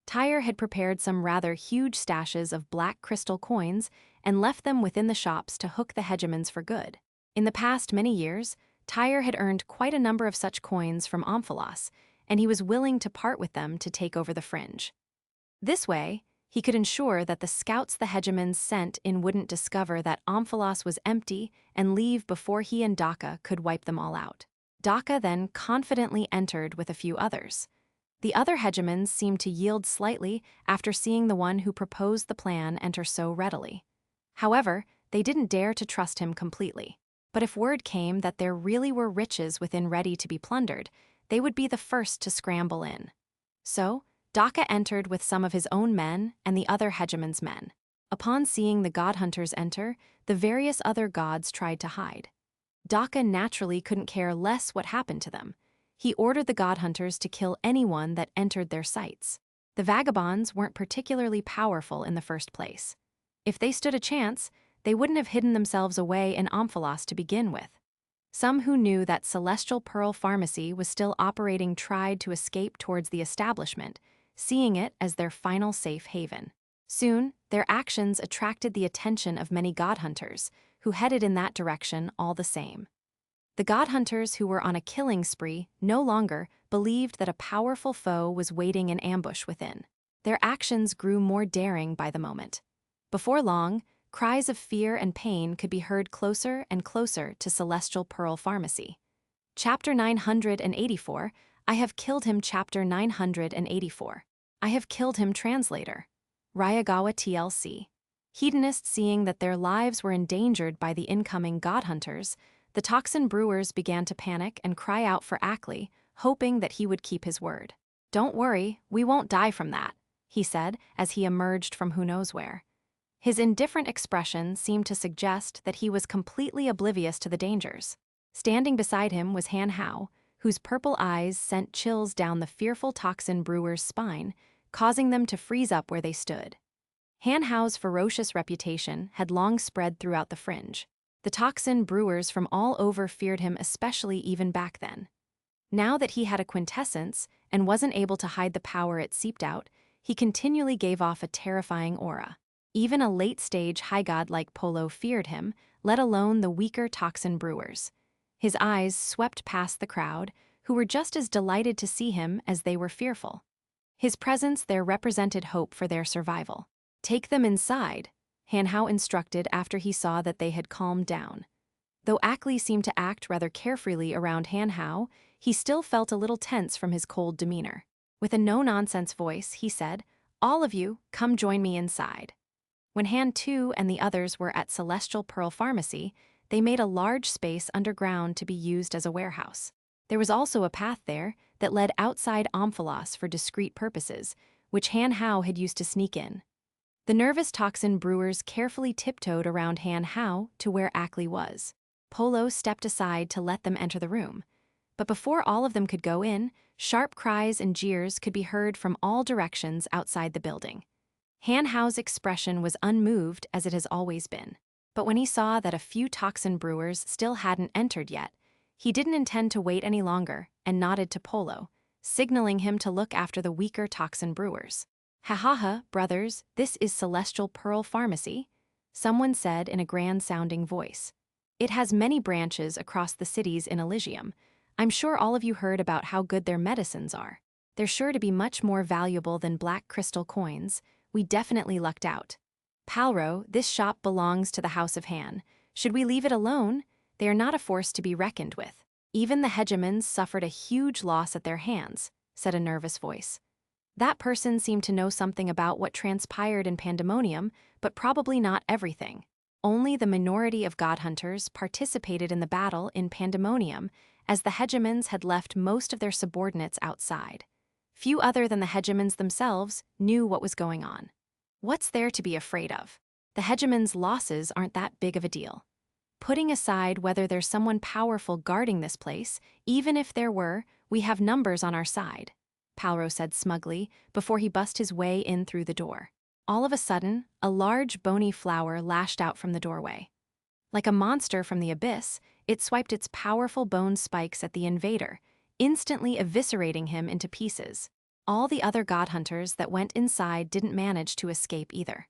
Tyre had prepared some rather huge stashes of black crystal coins and left them within the shops to hook the hegemons for good. In the past many years, Tyre had earned quite a number of such coins from Omphalos, and he was willing to part with them to take over the fringe. This way, he could ensure that the scouts the hegemons sent in wouldn't discover that Omphalos was empty and leave before he and Daka could wipe them all out. Daka then confidently entered with a few others. The other hegemons seemed to yield slightly after seeing the one who proposed the plan enter so readily. However, they didn't dare to trust him completely. But if word came that there really were riches within ready to be plundered, they would be the first to scramble in. So, Daka entered with some of his own men and the other hegemon's men. Upon seeing the God Hunters enter, the various other gods tried to hide. Daka naturally couldn't care less what happened to them. He ordered the God Hunters to kill anyone that entered their sights. The vagabonds weren't particularly powerful in the first place. If they stood a chance, they wouldn't have hidden themselves away in Omphalos to begin with. Some who knew that Celestial Pearl Pharmacy was still operating tried to escape towards the establishment, seeing it as their final safe haven. Soon, their actions attracted the attention of many God Hunters, who headed in that direction all the same. The God Hunters who were on a killing spree no longer believed that a powerful foe was waiting in ambush within. Their actions grew more daring by the moment. Before long, cries of fear and pain could be heard closer and closer to Celestial Pearl Pharmacy. Chapter 984, I have killed him. Chapter 984, I have killed him. Translator. Ryagawa TLC. Hedonists seeing that their lives were endangered by the incoming God Hunters, the toxin brewers began to panic and cry out for Ackley, hoping that he would keep his word. Don't worry, we won't die from that, he said as he emerged from who knows where. His indifferent expression seemed to suggest that he was completely oblivious to the dangers. Standing beside him was Han Hao, whose purple eyes sent chills down the fearful toxin brewer's spine, causing them to freeze up where they stood. Han Hao's ferocious reputation had long spread throughout the fringe. The toxin brewers from all over feared him, especially even back then. Now that he had a quintessence and wasn't able to hide the power it seeped out, he continually gave off a terrifying aura. Even a late-stage high god like Polo feared him, let alone the weaker toxin brewers. His eyes swept past the crowd, who were just as delighted to see him as they were fearful. His presence there represented hope for their survival. "Take them inside," Han Hao instructed after he saw that they had calmed down. Though Ackley seemed to act rather carefreely around Han Hao, he still felt a little tense from his cold demeanor. With a no-nonsense voice, he said, "All of you, come join me inside." When Han Tu and the others were at Celestial Pearl Pharmacy, they made a large space underground to be used as a warehouse. There was also a path there that led outside Omphalos for discreet purposes, which Han Hao had used to sneak in. The nervous toxin brewers carefully tiptoed around Han Hao to where Ackley was. Polo stepped aside to let them enter the room. But before all of them could go in, sharp cries and jeers could be heard from all directions outside the building. Han Hao's expression was unmoved as it has always been. But when he saw that a few toxin brewers still hadn't entered yet, he didn't intend to wait any longer and nodded to Polo, signaling him to look after the weaker toxin brewers. "Ha ha ha, brothers, this is Celestial Pearl Pharmacy," someone said in a grand-sounding voice. "It has many branches across the cities in Elysium. I'm sure all of you heard about how good their medicines are. They're sure to be much more valuable than black crystal coins. We definitely lucked out. Palro, this shop belongs to the House of Han. Should we leave it alone? They are not a force to be reckoned with. Even the hegemons suffered a huge loss at their hands," said a nervous voice. That person seemed to know something about what transpired in Pandemonium, but probably not everything. Only the minority of god hunters participated in the battle in Pandemonium, as the hegemons had left most of their subordinates outside. Few other than the hegemons themselves knew what was going on. What's there to be afraid of? The hegemons' losses aren't that big of a deal. Putting aside whether there's someone powerful guarding this place, even if there were, we have numbers on our side, Palro said smugly before he bust his way in through the door. All of a sudden, a large bony flower lashed out from the doorway. Like a monster from the abyss, it swiped its powerful bone spikes at the invader, instantly eviscerating him into pieces. All the other god hunters that went inside didn't manage to escape either.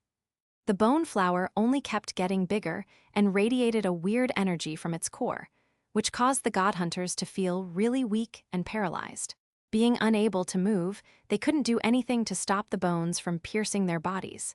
The bone flower only kept getting bigger and radiated a weird energy from its core, which caused the god hunters to feel really weak and paralyzed. Being unable to move, they couldn't do anything to stop the bones from piercing their bodies.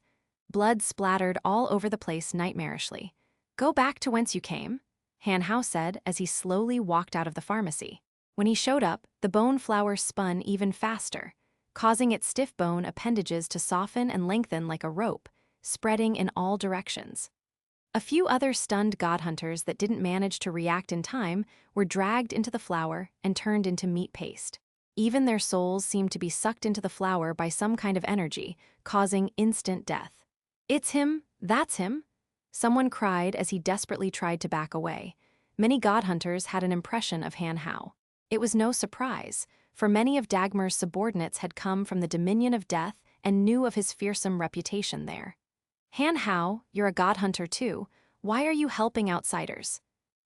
Blood splattered all over the place nightmarishly. "Go back to whence you came," Han Hao said as he slowly walked out of the pharmacy. When he showed up, the bone flower spun even faster, causing its stiff bone appendages to soften and lengthen like a rope, spreading in all directions. A few other stunned god hunters that didn't manage to react in time were dragged into the flower and turned into meat paste. Even their souls seemed to be sucked into the flower by some kind of energy, causing instant death. "It's him, that's him," someone cried as he desperately tried to back away. Many god hunters had an impression of Han Hao. It was no surprise, for many of Dagmar's subordinates had come from the Dominion of Death and knew of his fearsome reputation there. "Han Hao, you're a god hunter too. Why are you helping outsiders?"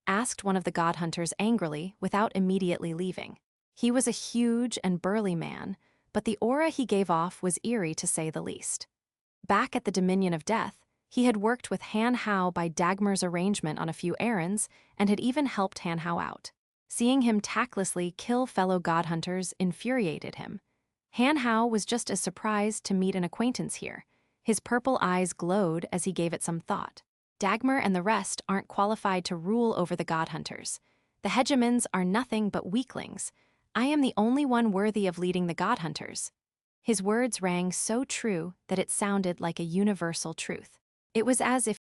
asked one of the god hunters angrily without immediately leaving. He was a huge and burly man, but the aura he gave off was eerie to say the least. Back at the Dominion of Death, he had worked with Han Hao by Dagmar's arrangement on a few errands and had even helped Han Hao out. Seeing him tactlessly kill fellow god hunters infuriated him. Han Hao was just as surprised to meet an acquaintance here. His purple eyes glowed as he gave it some thought. Dagmar and the rest aren't qualified to rule over the god hunters. The hegemons are nothing but weaklings. I am the only one worthy of leading the god hunters. His words rang so true that it sounded like a universal truth. It was as if